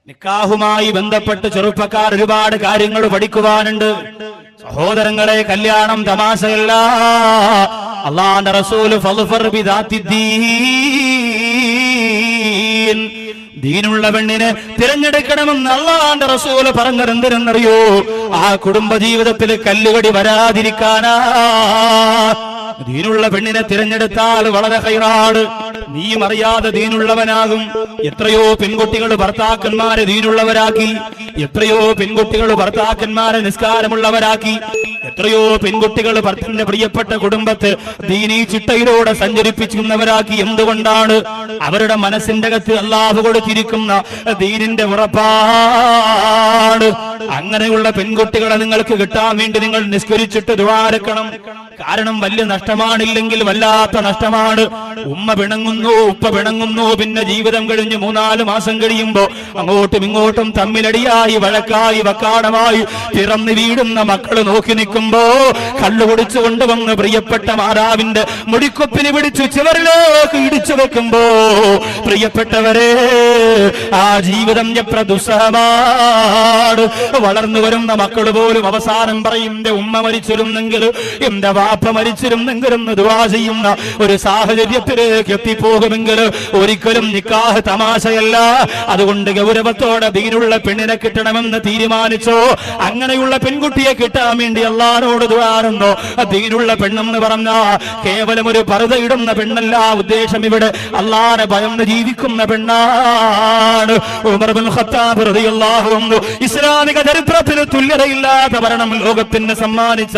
നിക്കാഹുമായി ബന്ധപ്പെട്ട് ചെറുപ്പക്കാർ ഒരുപാട് കാര്യങ്ങൾ പഠിക്കുവാനുണ്ട്. സഹോദരങ്ങളെ, കല്യാണം തമാശയല്ല. അല്ലാഹുവിന്റെ റസൂല് ഫൾഫർ ബിദാത്തിദ്ദീൻ, ദീനുള്ള പെണ്ണിനെ തിരഞ്ഞെടുക്കണമെന്ന് അല്ലാഹുവിന്റെ റസൂല് പറഞ്ഞതെന്തിനെന്നറിയോ? ആ കുടുംബ ജീവിതത്തിൽ കല്ലുകടി വരാതിരിക്കാനാ. ദീനുള്ള പെണ്ണിനെ തിരഞ്ഞെടുത്താൽ വളരെ ഹൈറാണ്. നീയും അറിയാതെ ദീനുള്ളവനാകും. എത്രയോ പെൺകുട്ടികൾ ഭർത്താക്കന്മാരെ ദീനുള്ളവരാക്കി, എത്രയോ പെൺകുട്ടികൾ ഭർത്താക്കന്മാരെ നിസ്കാരമുള്ളവരാക്കി, എത്രയോ പെൺകുട്ടികൾ ഭർത്തന്റെ പ്രിയപ്പെട്ട കുടുംബത്തെ ദീനീ ചിട്ടയിലൂടെ സഞ്ചരിപ്പിക്കുന്നവരാക്കി. എന്തുകൊണ്ടാണ്? അവരുടെ മനസ്സിന്റെ അകത്ത് അല്ലാഹു കൊടുത്തിരിക്കുന്ന ദീനിന്റെ ഉറപ്പാണ്. അങ്ങനെയുള്ള പെൺകുട്ടികളെ നിങ്ങൾക്ക് കിട്ടാൻ വേണ്ടി നിങ്ങൾ നിസ്കരിച്ചിട്ട് ദുആരക്കണം. കാരണം വലിയ നഷ്ടമാണില്ലെങ്കിൽ വല്ലാത്ത നഷ്ടമാണ്. ഉമ്മ പിണങ്ങുന്നു, ഉപ്പ പിണങ്ങുന്നു, പിന്നെ ജീവിതം കഴിഞ്ഞ് 3-4 മാസം കഴിയുമ്പോ അങ്ങോട്ടും ഇങ്ങോട്ടും തമ്മിലടിയായി, വഴക്കായി, വക്കാണമായി പിറന്നു വീടുന്ന മക്കള് നോക്കി നിൽക്കുമ്പോ കള്ളു കുടിച്ചു കൊണ്ടുവന്ന് പ്രിയപ്പെട്ട മാതാവിന്റെ മുടിക്കൊപ്പിന് പിടിച്ചു ചുവരിലേക്ക് ഇടിച്ചു വെക്കുമ്പോ പ്രിയപ്പെട്ടവരെ, ആ ജീവിതം എത്ര ദുസ്സഹമാണ്. വളർന്നു വരുന്ന മക്കൾ പോലും അവസാനം പറയും, എന്റെ ഉമ്മ മരിച്ചിരുന്നെങ്കിൽ, എന്റെ വാപ്പ മരിച്ചിരുന്നെങ്കിലും ദുആ ചെയ്യുന്ന ഒരു സാഹചര്യത്തിലേക്ക് എത്തിപ്പോകുമെങ്കിൽ ഒരിക്കലും നിക്കാഹ് തമാശയല്ല. അതുകൊണ്ട് ഗൗരവത്തോടെ ദീനുള്ള പെണ്ണിനെ കിട്ടണമെന്ന് തീരുമാനിച്ചോ. അങ്ങനെയുള്ള പെൺകുട്ടിയെ കിട്ടാൻ വേണ്ടി അല്ലാഹുവോട് ദുആറുന്നോ. ദീനുള്ള പെണ്ണെന്ന് പറഞ്ഞ കേവലം ഒരു പർദ്ദയിടുന്ന പെണ്ണല്ല. ഉദ്ദേശം ഇവിടെ അല്ലാഹുവിനെ ഭയന്ന് ജീവിക്കുന്ന പെണ്ണാണ്. ഉമർ ഇബ്നുൽ ഖത്താബ് റളിയല്ലാഹു അൻഹു ഇസ്ലാമിക ചരിത്രത്തിൽ തുല്യതയില്ലാത്ത ഭരണം ലോകത്തിന് സമ്മാനിച്ച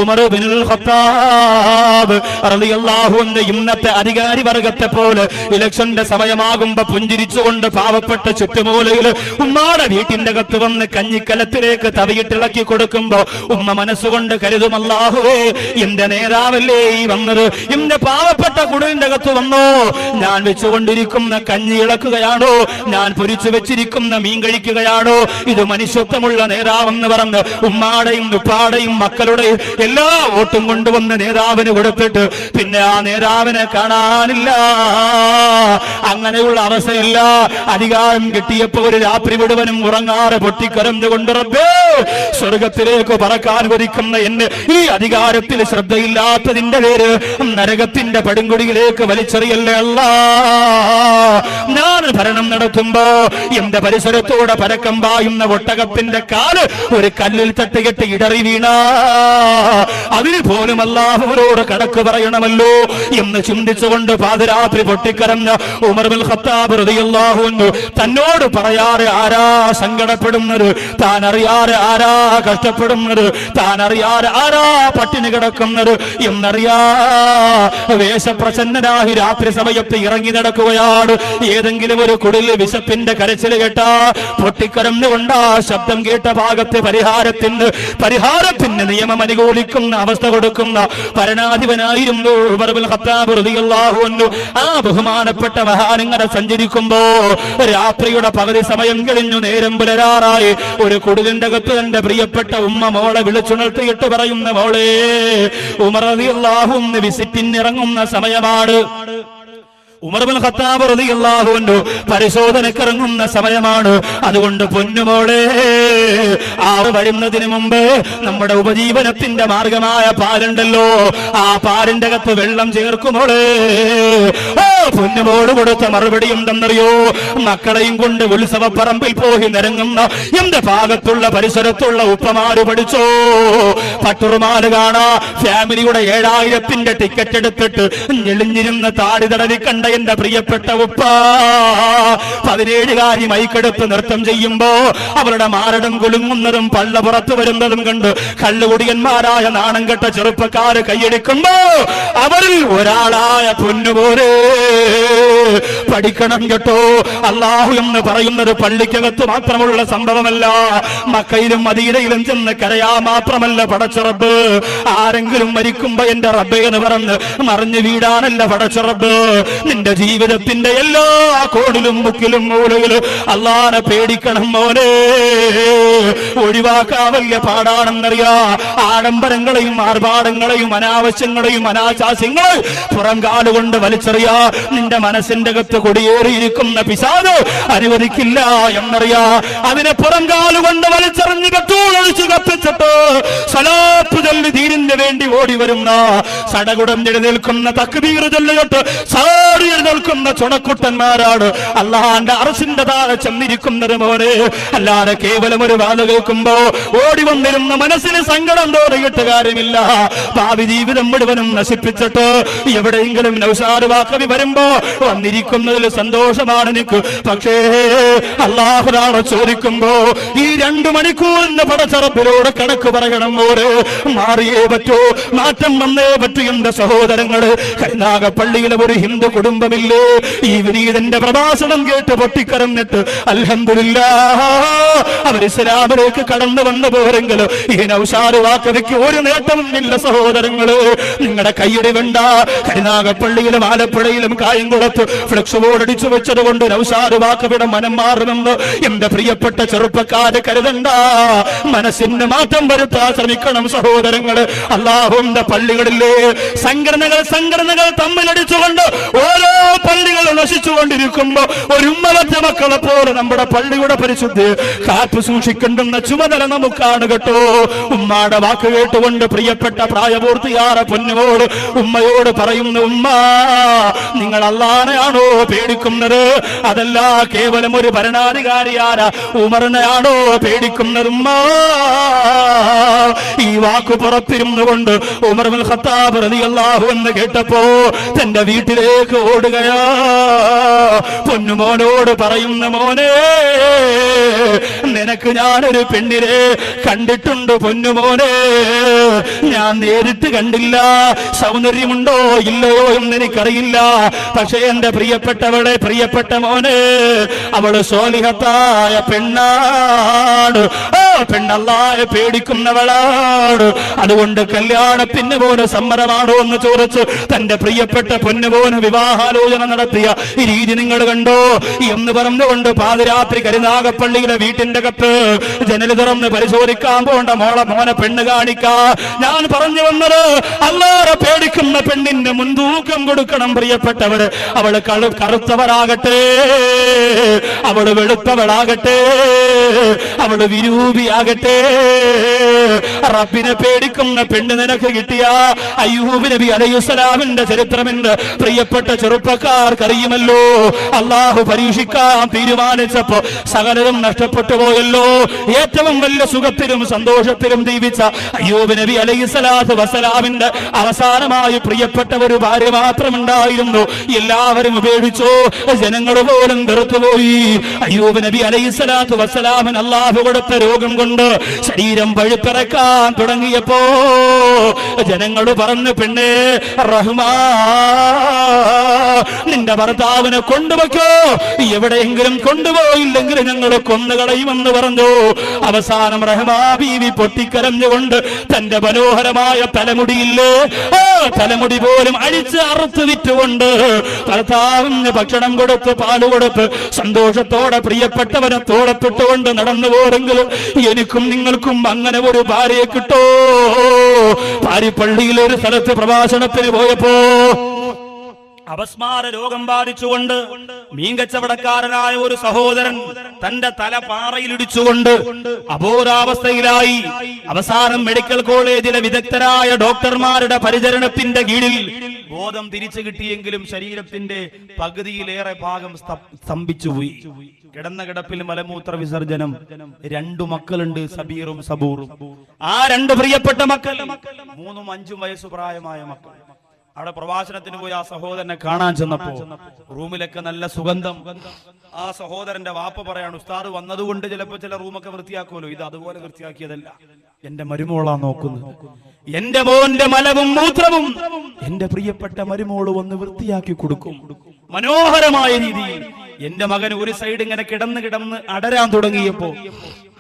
ഉമർ ഇബ്നുൽ ഖത്താബ് റളിയല്ലാഹു അൻഹു ഇന്നത്തെ അധികാരി വർഗത്തെ പോലെ ഇലക്ഷന്റെ സമയമാകുമ്പോ പുഞ്ചിരിച്ചുകൊണ്ട് പാവപ്പെട്ട ചുറ്റുമൂലയിൽ ഉമ്മാടെ വീട്ടിന്റെ അകത്ത് വന്ന് കഞ്ഞിക്കലത്തിലേക്ക് തവിയിട്ടിളക്കി കൊടുക്കുമ്പോ ഉമ്മ മനസ്സുകൊണ്ട് കരുതും, അല്ലാഹുവേ, എന്റെ നേതാവല്ലേ ഈ വന്നത്, എന്റെ പാവപ്പെട്ട കുടിലിന്റെ അകത്ത് വന്നോ, ഞാൻ വെച്ചുകൊണ്ടിരിക്കുന്ന കഞ്ഞി ഇളക്കുകയാണോ, ഞാൻ പൊരിച്ചു വെച്ചിരിക്കുന്ന മീൻ കഴിക്കുകയാണോ, ഇത് മനുഷ്യത്വമുള്ള നേതാവെന്ന് പറഞ്ഞ് ഉമ്മാടെയും ഉപ്പാടെയും മക്കളുടെയും എല്ലാ വോട്ടും കൊണ്ടുവന്ന് നേതാവിന് കൊടുത്തിട്ട് പിന്നെ ആ നേതാവിനെ കാണാനില്ല. അങ്ങനെയുള്ള അവസ്ഥയല്ല. അധികാരം കിട്ടിയപ്പോ ഒരു രാത്രി മുഴുവനും ഉറങ്ങാറ് പൊട്ടിക്കരഞ്ഞുകൊണ്ട്, റബ്ബേ, സ്വർഗത്തിലേക്ക് പറക്കാൻ കൊതിക്കുന്ന എന്നെ ഈ അധികാരത്തിൽ ശ്രദ്ധയില്ലാത്തതിന്റെ പേര് നരകത്തിന്റെ പടുങ്കുടിയിലേക്ക് വലിച്ചെറിയല്ലേ അല്ലാ. ഞാൻ ഭരണം നടത്തുമ്പോ എന്റെ പരിസരത്തോടെ പരക്കം പായുന്ന ഒട്ടകത്തിന്റെ കാല് ഒരു കല്ലിൽ തട്ടുകെട്ട് ഇടറി വീണ അതിന് പോലും അല്ലാഹുവോട് കണക്ക് പറയണമല്ലോ എന്ന് ചിന്തിച്ചുകൊണ്ട് പാതിരാത്രി പൊട്ടിക്കരഞ്ഞ ഉമർ ഇബ്നുൽ ഖത്താബ് റളിയല്ലാഹു അൻഹു തന്നോട് പറയാറ് ആരാ സങ്കടപ്പെടുന്നത്, താൻ അറിയാറ് ആരാ കഷ്ടപ്പെടുന്നത്, താൻ അറിയാറ് ആരാ പട്ടിണി കിടക്കുന്നത് എന്നറിയാ വേഷപ്രസന്നനായി രാത്രി സമയത്ത് ഇറങ്ങി നടക്കുകയാണ്. ഏതെങ്കിലും ഒരു കുടിൽ വിശപ്പിന്റെ കരച്ചിൽ കേട്ടാ പൊട്ടിക്കരഞ്ഞുകൊണ്ട് ആ ശബ്ദം കേട്ട ഭാഗത്ത് പരിഹാരത്തിന് നിയമം അനുകൂലിക്കുന്ന അവസ്ഥ കൊടുക്കുന്ന ഭരണാധിപനായിരുന്നു ഉമർ ഇബ്നുൽ ഖത്താബ് റളിയല്ലാഹു അൻഹു. ആ ബഹുമാനപ്പെട്ട മഹാനിങ്ങനെ സഞ്ചരിക്കുമ്പോ രാത്രിയുടെ പകുതി സമയം കഴിഞ്ഞു, നേരം പുലരാറായി. ഒരു കുടിലിന്റെ അകത്ത് തന്റെ പ്രിയപ്പെട്ട ഉമ്മ മോളെ വിളിച്ചുണർത്തിയിട്ട് പറയുന്ന, മോളെ, ഉമർ റളിയല്ലാഹു അൻഹു വിസിറ്റിന് ഇറങ്ങുന്ന സമയമാണ്. ഉമർ ഇബ്നുൽ ഖത്താബ് റളിയല്ലാഹു അൻഹു പരിശോധനക്കിറങ്ങുന്ന സമയമാണ്. അതുകൊണ്ട് പൊന്നുമോളെ, ആ വരുന്നതിന് മുമ്പ് നമ്മുടെ ഉപജീവനത്തിന്റെ മാർഗമായ പാലുണ്ടല്ലോ, ആ പാലിന്റെ അകത്ത് വെള്ളം ചേർക്കുമോളെ. പൊന്നുമോട് കൊടുത്ത മറുപടി എന്തെന്നറിയോ? മക്കളെയും കൊണ്ട് ഉത്സവപ്പറമ്പിൽ പോയി നിരങ്ങുന്ന എന്റെ ഭാഗത്തുള്ള പരിസരത്തുള്ള ഉപ്പമാര് പഠിച്ചോ, പട്ടുറുമാല് കാണാ ഫാമിലിയുടെ 7000ന്റെ ടിക്കറ്റ് എടുത്തിട്ട് ഞെളിഞ്ഞിരുന്ന താടി തടവി കണ്ട എന്റെ പ്രിയപ്പെട്ട ഉപ്പ 17കാരി മൈക്കെടുത്ത് നൃത്തം ചെയ്യുമ്പോ അവരുടെ മാരടം കുലുങ്ങുന്നതും പള്ള പുറത്തു വരുന്നതും കണ്ട് കള്ളുകുടിയന്മാരായ നാണം കെട്ട ചെറുപ്പക്കാര് കൈയെടുക്കുമ്പോ അവരിൽ ഒരാളായ പൊന്നുപോലെ പഠിക്കണം കേട്ടോ. അല്ലാഹു എന്ന് പറയുന്നത് പള്ളിക്കകത്ത് മാത്രമുള്ള സംഭവമല്ല, മക്കയിലും മദീനയിലും ചെന്ന് കരയാ മാത്രമല്ല പടച്ച റബ്ബ്. ആരെങ്കിലും മരിക്കുമ്പോ എന്റെ റബ്ബേ എന്ന് പറഞ്ഞ് മറിഞ്ഞു വീടാനല്ല പടച്ച റബ്ബ്. നിന്റെ നിന്റെ ജീവിതത്തിന്റെ എല്ലാ കോണിലും മുക്കിലും മൂലയിലും അല്ലാഹുവിനെ പേടിക്കണം മോനെ. ഒഴിവാക്കാൻ വലിയ പാടാണെന്നറിയാ. ആഡംബരങ്ങളെയും ആർഭാടങ്ങളെയും അനാവശ്യങ്ങളെയും അനാശാസ്യങ്ങളെയും പുറം കാലുകൊണ്ട് വലിച്ചെറിയാ. നിന്റെ മനസ്സിന്റെ അകത്ത് കൊടിയേറിയിരിക്കുന്ന പിശാച് അനുവദിക്കില്ല എന്നറിയാ. അതിനെ പുറം കാലുകൊണ്ട് വലിച്ചെറിഞ്ഞ് കത്തൂളൊഴിച്ച് കത്തിച്ചിട്ട് സലാത്ത് ചൊല്ലി ദീനിന് വേണ്ടി ഓടി വരുന്ന സടകുടം എഴുന്നേൽക്കുന്ന തക്ബീർ ചൊല്ലിട്ട് സാടി എഴുന്നേൽക്കുന്ന ചുണക്കുട്ടന്മാരാണ് അല്ലാഹുവിന്റെ അർശിന്റെ താഴെ ചെന്നിരിക്കുന്നത് മോനെ. അല്ലാതെ കേവലം ഒരു വാല് കേൾക്കുമ്പോ ഓടി വന്നിരുന്ന മനസ്സിന് സങ്കടം തോന്നിയിട്ട് കാര്യമില്ല. ഭാവി ജീവിതം മുഴുവനും നശിപ്പിച്ചിട്ട് എവിടെയെങ്കിലും നൗഷാദ് വാക്കവി വരുമ്പോ വന്നിരിക്കുന്നതിൽ സന്തോഷമാണ് എനിക്ക്. പക്ഷേ അല്ലാഹുവാണ് ചോദിക്കുമ്പോ ഈ 2 മണിക്കൂറിന്റെ പടച്ചറപ്പിലൂടെ കണക്ക് പറയണം മോരെ. മാറിയേ പറ്റൂ, മാറ്റം വന്നേ പറ്റൂ. എന്റെ സഹോദരങ്ങള്, കരുനാഗപ്പള്ളിയിലെ ഒരു ഹിന്ദു കുടുംബമില്ലേ ഈ വിനീതന്റെ പ്രഭാഷണം കേട്ട് പൊട്ടിക്കരഞ്ഞിട്ട് അൽഹംദുലില്ലാഹ് അവർ ഇസ്ലാമിലേക്ക് കടന്നു വന്നു പോരെങ്കിലും ഈ നൗഷാദ് വാക്കവിക്ക് ഒരു നേട്ടവും ഇല്ല. സഹോദരങ്ങള്, നിങ്ങളുടെ കയ്യടി വേണ്ട. കരുനാഗപ്പള്ളിയിലും ആലപ്പുഴയിലും കായംകുളത്ത് ഫ്ലക്സ് ബോർഡ് അടിച്ചു വെച്ചത് കൊണ്ട് നൗഷാദ് വാക്കവിയുടെ മനം മാറുമെന്ന് എന്റെ പ്രിയപ്പെട്ട ചെറുപ്പക്കാര് കരുതണ്ട. മനസ്സിന് മാറ്റം വരുത്താൻ ശ്രമിക്കണം സഹോദരങ്ങള്. അല്ലാഹുവിന്റെ പള്ളികളിലെ സംഘടനകൾ തമ്മിലടിച്ചുകൊണ്ട് ഓരോ പള്ളികൾ നശിച്ചുകൊണ്ടിരിക്കുമ്പോ ഒരു ഉമ്മവറ്റ മക്കളെ പോലെ നമ്മുടെ പള്ളിയുടെ പരിശുദ്ധി കാത്തു സൂക്ഷിക്കേണ്ടുന്ന ചുമതല നമുക്കാണ് കേട്ടോ. ഉമ്മാടെ വാക്ക് കേട്ടുകൊണ്ട് പ്രിയപ്പെട്ട പ്രായപൂർത്തിയായ പൊന്നുമോട് ഉമ്മയോട് പറയുന്നു, ഉമ്മ നിങ്ങൾ അല്ലാഹുവിനെയാണോ പേടിക്കുന്നത്? അതല്ല കേവലം ഒരു ഭരണാധികാരിയായ ഉമറിനെയാണോ പേടിക്കുന്നത്? ഉമ്മ ഈ വാക്ക് പുറത്തിരുന്നുകൊണ്ട് ഉമർ ഇബ്നുൽ ഖത്താബ് റളിയല്ലാഹു അൻഹു കേട്ടപ്പോ തന്റെ വീട്ടിലേക്ക് ഓടുകയാ. പൊന്നുമോനോട് പറയുന്ന, മോനെ നിനക്ക് ഞാനൊരു പെണ്ണിനെ കണ്ടിട്ടുണ്ട് പൊന്നുമോനെ. ഞാൻ നേരിട്ട് കണ്ടില്ല, സൗന്ദര്യമുണ്ടോ ഇല്ലയോ എന്ന് എനിക്കറിയില്ല. പക്ഷേ എന്റെ പ്രിയപ്പെട്ടവളെ, പ്രിയപ്പെട്ട മോനെ, അവള് സ്വാലിഹത്തായ പെണ്ണാണ്. പെണ്ണല്ലാഹുവെ പേടിക്കുന്നവളാണ്. അതുകൊണ്ട് കല്യാണത്തിന് പോലും സമ്മതമാണോ എന്ന് ചോദിച്ച് തന്റെ പ്രിയപ്പെട്ട പൊന്നുപോന് വിവാഹാലോചന നടത്തിയ ഈ രീതി നിങ്ങൾ കണ്ടോ എന്ന് പറഞ്ഞുകൊണ്ട് പാതിരാത്രി കരുനാഗപ്പള്ളിയിലെ വീട്ടിന്റെ അകത്ത് ജനൽ തുറന്ന് പരിശോധിക്കാൻ പോണ്ട മോനെ പെണ്ണ് കാണിക്കാ. ഞാൻ പറഞ്ഞു വന്നത്, അല്ലാഹുവെ പേടിക്കുന്ന പെണ്ണിന്റെ മുൻതൂക്കം കൊടുക്കണം പ്രിയപ്പെട്ടവര്. അവള് കറുത്തവരാകട്ടെ, അവള് വെളുത്തവളാകട്ടെ, അവള് വിരൂപിയാകട്ടെ, റബ്ബിനെ പേടിക്കുന്ന പെണ്ണ് നിനക്ക് കിട്ടിയ അയ്യൂബ് നബി അലൈഹിസ്സലാമിന്റെ ചരിത്രമെന്ന് പ്രിയപ്പെട്ട ചെറുപ്പക്കാർക്കറിയുമല്ലോ. അല്ലാഹു പരീക്ഷിക്കാൻ തീരുമാനിച്ചപ്പോ സകലതും നഷ്ടപ്പെട്ടു പോയല്ലോ. ഏറ്റവും വലിയ സുഖത്തിലും സന്തോഷത്തിലും ജീവിച്ച അയ്യൂബ് നബി അലൈഹിസ്സലാത്തു വസ്സലാമിന്റെ അവസാനമായി പ്രിയപ്പെട്ട ഒരു ഭാര്യ മാത്രമുണ്ടായിരുന്നു. എല്ലാവരും ഉപേക്ഷിച്ചു, ജനങ്ങൾ പോലും വെറുത്തുപോയി. അയ്യൂബ് നബി അലൈഹിസ്സലാത്തു വസ്സലാമിന് അല്ലാഹു കൊടുത്ത രോഗം കൊണ്ട് ശരീരം പഴുപ്പിറക്കാൻ തുടങ്ങിയപ്പോ ജനങ്ങൾ പറഞ്ഞു, പെണ്ണേ റഹ്മാ, നിന്റെ ഭർത്താവിനെ കൊണ്ടുവയ്ക്കോ, എവിടെയെങ്കിലും കൊണ്ടുപോയില്ലെങ്കിൽ ഞങ്ങൾ കൊന്നുകളയുമെന്ന് പറഞ്ഞു. അവസാനം റഹ്മാ ബീവി പൊട്ടിക്കരഞ്ഞുകൊണ്ട് തന്റെ മനോഹരമായ തലമുടിയില്ലേ, തലമുടി പോലും അഴിച്ച് അറുത്ത് വിറ്റുകൊണ്ട് ഭർത്താവിന് ഭക്ഷണം കൊടുത്ത് പാല് കൊടുത്ത് സന്തോഷത്തോടെ പ്രിയപ്പെട്ടവനെ തോളത്തിട്ടുകൊണ്ട് നടന്നു പോരെങ്കിലും എനിക്കും നിങ്ങൾക്കും അങ്ങനെ ഒരു ഭാര്യയെ കിട്ടോ. പാരിപ്പള്ളിയിലെ ഒരു സ്ഥലത്ത് പ്രഭാഷണത്തിന് പോയപ്പോ അപസ്മാര രോഗം ബാധിച്ചുകൊണ്ട് മീൻകച്ചവടക്കാരനായ ഒരു സഹോദരൻ തന്റെ തല പാറയിലിടിച്ചുകൊണ്ട് അബോധാവസ്ഥയിലായി. അവസാനം മെഡിക്കൽ കോളേജിലെ വിദഗ്ധരായ ഡോക്ടർമാരുടെ പരിചരണത്തിന്റെ കീഴിൽ ബോധം തിരിച്ചു കിട്ടിയെങ്കിലും ശരീരത്തിന്റെ പകുതിയിലേറെ ഭാഗം സ്തംഭിച്ചുപോയി. കിടന്ന കിടപ്പിൽ മലമൂത്ര വിസർജനം. 2 മക്കളുണ്ട്, സബീറും സബൂറും. ആ 2 പ്രിയപ്പെട്ട മക്കൾ 3ഉം 5ഉം വയസ്സ് പ്രായമായ മക്കൾ. അവിടെ പ്രഭാഷണത്തിന് പോയി ആ സഹോദരനെ കാണാൻ ചെന്നപ്പോ റൂമിലൊക്കെ നല്ല സുഗന്ധം. ആ സഹോദരന്റെ വാപ്പ പറയാണ്, ഉസ്താദ് വന്നതുകൊണ്ട് ചിലപ്പോ ചില റൂമൊക്കെ വൃത്തിയാക്കുമല്ലോ, ഇത് അതുപോലെ വൃത്തിയാക്കിയതല്ല, എന്റെ മരുമോളാ നോക്കുന്നത്. എന്റെ മോന്റെ മലവും മൂത്രവും എന്റെ പ്രിയപ്പെട്ട മരുമോള് വന്ന് വൃത്തിയാക്കി കൊടുക്കും. മനോഹരമായ രീതിയിൽ എന്റെ മകൻ ഒരു സൈഡ് ഇങ്ങനെ കിടന്ന് അടരാൻ തുടങ്ങിയപ്പോ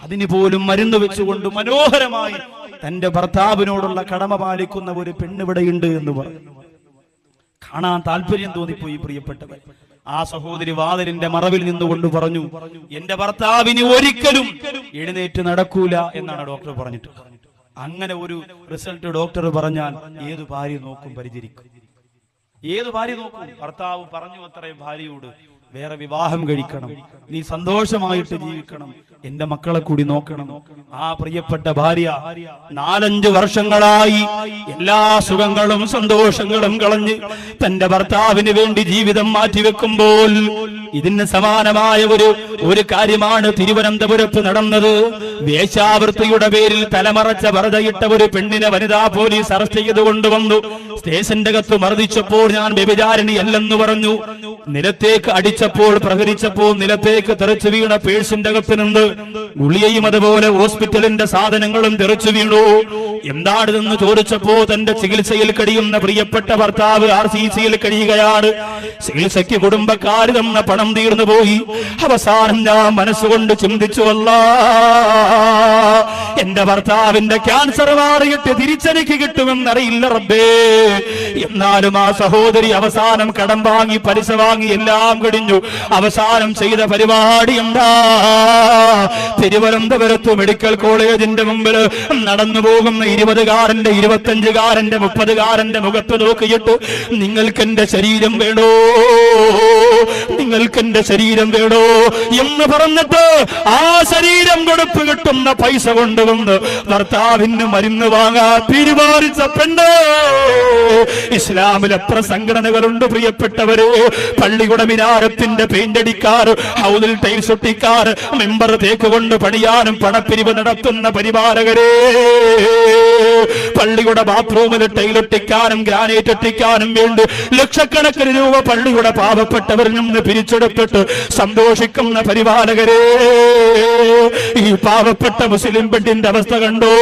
അതിന് പോലും മരുന്ന് വെച്ചുകൊണ്ട് മനോഹരമായി തന്റെ ഭർത്താവിനോടുള്ള കടമ പാലിക്കുന്ന ഒരു പെണ്ണിവിടെയുണ്ട് എന്ന് പറഞ്ഞു. കാണാൻ താല്പര്യം തോന്നിപ്പോയി പ്രിയപ്പെട്ടവർ. ആ സഹോദരി വാതിലിന്റെ മറവിൽ നിന്നുകൊണ്ട് പറഞ്ഞു, എന്റെ ഭർത്താവിന് ഒരിക്കലും എഴുന്നേറ്റ് നടക്കൂല എന്നാണ് ഡോക്ടർ പറഞ്ഞിട്ട്. അങ്ങനെ ഒരു റിസൾട്ട് ഡോക്ടർ പറഞ്ഞാൽ ഏത് ഭാര്യ നോക്കും, പരിചരിക്കും? ഏത് ഭാര്യ നോക്കും? ഭർത്താവ് പറഞ്ഞു അത്രേ ഭാര്യയോട്, വേറെ വിവാഹം കഴിക്കണം, നീ സന്തോഷമായിട്ട് ജീവിക്കണം, എന്റെ മക്കളെ കൂടി നോക്കണം. ആ പ്രിയപ്പെട്ട ഭാര്യ 4-5 വർഷങ്ങളായി എല്ലാ സുഖങ്ങളും സന്തോഷങ്ങളും കളഞ്ഞ് തന്റെ ഭർത്താവിന് വേണ്ടി ജീവിതം മാറ്റിവെക്കുമ്പോൾ ഇതിന് സമാനമായ ഒരു കാര്യമാണ് തിരുവനന്തപുരത്ത് നടന്നത്. വേശ്യാവൃത്തിയുടെ പേരിൽ തലമറച്ച വറുതയിട്ട ഒരു പെണ്ണിനെ വനിതാ പോലീസ് അറസ്റ്റ് ചെയ്ത് കൊണ്ടുവന്നു. സ്റ്റേഷന്റെ അകത്ത് മർദ്ദിച്ചപ്പോൾ ഞാൻ വ്യഭിചാരിണിയല്ലെന്ന് പറഞ്ഞു. നിലത്തേക്ക് അടിച്ചപ്പോൾ, പ്രഹരിച്ചപ്പോൾ നിലത്തേക്ക് തെറിച്ചു വീണ പേഴ്സിന്റെ അകത്ത് നിന്ന് ഗുളികയും അതുപോലെ ഹോസ്പിറ്റലിന്റെ സാധനങ്ങളും തെറിച്ചു വീണു. എന്താണിതെന്ന് ചോദിച്ചപ്പോ തന്റെ ചികിത്സയിൽ കഴിയുന്ന പ്രിയപ്പെട്ട ഭർത്താവ് RCCയിൽ കഴിയുകയാണ്. ചികിത്സയ്ക്ക് കുടുംബക്കാർ തന്ന പണം തീർന്നു പോയി. അവസാനം ഞാൻ മനസ്സുകൊണ്ട് ചിന്തിച്ചു, അല്ലാ, എന്റെ ഭർത്താവിന്റെ ക്യാൻസർ മാറിയിട്ട് തിരിച്ചെനിക്ക് കിട്ടുമെന്നറിയില്ല റബ്ബേ. എന്നാലും ആ സഹോദരി അവസാനം കടം വാങ്ങി, പലിശ വാങ്ങി, എല്ലാം കഴിഞ്ഞു. അവസാനം ചെയ്ത പരിപാടി എന്താ? തിരുവനന്തപുരത്ത് മെഡിക്കൽ കോളേജിന്റെ മുമ്പിൽ നടന്നു പോകുന്ന 20-കാരന്റെ 25-കാരന്റെ 30-കാരന്റെ മുഖത്ത് നോക്കിയിട്ട്, നിങ്ങൾക്കെന്റെ ശരീരം വേണോ, നിങ്ങൾക്കെന്റെ ശരീരം വേണോ എന്ന് പറഞ്ഞിട്ട് ആ ശരീരം കൊടുപ്പ് കിട്ടുന്ന പൈസ കൊണ്ടുവന്ന് ഭർത്താവിന് മരുന്ന് വാങ്ങാൻ തീരുമാനിച്ച പെണ്ണ്. ഇസ്ലാമിൽ എത്ര സംഘടനകളുണ്ട് പ്രിയപ്പെട്ടവരെ. പള്ളിയുടെ മിനാരത്തിന്റെ പെയിന്റ് അടിക്കാർ, ഹൗദിൽ ടൈൽസ് ഒട്ടിക്കാർ, മെമ്പർ തേക്ക് കൊണ്ട് പണിയാനും പണപ്പിരിവ് നടത്തുന്ന പരിപാലകരെ, പള്ളിയുടെ ബാത്റൂമിൽ ടൈലൊട്ടിക്കാനും ഗ്രാനൈറ്റ് ഒട്ടിക്കാനും വേണ്ടി ലക്ഷക്കണക്കിന് രൂപ പള്ളിയുടെ പാവപ്പെട്ടവരിൽ നിന്ന് പിരിച്ചെടുത്തിട്ട് സന്തോഷിക്കുന്ന പരിപാലകരെ, ഈ പാവപ്പെട്ട മുസ്ലിം പെണ്ണിന്റെ അവസ്ഥ കണ്ടോ?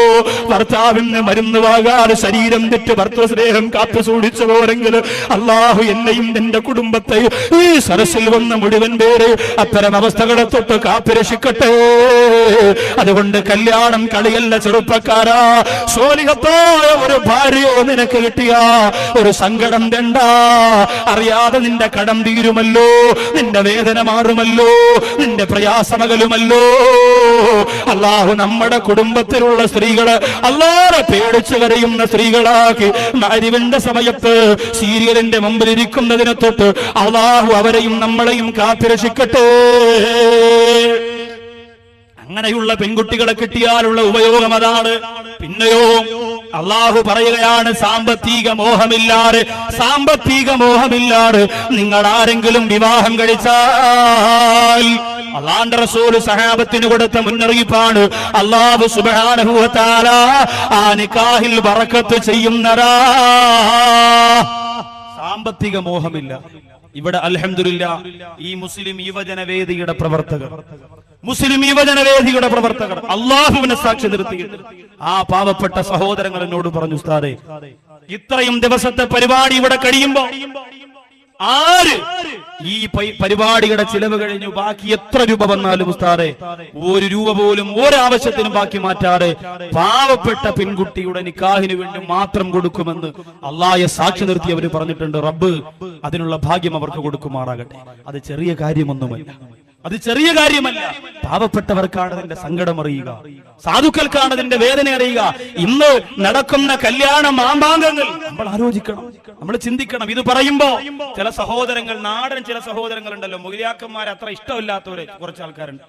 ഭർത്താവിന് മരുന്ന് വാങ്ങാതെ ശരീരം തെറ്റ് ഭർത്തൃസ്നേഹം കാത്തു സൂക്ഷിച്ചു പോരെങ്കിൽ അള്ളാഹു എന്നെയും എന്റെ കുടുംബത്തെയും ഈ സരസിൽ വന്ന മുഴുവൻ പേര് അത്തരം അവസ്ഥകളെ തൊട്ട് കാത്തുരക്ഷിക്കട്ടെ. അതുകൊണ്ട് കല്യാണം കളിയല്ല ചെറുപ്പക്കാരാ. സ്വാലിഹത്തായ ഒരു ഭാര്യയോ നിനക്ക് കിട്ടിയ ഒരു സങ്കടം വേണ്ട. അറിയാതെ നിന്റെ കടം തീരുമല്ലോ, നിന്റെ വേദന മാറുമല്ലോ, നിന്റെ പ്രയാസമകലുമല്ലോ. അള്ളാഹു നമ്മുടെ കുടുംബത്തിലുള്ള സ്ത്രീകള് അല്ലാതെ പേടിച്ചു കരയുന്ന സ്ത്രീകളാക്കി മഗ്‌രിബിന്റെ സമയത്ത് സീരിയലിന്റെ മുമ്പിൽ ഇരിക്കുന്നതിനെ തൊട്ട് അള്ളാഹു അവരെയും നമ്മളെയും കാത്തുരക്ഷിക്കട്ടെ. അങ്ങനെയുള്ള പെൺകുട്ടികളെ കിട്ടിയാലുള്ള ഉപയോഗം അതാണ്. പിന്നെയോ അള്ളാഹു പറയുകയാണ്, സാമ്പത്തിക മോഹമില്ലാതെ നിങ്ങൾ ആരെങ്കിലും വിവാഹം കഴിച്ചാൽ, അല്ലാഹുവിന്റെ റസൂൽ സഹാബത്തിന് കൊടുത്ത മുന്നറിയിപ്പാണ്. അല്ലാഹു സുബ്ഹാനഹു വ തആല ആ നിക്കാഹിൽ ബറക്കത്ത് ചെയ്യുന്നതാ. സാമ്പത്തിക മോഹമില്ല. ഇവിടെ അൽഹംദുലില്ലാഹ് ഈ മുസ്ലിം യുവജനവേദിയുടെ പ്രവർത്തകർ അള്ളാഹുവിനെ സാക്ഷി നിർത്തിയിട്ട് ആ പാവപ്പെട്ട സഹോദരങ്ങൾ എന്നോട് പറഞ്ഞു, ഉസ്താദേ, ഇത്രയും ദിവസത്തെ പരിപാടി ഇവിടെ കഴിയുമ്പോ ആര് ഈ പരിപാടിയുടെ ചിലവ് കഴിഞ്ഞു ബാക്കി എത്ര രൂപ വന്നാലും ഉസ്താദേ, 1 രൂപ പോലും ഒരാവശ്യത്തിനും ബാക്കി മാറ്റാതെ പാവപ്പെട്ട പെൺകുട്ടിയുടെ നിക്കാഹിന് വേണ്ടി മാത്രം കൊടുക്കുമെന്ന് അള്ളാഹയെ സാക്ഷി നിർത്തി അവർ പറഞ്ഞിട്ടുണ്ട്. റബ്ബ് അതിനുള്ള ഭാഗ്യം അവർക്ക് കൊടുക്കുമാറാകട്ടെ. അത് ചെറിയ കാര്യമൊന്നുമല്ല. പാവപ്പെട്ടവർക്കാണ് അതിന്റെ സങ്കടം അറിയുക, സാധുക്കൾക്കാണ് അതിന്റെ വേദന അറിയുക. ഇന്ന് നടക്കുന്ന കല്യാണ മാമാങ്കങ്ങൾ നമ്മൾ ആലോചിക്കണം, നമ്മൾ ചിന്തിക്കണം. ഇത് പറയുമ്പോ ചില സഹോദരങ്ങൾ, നാടൻ ചില സഹോദരങ്ങളുണ്ടല്ലോ, മുഗിലിയാക്കന്മാർ അത്ര ഇഷ്ടമില്ലാത്തവര് കുറച്ച് ആൾക്കാരുണ്ട്.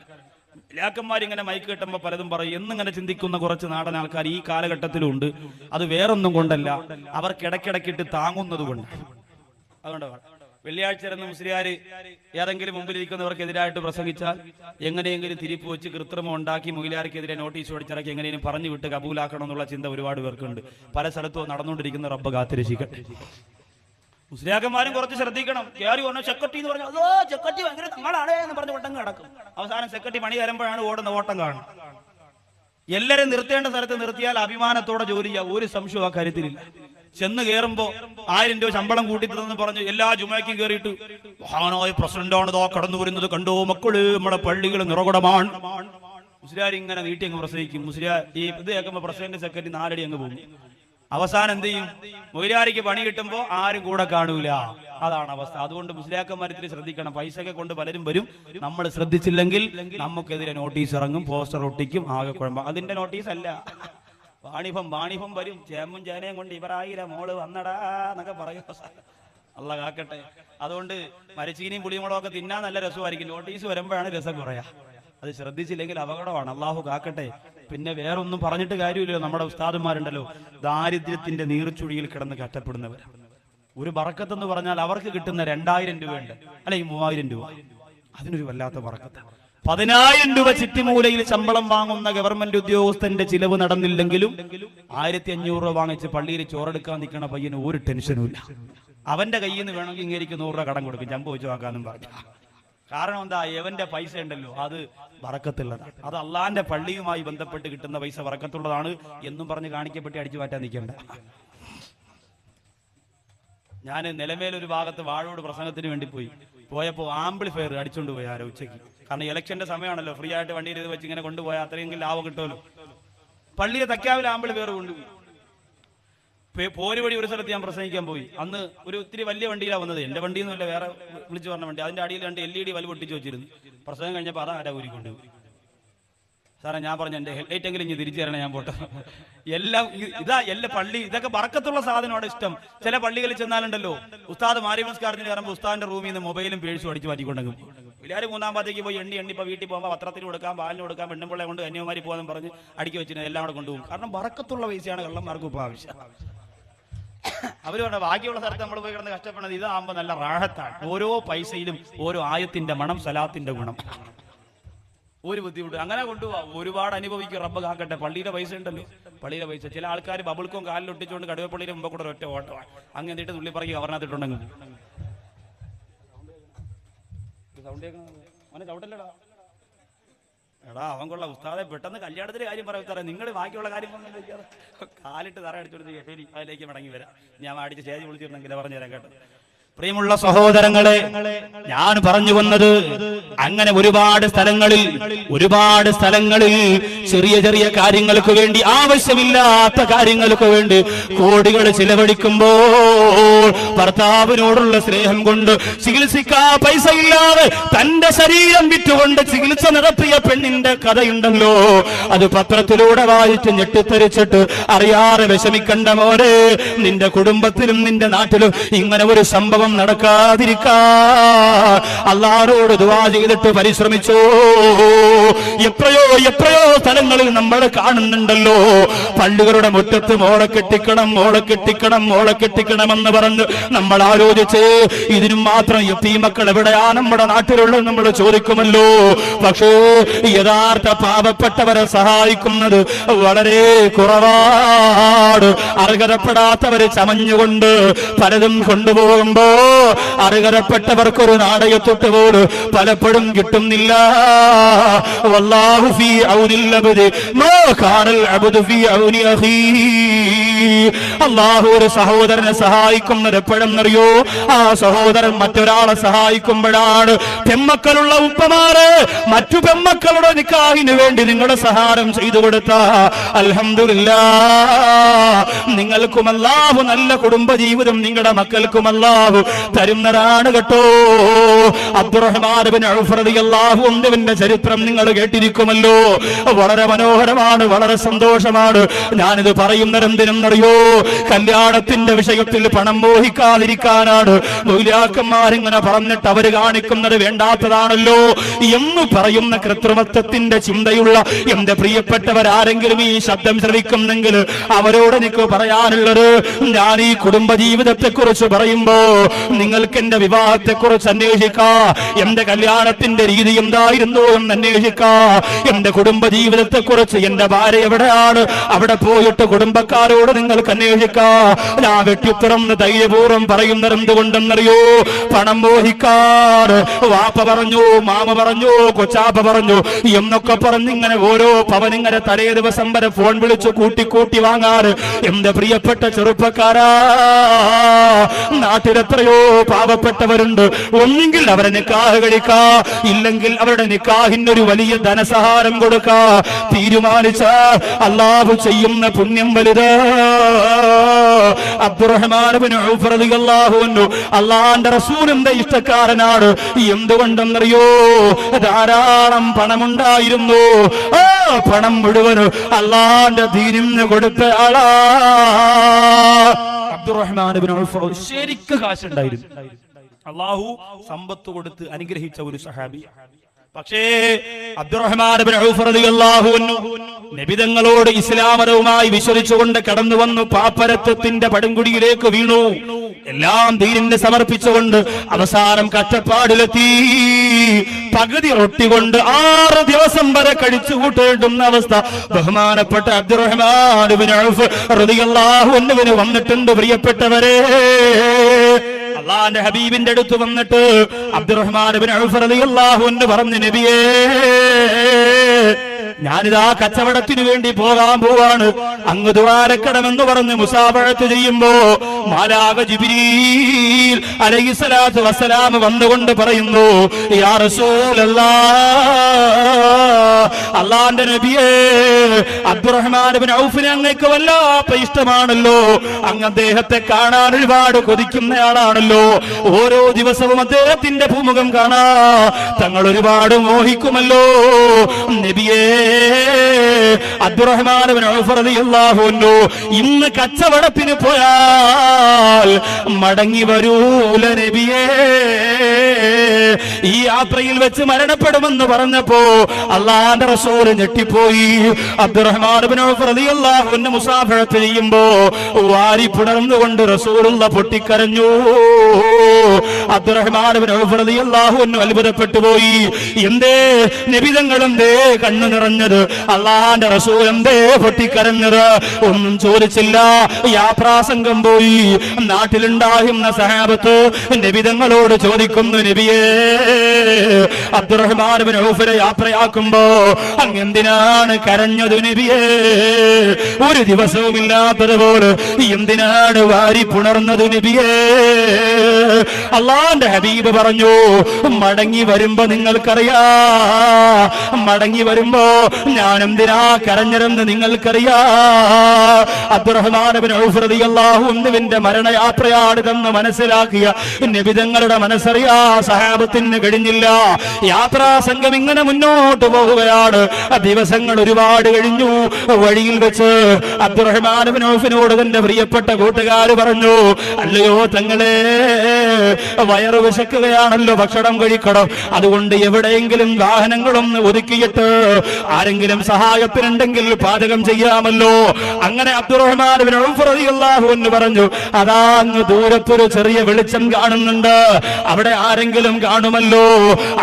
മുഗിലിയാക്കന്മാർ ഇങ്ങനെ മൈക്ക് കിട്ടുമ്പോ പലതും പറയും എന്നിങ്ങനെ ചിന്തിക്കുന്ന കുറച്ച് നാടൻ ആൾക്കാർ ഈ കാലഘട്ടത്തിലുണ്ട്. അത് വേറൊന്നും കൊണ്ടല്ല, അവർക്ക് ഇടയ്ക്കിടയ്ക്കിട്ട് താങ്ങുന്നത് കൊണ്ട്. അതുകൊണ്ട് വെള്ളിയാഴ്ച ഇരുന്ന് മുസ്ലിയാര് ഏതെങ്കിലും മുമ്പിലിരിക്കുന്നവർക്കെതിരായിട്ട് പ്രസംഗിച്ചാൽ എങ്ങനെയെങ്കിലും തിരിപ്പ് വെച്ച് കൃത്രിമം ഉണ്ടാക്കി മുഗിലാർക്കെതിരെ നോട്ടീസ് ഓടിച്ചിറക്കി എങ്ങനെയും പറഞ്ഞു വിട്ട് കബൂലാക്കണം എന്നുള്ള ചിന്ത ഒരുപാട് പേർക്കുണ്ട്. പല സ്ഥലത്തും നടന്നുകൊണ്ടിരിക്കുന്ന റബ്ബ് കാത്തിരക്ഷിക്കട്ടെ. മുസ്ലിയാക്കന്മാരും കുറച്ച് ശ്രദ്ധിക്കണം. കയറി വന്നു സെക്രട്ടറി എന്ന് പറഞ്ഞു, അതോ സെക്രട്ടറി ഭയങ്കര തങ്ങളാണ് എന്ന് പറഞ്ഞ് ഓട്ടം കിടക്കും. അവസാനം സെക്രട്ടറി പണി തരുമ്പോഴാണ് ഓടുന്ന ഓട്ടം കാണും. എല്ലാരും നിർത്തേണ്ട സ്ഥലത്ത് നിർത്തിയാൽ അഭിമാനത്തോടെ ജോലി ചെയ്യാം, ഒരു സംശയവും ആ കാര്യത്തിലില്ല. ചെന്ന് കയറുമ്പോ 1000 രൂപ ശമ്പളം കൂട്ടിത്തതെന്ന് പറഞ്ഞു എല്ലാ ജുമയ്ക്കും കയറിയിട്ട് മഹാനായ പ്രസിഡന്റാണ് ഇതോ കടന്നു വരുന്നത് കണ്ടോ മക്കള്, നമ്മുടെ പള്ളികൾ നിറകുടമാണ്. മുസ്ലിയാർ ഇങ്ങനെ നീട്ടി അങ്ങ് പ്രസംഗിക്കും. മുസ്ലിയാർ ഈ ഇത് കേൾക്കുമ്പോ പ്രസിഡന്റ് സെക്രട്ടറി 4 അടി അങ്ങ് പോകും. അവസാനം എന്ത് ചെയ്യും? മൊയിലാരിക്ക് പണി കിട്ടുമ്പോ ആരും കൂടെ കാണൂല. അതാണ് അവസ്ഥ. അതുകൊണ്ട് മുസ്ലിയാക്കന്മാർ ഇത്തിരി ശ്രദ്ധിക്കണം. പൈസയൊക്കെ കൊണ്ട് പലരും വരും. നമ്മൾ ശ്രദ്ധിച്ചില്ലെങ്കിൽ നമുക്കെതിരെ നോട്ടീസ് ഇറങ്ങും, പോസ്റ്റർ ഒട്ടിക്കും, ആകെ കുഴപ്പം. അതിന്റെ നോട്ടീസ് അല്ല, വാണിഭം വരും. ചേമ്പും ചേനയും കൊണ്ട് ഇവരായില്ല മോള് വന്നടാ എന്നൊക്കെ പറയും. അള്ള കാക്കട്ടെ. അതുകൊണ്ട് മരച്ചീനിയും പുളിമുളകൊക്കെ തിന്നാൻ നല്ല രസമായിരിക്കും. നോട്ടീസ് വരുമ്പോഴാണ് രസം കുറയാ. അത് ശ്രദ്ധിച്ചില്ലെങ്കിൽ അപകടമാണ്. അള്ളാഹു കാക്കട്ടെ. പിന്നെ വേറൊന്നും പറഞ്ഞിട്ട് കാര്യമില്ലല്ലോ. നമ്മുടെ ഉസ്താദുമാരുണ്ടല്ലോ, ദാരിദ്ര്യത്തിന്റെ നീർച്ചുഴിയിൽ കിടന്ന് കഷ്ടപ്പെടുന്നവർ. ഒരു ബറക്കത്തെന്ന് പറഞ്ഞാൽ അവർക്ക് കിട്ടുന്ന 2000 രൂപയുണ്ട്, അല്ലെങ്കിൽ 3000 രൂപ. അതിനൊരു വല്ലാത്ത ബറക്കത്ത്. 10000 രൂപ ചിറ്റിമൂലയിൽ ശമ്പളം വാങ്ങുന്ന ഗവൺമെന്റ് ഉദ്യോഗസ്ഥന്റെ ചിലവ് നടന്നില്ലെങ്കിലും 1500 രൂപ വാങ്ങിച്ച് പള്ളിയിൽ ചോറെടുക്കാൻ നിൽക്കണ പയ്യന് ഒരു ടെൻഷനും ഇല്ല. അവന്റെ കയ്യിൽ നിന്ന് വേണമെങ്കിൽ ഇങ്ങേക്ക് 100 രൂപ കടം കൊടുക്കും, ചമ്പ് വെച്ച് വാക്കാന്നും പറഞ്ഞു. കാരണം എന്താ? എവന്റെ പൈസ ഉണ്ടല്ലോ, അത് ബറക്കത്തുള്ളതാണ്. അത് അള്ളാന്റെ പള്ളിയുമായി ബന്ധപ്പെട്ട് കിട്ടുന്ന പൈസ ബറക്കത്തുള്ളതാണ് എന്നും പറഞ്ഞ് കാണിക്കപ്പെട്ട് അടിച്ചു മാറ്റാൻ നിൽക്കണ്ട. ഞാൻ നിലമേലൊരു ഭാഗത്ത് വാഴോട് പ്രസംഗത്തിന് വേണ്ടി പോയപ്പോൾ ആംപ്ലിഫയർ അടിച്ചുകൊണ്ട് പോയി ആരോ ഉച്ചയ്ക്ക്. കാരണം ഇലക്ഷന്റെ സമയമാണല്ലോ, ഫ്രീ ആയിട്ട് വണ്ടിയിൽ ഇത് വെച്ച് ഇങ്ങനെ കൊണ്ടുപോയാൽ അത്രയെങ്കിലും ലാഭം കിട്ടുമല്ലോ. പള്ളിയെ തക്കാവിൽ ആംപ്ലിഫയർ കൊണ്ടുപോയി. പോരുവഴി ഒരു സ്ഥലത്ത് ഞാൻ പ്രസംഗിക്കാൻ പോയി. അന്ന് ഒരു ഇത്തിരി വലിയ വണ്ടിയിലാണ് വന്നത്. എന്റെ വണ്ടിയൊന്നുമല്ല, വേറെ വിളിച്ചു പറഞ്ഞ വണ്ടി. അതിന്റെ അടിയിൽ 2 LED ബൾബ് പൊട്ടിച്ച് വെച്ചിരുന്നു. പ്രസംഗം കഴിഞ്ഞപ്പോൾ അതാരാ ഊരിക്കൊണ്ടുപോയി. സാറേ ഞാൻ പറഞ്ഞു എന്റെ ഹെൽമെറ്റ് എങ്കിലും ഇനി തിരിച്ചു തരണം, ഞാൻ പോട്ടെ. എല്ലാം എല്ലാ പള്ളി ഇതൊക്കെ ബറക്കത്തുള്ള സാധനമാണ്. ഇഷ്ടം ചില പള്ളികളിൽ ചെന്നാലുണ്ടല്ലോ, ഉസ്താദ് മാരിമസ്കാരത്തിന് കയറുമ്പോൾ ഉസ്താദിന്റെ റൂമിൽ നിന്ന് മൊബൈലും പേഴ്സും അടിച്ചു മാറ്റിക്കൊണ്ടെങ്കിൽ എല്ലാവരും 3-ാം പാതയ്ക്ക് പോയി എണ്ണി ഇപ്പോൾ വീട്ടിൽ പോകുമ്പോൾ പത്രത്തിന് കൊടുക്കാം, പാലിന് കൊടുക്കാം, പെണ്ണുപിള്ളെ കൊണ്ട് കന്യാകുമാരി പോകാൻ പറഞ്ഞ് അടുക്കി വെച്ചിരുന്നത് എല്ലാം കൂടെ കൊണ്ടുപോകും. കാരണം ബറക്കത്തുള്ള പൈസയാണ് കള്ളന്മാർക്ക് ഇപ്പോൾ ആവശ്യം. അവർ പറഞ്ഞ ബാക്കിയുള്ള സ്ഥലത്ത് നമ്മൾ പോയി കിടന്ന് കഷ്ടപ്പെടുന്നത് ഇതാകുമ്പോൾ നല്ല റാഹത്താണ്. ഓരോ പൈസയിലും ഓരോ ആയത്തിന്റെ മണം, സലാത്തിന്റെ ഗുണം. ഒരു ബുദ്ധിമുട്ട് അങ്ങനെ കൊണ്ടുപോകാം. ഒരുപാട് അനുഭവിക്കും. റബ്ബ് കാക്കട്ടെ. പള്ളിയുടെ പൈസ ഉണ്ടല്ലോ, പള്ളിയുടെ പൈസ. ചില ആൾക്കാർ ബബിൾക്കും കാലിലൊട്ടിച്ചുകൊണ്ട് കടുവപ്പള്ളിയുടെ മുമ്പ് കൂടെ ഒറ്റ ഓട്ടമാണ്. അങ്ങനെ എന്നിട്ട് തുള്ളി പറക്കി കവറിനകത്തിട്ടുണ്ടെങ്കിൽ ചവിട്ടല്ലടാ എടാ അവൻ കൊള്ള ഉസ്താദെ പെട്ടെന്ന് കല്യാണത്തിന്റെ കാര്യം പറയാം. നിങ്ങൾ ബാക്കിയുള്ള കാര്യം കാലിട്ട് തറ അടിച്ചെടുത്ത് ശരി അതിലേക്ക് മടങ്ങി വരാം. ഞാൻ അടിച്ച് സ്റ്റേജ് വിളിച്ചിരുന്നെങ്കിൽ പറഞ്ഞുതരാം കേട്ടോ. പ്രിയമുള്ള സഹോദരങ്ങളെ, ഞാൻ പറഞ്ഞു വന്നത് അങ്ങനെ ഒരുപാട് സ്ഥലങ്ങളിൽ ചെറിയ ചെറിയ കാര്യങ്ങൾക്ക് വേണ്ടി, ആവശ്യമില്ലാത്ത കാര്യങ്ങൾക്ക് വേണ്ടി കോടികൾ ചിലവഴിക്കുമ്പോൾ ഭർത്താവിനോടുള്ള സ്നേഹം കൊണ്ട് ചികിത്സിക്കാൻ പൈസ ഇല്ലാതെ തന്റെ ശരീരം വിറ്റുകൊണ്ട് ചികിത്സ നടത്തിയ പെണ്ണിന്റെ കഥയുണ്ടല്ലോ. അത് പത്രത്തിലൂടെ വായിച്ച് ഞെട്ടിത്തെറിച്ചിട്ട് അറിയാതെ വിഷമിക്കണ്ട മോനെ. നിന്റെ കുടുംബത്തിലും നിന്റെ നാട്ടിലും ഇങ്ങനെ ഒരു സംഭവം നടക്കാതിരിക്കാൻ അല്ലാഹുവോട് ദുആ ചെയ്തിട്ട് പരിശ്രമിച്ചോ. എത്രയോ സ്ഥലങ്ങളിൽ നമ്മൾ കാണുന്നുണ്ടല്ലോ, പള്ളികളുടെ മുറ്റത്ത് മോളെ കെട്ടിക്കണമെന്ന് പറഞ്ഞ് നമ്മൾ ആലോചിച്ച് ഇതിനും മാത്രം യതീം മക്കൾ എവിടെയാ നമ്മുടെ നാട്ടിലുള്ളത് നമ്മൾ ചോദിക്കുമല്ലോ. പക്ഷേ യഥാർത്ഥ പാവപ്പെട്ടവരെ സഹായിക്കുന്നത് വളരെ കുറവാണ്. അർഹതപ്പെടാത്തവരെ ചമഞ്ഞുകൊണ്ട് പലതും കൊണ്ടുപോകുമ്പോ അർഹതപ്പെട്ടവർക്കൊരു നാണയത്തൊട്ട് പോലും പലപ്പോഴും കിട്ടുന്നില്ല. വല്ലാഹു ഫീ ഔനിൽ അബ്ദി മാ കാനൽ അബ്ദു ഫീ ഔനി അഖീ. അല്ലാഹു ഒരു സഹോദരനെ സഹായിക്കുന്നത് എപ്പോഴെന്നറിയോ? ആ സഹോദരൻ മറ്റൊരാളെ സഹായിക്കുമ്പോഴാണ്. പെമ്മക്കളുള്ള ഉപ്പമാര് മറ്റു പെമ്മക്കളുടെ നിക്കാഹിന് വേണ്ടി നിങ്ങളുടെ സഹായം ചെയ്തു കൊടുത്ത അൽഹംദുലില്ലാഹ് നിങ്ങൾക്കും അല്ലാഹു നല്ല കുടുംബജീവിതം നിങ്ങളുടെ മക്കൾക്കും അല്ലാഹു തരുന്നതാണ് കേട്ടോ. അബ്ദുറഹ്മാൻ ഇബ്നു ഔഫ് റളിയല്ലാഹു അൻഹുവിന്റെ ചരിത്രം നിങ്ങൾ കേട്ടിരിക്കുമല്ലോ. വളരെ മനോഹരമാണ്, വളരെ സന്തോഷമാണ്. ഞാനിത് പറയുന്നതെന്തിനെന്നറിയോ? കല്യാണത്തിന്റെ വിഷയത്തിൽ പണം മോഹിക്കാതിരിക്കാനാണ്. മൗലിയാക്കന്മാരിങ്ങനെ പറഞ്ഞിട്ട് അവര് കാണിക്കുന്നത് വേണ്ടാത്തതാണല്ലോ എന്ന് പറയുന്ന കൃത്രിമത്വത്തിന്റെ ചിന്തയുള്ള എന്റെ പ്രിയപ്പെട്ടവരാരെങ്കിലും ഈ ശബ്ദം ശ്രവിക്കുന്നെങ്കിൽ അവരോട് എനിക്ക് പറയാനുള്ളത്, ഞാൻ ഈ കുടുംബജീവിതത്തെ കുറിച്ച് പറയുമ്പോ നിങ്ങൾക്ക് എന്റെ വിവാഹത്തെ കുറിച്ച് അന്വേഷിക്കാ, എന്റെ കല്യാണത്തിന്റെ രീതി എന്തായിരുന്നു എന്ന് അന്വേഷിക്കാ, എന്റെ കുടുംബജീവിതത്തെ കുറിച്ച് എന്റെ ഭാര്യ എവിടെയാണ് അവിടെ പോയിട്ട് കുടുംബക്കാരോട് നിങ്ങൾക്ക് അന്വേഷിക്കാ. ഞാൻ വെട്ടിത്തുറന്ന് ധൈര്യപൂർവ്വം പറയുന്നത് എന്തുകൊണ്ടെന്നറിയോ? പണം മോഹിക്കാറ്. വാപ്പ പറഞ്ഞു, മാമ പറഞ്ഞു, കൊച്ചാപ്പ പറഞ്ഞു എന്നൊക്കെ പറഞ്ഞ് ഇങ്ങനെ ഓരോ പവനിങ്ങനെ തലേ ദിവസം വരെ ഫോൺ വിളിച്ചു കൂട്ടി വാങ്ങാറ്. എന്റെ പ്രിയപ്പെട്ട ചെറുപ്പക്കാരാ, നാട്ടിലെത്രയോ പാവപ്പെട്ടവരുണ്ട്. ഒന്നെങ്കിൽ അവരെ നിക്കാഹ് കഴിക്കാ, ഇല്ലെങ്കിൽ അവരുടെ നിക്കാഹിനൊരു വലിയ ധനസഹാരം കൊടുക്കാ. തീരുമാനിച്ച അല്ലാഹു ചെയ്യുന്ന പുണ്യം വലുത്. അബ്ദുറഹ്മാൻ ഇബ്നു ഔഫ് റളിയല്ലാഹു അൻഹു അല്ലാഹുവിന്റെ റസൂലിന്റെ ഇഷ്ടക്കാരനാണ്. എന്തുകൊണ്ടെന്നറിയോ? ധാരാളം പണമുണ്ടായിരുന്നു. ആ പണം മുഴുവനും അല്ലാഹുവിന്റെ ദീനിന് കൊടുത്ത ആളാ അബ്ദുറഹ്മാൻ ഇബ്നു ഔഫ്. ശരിക്കും കാശുണ്ടായിരുന്നു. അല്ലാഹു സമ്പത്ത് കൊടുത്ത് അനുഗ്രഹിച്ച ഒരു സഹാബി. പക്ഷേ അബ്ദുറഹ്മാൻ ഇബ്നു ഔഫ് റളിയല്ലാഹു അൻഹു നബിതങ്ങളോട് ഇസ്ലാമരവുമായി വിശ്വസിച്ചുകൊണ്ട് കടന്നു വന്നു. പാപ്പരത്വത്തിന്റെ പടുംകുടിയിലേക്ക് വീണു. എല്ലാം ദീനിന് സമർപ്പിച്ചുകൊണ്ട് അവസാനം കഷ്ടപ്പാടിലെത്തി. പകുതി റൊട്ടി കൊണ്ട് 6 ദിവസം വരെ കഴിച്ചു കൂട്ടേണ്ടുന്ന അവസ്ഥ ബഹുമാനപ്പെട്ട അബ്ദുറഹ്മാൻ ഇബ്നു ഔഫ് റളിയല്ലാഹു അൻഹുവിന് വന്നിട്ടുണ്ട്. പ്രിയപ്പെട്ടവരെ, അല്ലാഹുവിന്റെ ഹബീബിന്റെ അടുത്ത് വന്നിട്ട് അബ്ദുറഹ്മാൻ ഇബ്നു ഔഫ് റളിയല്ലാഹു അൻഹു പറഞ്ഞു, നബിയേ, ഞാനിതാ കച്ചവടത്തിനു വേണ്ടി പോകാൻ പോവാണ്, അങ്ങ് ദ്വാരക്കണമെന്ന് പറഞ്ഞ് മുസാഫഹത്ത് ചെയ്യുമ്പോ മാലാഖ ജിബ്രീൽ അലൈഹിസ്സലാത്തു വസ്സലാം വന്നുകൊണ്ട് പറയുന്നു, യാ റസൂലല്ലാഹ്, അല്ലാഹുവിന്റെ നബിയേ, അബ്ദുറഹ്മാൻ ഇബ്നു ഔഫിനെ അങ്ങേക്ക് വല്ലാത്ത ഇഷ്ടമാണല്ലോ, അങ്ങ് അദ്ദേഹത്തെ കാണാൻ ഒരുപാട് കൊതിക്കുന്നയാളാണല്ലോ, ഓരോ ദിവസവും അദ്ദേഹത്തിന്റെ ഭൂമുഖം കാണാ തങ്ങൾ ഒരുപാട് മോഹിക്കുമല്ലോ. നബിയേ, അബ്ദുറഹ്മാൻ ഇബ്നു ഔഫ് റളിയല്ലാഹു അൻഹു ഇന്ന് കച്ചവടത്തിന് പോയാൽ മടങ്ങി വരൂല നബിയേ, ഈ യാത്രയിൽ വെച്ച് മരണപ്പെടുമെന്ന് പറഞ്ഞപ്പോ അല്ലാഹുവിന്റെ റസൂൽ ഞെട്ടിപ്പോയി. അബ്ദുറഹ്മാൻ ഇബ്നു ഔഫ് റളിയല്ലാഹു അൻഹു മുസാഫഹത്ത് ചെയ്യുമ്പോ വാരി പുണർന്നുകൊണ്ട് റസൂലുള്ള പൊട്ടിക്കരഞ്ഞു. അബ്ദുറഹ്മാൻ ഇബ്നു ഔഫ് റളിയല്ലാഹു അൻഹു അത്ഭുതപ്പെട്ടു പോയി. എന്തേ നബിതങ്ങൾ എന്തേ കണ്ണു നിറഞ്ഞത്? അല്ലാഹുവിന്റെ റസൂൽ എന്തേ പൊട്ടിക്കരഞ്ഞത്? ഒന്നും ചോദിച്ചില്ല. യാത്രാസംഘം പോയി. നാട്ടിലുണ്ടാകുന്ന സഹാബത്ത് നബിതങ്ങളോട് ചോദിക്കുന്നു, നബിയേ, അബ്ദുറഹ്മാൻ ഇബ്നു ഔഫിനെ യാത്രയാക്കുമ്പോ അങ്ങ് എന്തിനാണ് കരഞ്ഞത് നബിയേ? ഒരു ദിവസവും ഇല്ലാത്തതുപോലെ എന്തിനാണ് വാരി പുണർന്നത് നബിയേ? അല്ലാഹുവിന്റെ ഹബീബ് പറഞ്ഞു, മടങ്ങി വരുമ്പോ നിങ്ങൾക്കറിയാ, മടങ്ങി വരുമ്പോ ഞാൻ എന്തിനാ കരഞ്ഞതെന്ന് നിങ്ങൾക്കറിയാ. അബ്ദുറഹ്മാൻ ഇബ്നു ഔഫ് റളിയല്ലാഹു അൻഹുവിന്റെ മരണയാത്രയാണിതെന്ന് മനസ്സിലാക്കിയ നബിതങ്ങളുടെ മനസ്സറിയാ സഹാബത്തിന് കഴിഞ്ഞില്ല. യാത്രാ സംഘം ഇങ്ങനെ മുന്നോട്ട് പോവുകയാണ്. ദിവസങ്ങൾ ഒരുപാട് കഴിഞ്ഞു. വഴിയിൽ വെച്ച് അബ്ദുറഹ്മാൻ ഇബ്നു ഔഫിനോട് തന്റെ പ്രിയപ്പെട്ട കൂട്ടുകാർ പറഞ്ഞു, അല്ലയോ തങ്ങളെ, വയറ് വിശക്കുകയാണല്ലോ, ഭക്ഷണം കഴിക്കണം, അതുകൊണ്ട് എവിടെയെങ്കിലും വാഹനങ്ങളൊന്ന് ഒതുക്കിയിട്ട് ആരെങ്കിലും സഹായത്തിനുണ്ടെങ്കിൽ പാചകം ചെയ്യാമല്ലോ. അങ്ങനെ അബ്ദുറഹ്മാൻ ഇബ്നു ഔഫ് റളിയല്ലാഹു അൻഹു പറഞ്ഞു, അതാ അങ്ങ് ദൂരത്തൊരു ചെറിയ വെളിച്ചം കാണുന്നുണ്ട്, അവിടെ ആരെങ്കിലും കാണുമല്ലോ,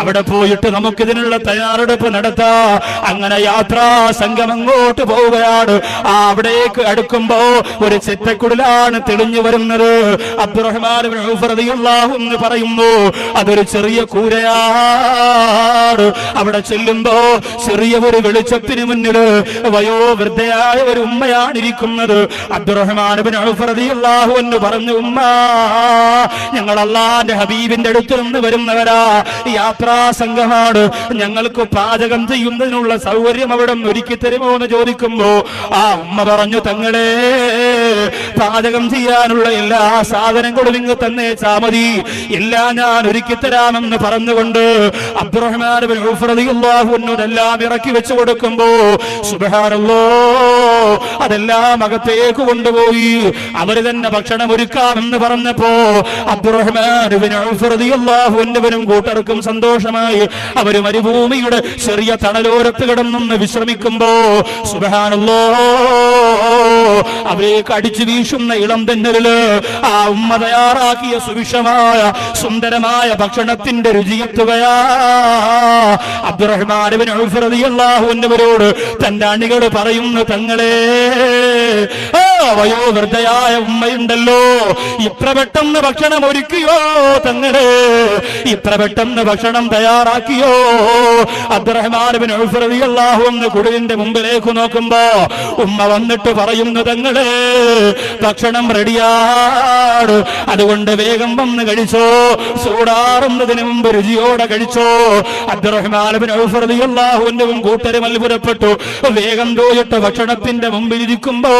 അവിടെ പോയിട്ട് നമുക്കിതിനുള്ള തയ്യാറെടുപ്പ് നടത്താം. അങ്ങനെ യാത്രാ സംഘം അങ്ങോട്ട് പോവുകയാണ്. അവിടേക്ക് അടുക്കുമ്പോ ഒരു ചെറ്റക്കുടലാണ് തെളിഞ്ഞു വരുന്നത്. അബ്ദുറഹ്മാൻ ഇബ്നു ഔഫ് റളിയല്ലാഹു അൻഹു പറയുന്നു, അതൊരു ചെറിയ കൂരയാണ്. അവിടെ ചെല്ലുമ്പോ ചെറിയ ഒരു വെളിച്ചത്തിന് മുന്നിൽ വയോവൃദ്ധയായ ഒരു ഉമ്മയാണ് ഇരിക്കുന്നത്. അബ്ദുറഹ്മാൻ ഇബ്നു ഔഫ് റളിയല്ലാഹു അൻഹു പറഞ്ഞു, ഉമ്മ, ഞങ്ങൾ അല്ലാഹുവിന്റെ ഹബീബിന്റെ അടുത്ത് നിന്ന് വരുന്നവരാ, യാത്രാ സംഘമാണ്, ഞങ്ങൾക്ക് പാചകം ചെയ്യുന്നതിനുള്ള സൗകര്യം അവിടെ ഒരുക്കി തരുമോ എന്ന് ചോദിക്കുമ്പോ ആ ഉമ്മ പറഞ്ഞു, തങ്ങളെ, പാചകം ചെയ്യാനുള്ള എല്ലാ സാധനങ്ങളും ഇങ്ങ് തന്നേച്ചാ മതി, എല്ലാം ഞാൻ ഒരുക്കി തരാമെന്ന് പറഞ്ഞുകൊണ്ട് അബ്ദുറഹ്മാൻ ഇബ്നു ഔഫ് റളിയല്ലാഹു അൻഹു എല്ലാം ഇറക്കി വെച്ചു കൊടുക്കുമ്പോ സുബ്ഹാനല്ലാഹ്, അതെല്ലാം അകത്തേക്ക് കൊണ്ടുപോയി അവര് തന്നെ ഭക്ഷണം ഒരുക്കാമെന്ന് പറഞ്ഞപ്പോ അബ്ദുറഹ്മാൻ ഇബ്നു ഔഫ് റളിയല്ലാഹു അൻഹുവിനും കൂട്ടർക്കും സന്തോഷമായി. അവര് മരുഭൂമിയുടെ ചെറിയ തണലോരത്ത് കിടന്നൊന്ന് വിശ്രമിക്കുമ്പോ സുബ്ഹാനല്ലാഹ്, അവരേക്ക് അടിച്ചു വീശുന്ന ഇളം തെന്നലില് ആ ഉമ്മ തയ്യാറാക്കിയ സുവിശമായ സുന്ദരമായ ഭക്ഷണത്തിന്റെ രുചിയെത്തുകയാ. അബ്ദുറഹ്മാൻ ഇബ്നു ഔഫ് റളിയല്ലാഹു അൻഹുവിനോട് തന്റെ അണികൾ പറയുന്നു, തങ്ങളെ, വയോവൃദ്ധയായ ഉമ്മയുണ്ടല്ലോ, ഇത്ര പെട്ടെന്ന് ഭക്ഷണം ഒരുക്കിയോ തങ്ങളെ, ഇത്ര പെട്ടെന്ന് ഭക്ഷണം തയ്യാറാക്കിയോ? അബ്ദുറഹ്മാൻ ഇബ്നു ഔഫ് റളിയല്ലാഹു അൻഹു കുടിലിന്റെ മുമ്പിലേക്ക് നോക്കുമ്പോ ഉമ്മ വന്നിട്ട് പറയുന്നു, തങ്ങളെ ഭക്ഷണം റെഡിയാണ്, അതുകൊണ്ട് വേഗം വന്ന് കഴിച്ചോ, ചൂടാറുന്നതിന് മുമ്പ് രുചിയോടെ കഴിച്ചോ. അബ്ദുറഹ്മാൻ ഇബ്നു ഔഫ് റളിയല്ലാഹു അൻഹുവും കൂട്ടരും അത്ഭുതപ്പെട്ടു. വേഗം പോയിട്ട് ഭക്ഷണത്തിന്റെ മുമ്പിൽ ഇരിക്കുമ്പോ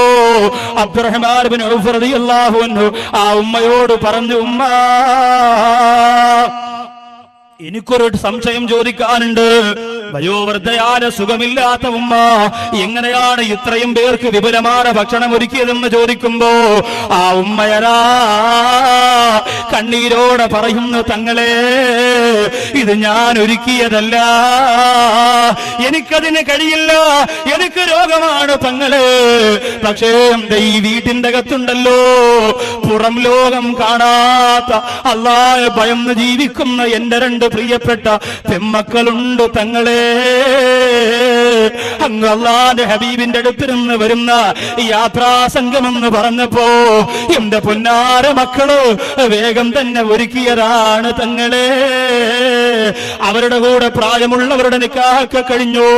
അബ്ദുറഹ്മാൻ ഇബ്നു ഔഫ് റളിയല്ലാഹു അൻഹു ആ ഉമ്മയോട് പറഞ്ഞു, ഉമ്മ എനിക്കൊരു സംശയം ചോദിക്കാനുണ്ട്. വയോവൃദ്ധയായ സുഖമില്ലാത്ത ഉമ്മ എങ്ങനെയാണ് ഇത്രയും പേർക്ക് വിപുലമായ ഭക്ഷണം ഒരുക്കിയതെന്ന് ചോദിക്കുമ്പോ ആ ഉമ്മയരാ കണ്ണീരോടെ പറയുന്നു, തങ്ങളെ ഇത് ഞാൻ ഒരുക്കിയതല്ല, എനിക്കതിന് കഴിയില്ല, എനിക്ക് രോഗമാണ് തങ്ങളെ. പക്ഷേ ഈ വീട്ടിന്റെ അകത്തുണ്ടല്ലോ പുറം ലോകം കാണാത്ത അല്ലാഹുവെ ഭയന്ന് ജീവിക്കുന്ന എന്റെ രണ്ട് പ്രിയപ്പെട്ട പെമ്മക്കളുണ്ട് തങ്ങളെ. അങ്ങ് അല്ലാഹുവിന്റെ ഹബീബിന്റെ അടുത്ത് നിന്ന് വരുന്ന യാത്രാസംഘമെന്ന് പറഞ്ഞപ്പോ എന്റെ പൊന്നാര മക്കള് വേഗം തന്നെ ഒരുക്കിയതാണ് തങ്ങളെ. അവരുടെ കൂടെ പ്രായമുള്ളവരുടെ നിക്കാഹൊക്കെ കഴിഞ്ഞു,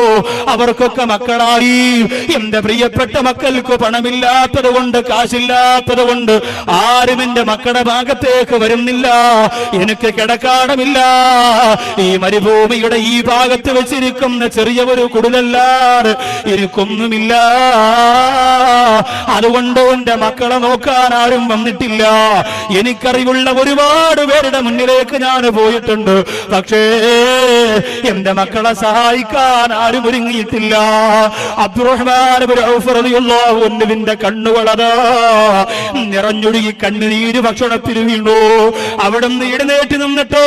അവർക്കൊക്കെ മക്കളായി. എന്റെ പ്രിയപ്പെട്ട മക്കൾക്ക് പണമില്ലാത്തത് കൊണ്ട്, കാശില്ലാത്തത് കൊണ്ട് ആരും എന്റെ മക്കളുടെ ഭാഗത്തേക്ക് വരുന്നില്ല. എനിക്ക് കിടക്കാടമില്ല. ഈ മരുഭൂമിയുടെ ഈ ഭാഗത്ത് വെച്ചിരിക്കുന്ന ചെറിയ ഒരു കുടിലല്ലാതെ എനിക്കൊന്നുമില്ല. അതുകൊണ്ട് എന്റെ മക്കളെ നോക്കാൻ ആരും വന്നിട്ടില്ല. എനിക്കറിവുള്ള ഒരുപാട് പേരുടെ മുന്നിലേക്ക് ഞാൻ പോയിട്ടുണ്ട്, പക്ഷേ എന്റെ മക്കളെ സഹായിക്കാൻ ആരും ഒരുങ്ങിയിട്ടില്ല. അബ്ദുറഹ്മാൻ ഇബ്നു ഔഫ് റളിയല്ലാഹു അൻഹുവിന്റെ കണ്ണുകളതാ നിറഞ്ഞൊഴുകി കണ്ണുനീര് ഭക്ഷണത്തിൽ വീണു. അവിടുന്ന് എഴുന്നേറ്റ് നിന്നിട്ട്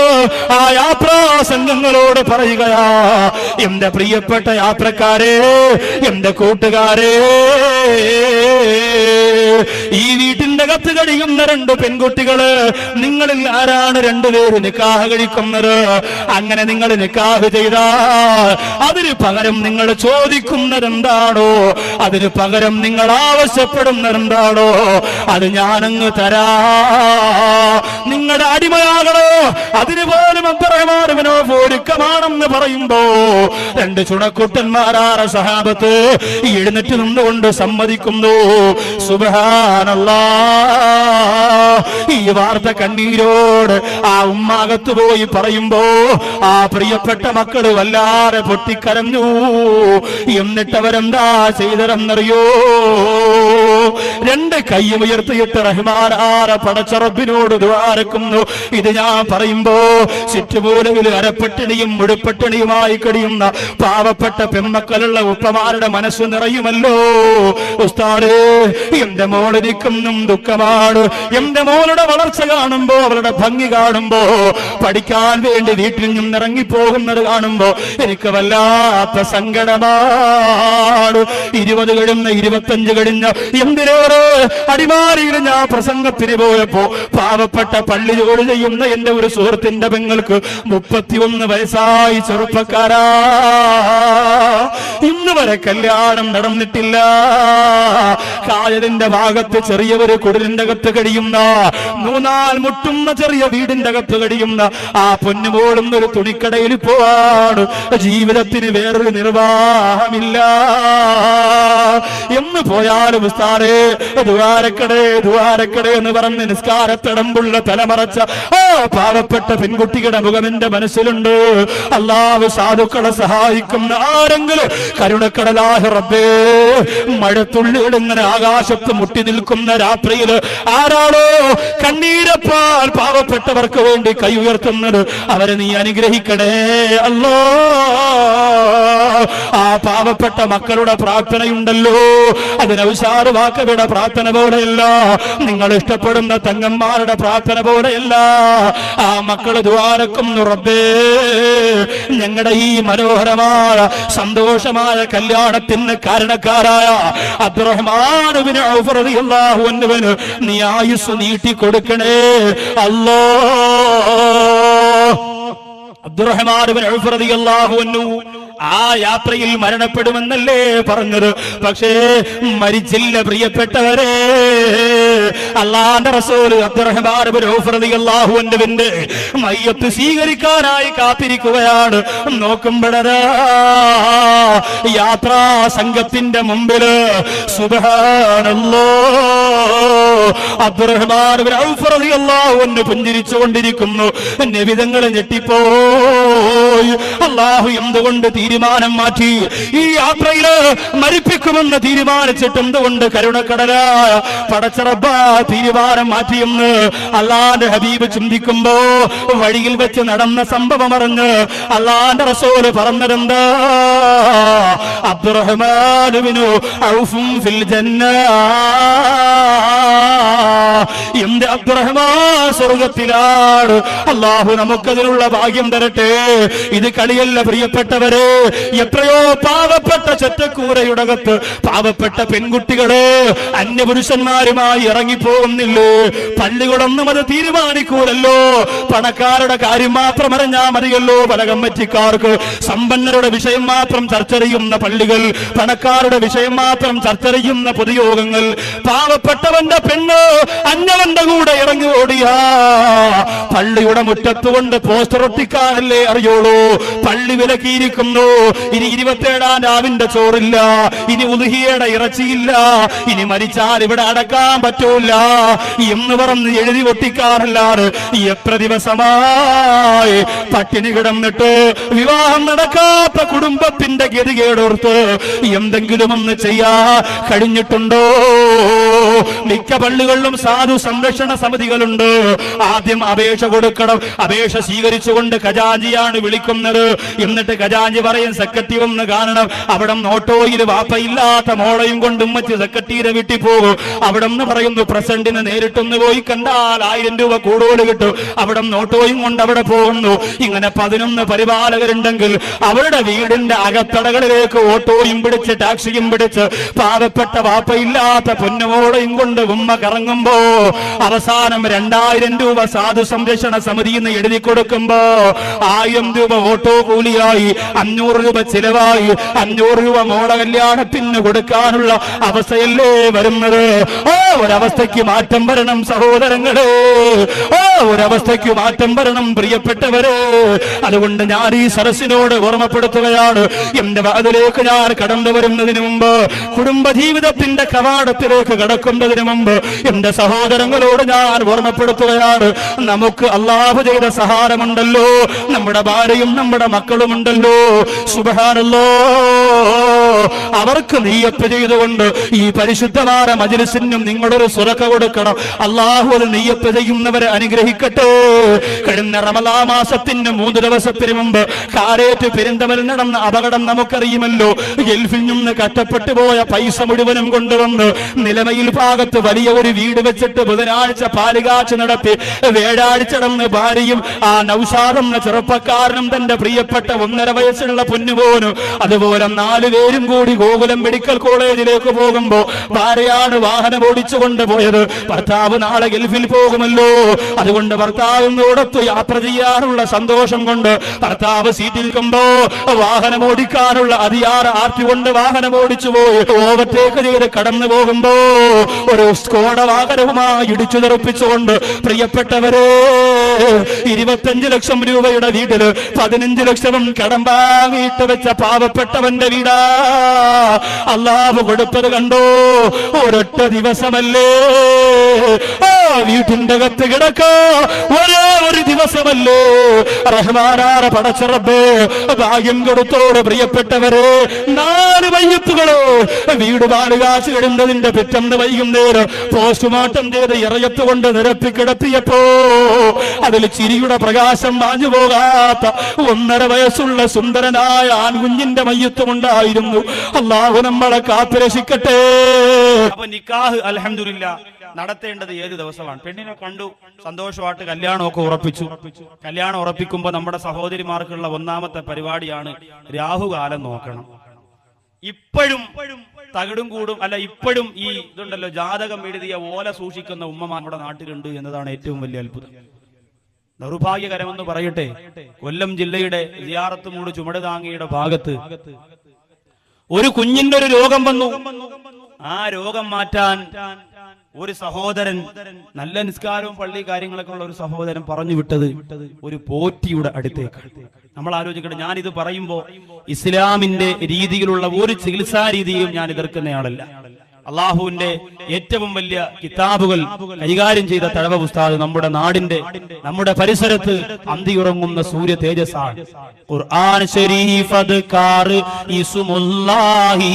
ആ യാത്രാ സംഘങ്ങളോട് പറയുകയാ, എന്റെ പ്രിയപ്പെട്ട യാത്രക്കാരെ, എന്റെ കൂട്ടുകാരെ, ഈ വീട്ടിന്റെ അകത്ത് കഴിയുന്ന രണ്ട് പെൺകുട്ടികള് നിങ്ങളിൽ ആരാണ് രണ്ടുപേര് നിക്കാഹ് കഴിക്കുന്നത്? അങ്ങനെ നിങ്ങൾ നിക്കാഹ് ചെയ്താൽ അതിന് പകരം നിങ്ങൾ ചോദിക്കുന്നതെന്താണോ, അതിന് പകരം നിങ്ങൾ ആവശ്യപ്പെടുന്നതെന്താണോ, അത് ഞാനങ്ങ് തരാ. നിങ്ങളുടെ അടിമയാകണോ, അതിന് പോലും അബ്ദുറഹ്മാൻ ഇബ്നു ഔഫ് ഒരുക്കമാണെന്ന് പറയുമ്പോ രണ്ട് ചുണക്കുട്ടന്മാരായ സഹാബത്ത് എഴുന്നേറ്റ് നിന്നുകൊണ്ട് സമ്മതിക്കുന്നു. സുബ്ഹാനല്ലാഹ്. ഈ വാർത്ത കണ്ണീരോട് ആ ഉമ്മാകത്ത് പോയി പറയുമ്പോ ആ പ്രിയപ്പെട്ട മക്കള് വല്ലാതെ പൊട്ടിക്കരഞ്ഞു. എന്നിട്ട് അവരെന്താ ചെയ്തതെന്നറിയോ? രണ്ട് കൈയും ഉയർത്തിയിട്ട് റഹ്മാനായ പടച്ച റബ്ബിനോട് ദുആരക്കുന്നു. ഇത് ഞാൻ പറയുമ്പോ ചുറ്റുമൂലയിൽ അരപ്പട്ടിണിയും മുഴുപ്പട്ടിണിയുമായി കഴിയുന്ന പാവപ്പെട്ട പെമ്മക്കളുള്ള ഉപ്പമാരുടെ മനസ്സ് നിറയുമല്ലോ. ഉസ്താദേ, എന്റെ മോളിരിക്കുന്നും ദുഃഖമാണ്. എന്റെ മോളുടെ വളർച്ച കാണുമ്പോ, അവളുടെ ഭംഗി കാണുമ്പോ, പഠിക്കാൻ വേണ്ടി വീട്ടിൽ നിന്ന് ഇറങ്ങിപ്പോകുന്നത് കാണുമ്പോ എനിക്ക് വല്ലാത്ത സങ്കടമാണ്. 20 കഴിഞ്ഞ 25 കഴിഞ്ഞ എന്തിനേറെ അടിമാലിയിൽ ഞാൻ പ്രസംഗത്തിന് പോയപ്പോ പാവപ്പെട്ട പള്ളി ജോലി ചെയ്യുന്ന എന്റെ ഒരു സുഹൃത്തിന്റെ പെങ്ങൾക്ക് 31 വയസ്സായി. ചെറുപ്പക്കാരാ, ഇന്ന് വരെ കല്യാണം നടന്നിട്ടില്ല. കായലിന്റെ ഭാഗത്ത് ചെറിയ ഒരു കുടിലിന്റെ അകത്ത് കഴിയുന്ന, 3-4 മുട്ടുന്ന ചെറിയ വീടിന്റെ അകത്ത് കഴിയുന്ന ആ പൊന്നുമോളും ഒരു തുണിക്കടയിൽ പോവാണ്. ജീവിതത്തിന് വേറൊരു നിർവാഹമില്ല. എന്ന് പോയാലും ഉസ്താദേ ദ്വാരക്കടേ ദ്വാരക്കടേ എന്ന് പറഞ്ഞ് നിസ്കാരത്തടമ്പുള്ള തലമറച്ച ആ പാവപ്പെട്ട പെൺകുട്ടിയുടെ മുഖം എന്റെ മനസ്സിലുണ്ട്. അല്ലാഹു സാധുക്കളെ സഹായിക്കുന്ന ആരെങ്കിലും കരുണക്കടലാഹ റബ്ബേ, മഴത്തുള്ളികൾ ഇങ്ങനെ ആകാശത്ത് മുട്ടി നിൽക്കുന്ന രാത്രിയിൽ ആരാണോ കണ്ണീരപ്പാൽ പാവപ്പെട്ടവർക്ക് വേണ്ടി കൈ ഉയർത്തുന്നത്, അവരെ നീ അനുഗ്രഹിക്കണേ അല്ലാ. ആ പാവപ്പെട്ട മക്കളുടെ പ്രാർത്ഥനയുണ്ടല്ലോ, അതിന് ഔഷാദ് വാക്കയുടെ പ്രാർത്ഥന പോലെയല്ല, നിങ്ങൾ ഇഷ്ടപ്പെടുന്ന തങ്ങന്മാരുടെ പ്രാർത്ഥന പോലെയല്ല. ആ മക്കള് ദ്വാരക്കുന്നു, റബ്ബേ ഞങ്ങളുടെ ഈ മനോഹരമായ സന്തോഷമായ കല്യാണത്തിന് കാരണക്കാരായ അബ്ദുറഹ്മാൻ ഇബ്നു ഔഫ് റളിയല്ലാഹു അൻഹുവിന് നീ ആയുസ് നീട്ടി കൊടുക്കണേ അല്ലാഹ്. അബ്ദുറഹ്മാൻ ഇബ്നു ഔഫ് റളിയല്ലാഹു അൻഹു ആ യാത്രയിൽ മരണപ്പെടുമെന്നല്ലേ പറഞ്ഞത്. പക്ഷേ മരിച്ചില്ല പ്രിയപ്പെട്ടവരെ. അല്ലാഹുവിന്റെ റസൂൽ അബ്ദുറഹ്മാൻ ഇബ്നു ഔഫ് റളിയല്ലാഹു അൻഹുവിന്റെ മയ്യത്ത് സ്വീകരിക്കാനായി കാത്തിരിക്കുകയാണ്. നോക്കുമ്പോഴതാ യാത്രാ സംഘത്തിന്റെ മുമ്പില് സുബ്ഹാനല്ലാഹ് അബ്ദുറഹ്മാൻ ഇബ്നു ഔഫ് റളിയല്ലാഹു അൻഹു പുഞ്ചിരിച്ചുകൊണ്ടിരിക്കുന്നു. നബി തങ്ങൾ ഞെട്ടിപ്പോയി. അല്ലാഹു എന്തുകൊണ്ട് തീരുമാനം മാറ്റി? ഈ യാത്രയില് മരിപ്പിക്കുമെന്ന് തീരുമാനിച്ചിട്ട് എന്തുകൊണ്ട് കരുണക്കടലായ പടച്ച റബ്ബ് തീരുമാനം മാറ്റിയെന്ന് അല്ലാഹുവിന്റെ ഹബീബ് ചിന്തിക്കുമ്പോ വഴിയിൽ വെച്ച് നടന്ന സംഭവം അറിഞ്ഞ് അല്ലാഹുവിന്റെ റസൂല് പറഞ്ഞതെന്താ? അബ്ദുറഹ്മാൻ ഇബ്നു ഔഫ് ഫിൽ ജന്ന. എന്റെ അബ്ദുറഹ്മാൻ സ്വർഗത്തിലാണ്. അല്ലാഹു നമുക്കതിനുള്ള ഭാഗ്യം തരട്ടെ. ഇത് കളിയല്ല പ്രിയപ്പെട്ടവരെ. എത്രയോ പാവപ്പെട്ട ചെറ്റക്കൂരയുടകത്ത് പാവപ്പെട്ട പെൺകുട്ടികള് അന്യപുരുഷന്മാരുമായി ഇറങ്ങിപ്പോകുന്നില്ലേ? പള്ളികളൊന്നും അത് തീരുമാനിക്കൂലല്ലോ. പണക്കാരുടെ കാര്യം മാത്രം അറിഞ്ഞാൽ മതിയല്ലോ. പല കമ്മിറ്റിക്കാർക്ക് സമ്പന്നരുടെ വിഷയം മാത്രം ചർച്ച ചെയ്യുന്ന പള്ളികൾ, പണക്കാരുടെ വിഷയം മാത്രം ചർച്ച ചെയ്യുന്ന പൊതുയോഗങ്ങൾ. പാവപ്പെട്ടവന്റെ പെണ്ണ് അന്യവന്റെ കൂടെ ഇറങ്ങി ഓടിയാ പള്ളിയുടെ മുറ്റത്തുകൊണ്ട് പോസ്റ്റർ ഒട്ടിക്കാനല്ലേ അറിയുള്ളൂ. പള്ളി വിലക്കിയിരിക്കുന്നു. ഇനി 27-ാം രാവിന്റെ ചോറില്ല, ഇനി ഉദ്ഹിയയുടെ ഇറച്ചിയില്ല, ഇനി മരിച്ചാൽ ഇവിടെ അടക്കാൻ പറ്റൂല എന്ന് പറഞ്ഞ് എഴുതി ഒട്ടിക്കാനല്ലാതെ എത്ര ദിവസമായി പട്ടിണി കിടന്നിട്ട് വിവാഹം നടക്കാത്ത കുടുംബത്തിന്റെ ഗതികേടോർത്ത് എന്തെങ്കിലും ഒന്ന് ചെയ്യാ കഴിഞ്ഞിട്ടുണ്ടോ? മിക്ക പള്ളികളിലും സാധു സംരക്ഷണ സമിതികളുണ്ട്. ആദ്യം അപേക്ഷ കൊടുക്കണം. അപേക്ഷ സ്വീകരിച്ചുകൊണ്ട് ഖജാഞ്ചിയാണ് വിളിക്കുന്നത്. എന്നിട്ട് ഖജാഞ്ചി പറയും സെക്രട്ടറി ഒന്ന് കാണണം. അവിടെ ഓട്ടോയിൽ വാപ്പയില്ലാത്ത മോളയും കൊണ്ട് ഉമ്മച്ച് സെക്രട്ടറിയുടെ വീട്ടിൽ പോകും. അവിടെ നിന്ന് പറയുന്നു പ്രസിഡന്റിനെ നേരിട്ടൊന്ന് പോയി കണ്ടാൽ 1000 രൂപ കൂടുതൽ കിട്ടും. അവിടെ ഓട്ടോയും കൊണ്ട് അവിടെ പോകുന്നു. ഇങ്ങനെ 11 പരിപാലകരുണ്ടെങ്കിൽ അവരുടെ വീടിന്റെ അകത്തടകളിലേക്ക് ഓട്ടോയും പിടിച്ച് ടാക്സിയും പിടിച്ച് പാവപ്പെട്ട വാപ്പയില്ലാത്ത പൊന്നുമോളയും കൊണ്ട് ഉമ്മ കറങ്ങുമ്പോ അവസാനം 2000 രൂപ സാധു സംരക്ഷണ സമിതിയിൽ നിന്ന് എഴുതി കൊടുക്കുമ്പോ 1000 രൂപ ഓട്ടോ കൂലിയായി, 500 രൂപ ചിലവായി, 500 രൂപ മോള കല്യാണത്തിന് കൊടുക്കാനുള്ള അവസ്ഥയല്ലേ വരുന്നത്? ഒരവസ്ഥയ്ക്ക് മാറ്റം വരണം സഹോദരങ്ങളെ. ഒരവസ്ഥയ്ക്ക് മാറ്റം വരണം പ്രിയപ്പെട്ടവരെ. അതുകൊണ്ട് ഞാൻ ഈ സരസിനോട് ഓർമ്മപ്പെടുത്തുകയാണ്. എന്റെ വാതിലേക്ക് ഞാൻ കടന്നു വരുന്നതിന് മുമ്പ്, കുടുംബജീവിതത്തിന്റെ കവാടത്തിലേക്ക് കടക്കുന്നതിന് മുമ്പ് എന്റെ സഹോദരങ്ങളോട് ഞാൻ ഓർമ്മപ്പെടുത്തുകയാണ്. നമുക്ക് അല്ലാഹു ചെയ്ത സഹാരമുണ്ടല്ലോ. നമ്മുടെ ഭാര്യയും നമ്മുടെ മക്കളും ഉണ്ടല്ലോ. സുബ്ഹാനല്ലാഹ്. അവർക്ക് നിയ്യത്ത് ചെയ്തുകൊണ്ട് ഈ പരിശുദ്ധമായ മജ്‌ലിസിനും നിങ്ങളൊരു സ്വതക്ക കൊടുക്കണം. അല്ലാഹു അത് നിയ്യത്ത് ചെയ്യുന്നവരെ അനുഗ്രഹിക്കട്ടെ. കഴിഞ്ഞ റമളാൻ മാസത്തിന് 3 ദിവസത്തിന് മുമ്പ് കാരേറ്റ് പെരിന്തമൽ നടന്ന അപകടം നമുക്കറിയുമല്ലോ. ഗൾഫിൽ നിന്ന് കഷ്ടപ്പെട്ടു പോയ പൈസ മുഴുവനും കൊണ്ടുവന്ന് നിലമയിൽ ഭാഗത്ത് വലിയ ഒരു വീട് വെച്ചിട്ട് ബുധനാഴ്ച പാലുകാച്ച് നടത്തി വ്യാഴാഴ്ച നടന്ന് ഭാര്യയും ആ നൗഷാദ് എന്ന ചെറുപ്പക്കാരനും തന്റെ പ്രിയപ്പെട്ട 1.5 വയസ്സുള്ള പൊന്നുപോനും അതുപോലെ 4 പേരും കൂടി ഗോകുലം മെഡിക്കൽ കോളേജിലേക്ക് പോകുമ്പോ ഭാര്യയാണ് വാഹനം ഓടിച്ചുകൊണ്ട് പോയത്. ഭർത്താവ് നാളെ ഗൾഫിൽ പോകുമല്ലോ. അതുകൊണ്ട് ഭർത്താവിനോടൊത്ത് യാത്ര ചെയ്യാനുള്ള സന്തോഷം കൊണ്ട് ഭർത്താവ് സീറ്റിരിക്കുമ്പോ വാഹനം ഓടിക്കാനുള്ള അതിയാറ ആർത്തി കൊണ്ട് വാഹനം ഓടിച്ചു പോയി ഓവർടേക്ക് ചെയ്ത് കടന്നു പോകുമ്പോ ഒരു സ്കോഡ വാഹനവുമായി ഇടിച്ചു തെറിപ്പിച്ചുകൊണ്ട് പ്രിയപ്പെട്ടവരെ 25 ലക്ഷം രൂപയുടെ വീട്ടില് 15 ലക്ഷവും കടം വാങ്ങിയിട്ട് വെച്ച പാവപ്പെട്ടവന്റെ വീടാ. അല്ലാഹു കൊടുത്തത് കണ്ടോ? ഒരൊറ്റ ദിവസമല്ലേ വീട്ടിന്റെ അകത്ത് കിടക്കാ, ഒരേ ഒരു ദിവസമല്ലേ. റഹ്മാനായ പടച്ച റബ്ബേ ഭാഗ്യം കൊടുത്തോട് പ്രിയപ്പെട്ടവരെ. 4 മയ്യത്തുകള് വീട് പാലുകാച്ച് കിടന്നതിന്റെ പിറ്റന്ന് വൈകുന്നേരം പോസ്റ്റ്മോർട്ടം ചെയ്ത് ഇറയത്തുകൊണ്ട് നിരപ്പി കിടത്തിയപ്പോ അതിൽ ചിരിയുടെ പ്രകാശം മാഞ്ഞു പോകാത്ത 1.5 വയസ്സുള്ള സുന്ദരനായ ആൺകുഞ്ഞിന്റെ മയ്യത്തുമുണ്ടായിരുന്നു. അല്ലാഹു നമ്മളെ കാത്തുരക്ഷിക്കട്ടെ. അപ്പൊ നിക്കാഹ് അൽഹംദുലില്ലാഹ് നടത്തേണ്ടത് ഏത് ദിവസമാണ്? പെണ്ണിനെ കണ്ടു, സന്തോഷമായിട്ട് കല്യാണമൊക്കെ ഉറപ്പിച്ചു. കല്യാണം ഉറപ്പിക്കുമ്പോൾ നമ്മുടെ സഹോദരിമാർക്കുള്ള 1ാമത്തെ പരിപാടിയാണ് രാഹുകാലം നോക്കണം. ഇപ്പോഴും തകിടും കൂടും അല്ല, ഇപ്പോഴും ഈ ഇതുണ്ടല്ലോ, ജാതകം എഴുതിയ ഓല സൂക്ഷിക്കുന്ന ഉമ്മമാർ നമ്മുടെ നാട്ടിലുണ്ട് എന്നതാണ് ഏറ്റവും വലിയ അത്ഭുതം. ദൗർഭാഗ്യകരമെന്ന് പറയട്ടെ, കൊല്ലം ജില്ലയുടെ സിയാറത്തുമൂട് ചുമടുതാങ്ങിയുടെ ഭാഗത്ത് ഒരു കുഞ്ഞിന്റെ ഒരു രോഗം വന്നു. ആ രോഗം മാറ്റാൻ ഒരു സഹോദരൻ, നല്ല നിസ്കാരവും പള്ളി കാര്യങ്ങളൊക്കെ ഉള്ള ഒരു സഹോദരൻ പറഞ്ഞു വിട്ടത് ഒരു പോറ്റിയുടെ അടുത്തേക്ക്. നമ്മൾ ആലോചിക്കട്ടെ, ഞാനിത് പറയുമ്പോ ഇസ്ലാമിന്റെ രീതിയിലുള്ള ഒരു ചികിത്സാ രീതിയും ഞാൻ എതിർക്കുന്നയാളല്ല. അള്ളാഹുവിന്റെ ഏറ്റവും വലിയ കിതാബുകൾ കൈകാര്യം ചെയ്ത തഴവ ഉസ്താദ് നമ്മുടെ നാടിന്റെ, നമ്മുടെ പരിസരത്ത് അന്തിയുറങ്ങുന്ന സൂര്യ തേജസ്സാണ്. ഖുർആൻ ശരീഫ് അദ്കാർ ഇസ്മുല്ലാഹി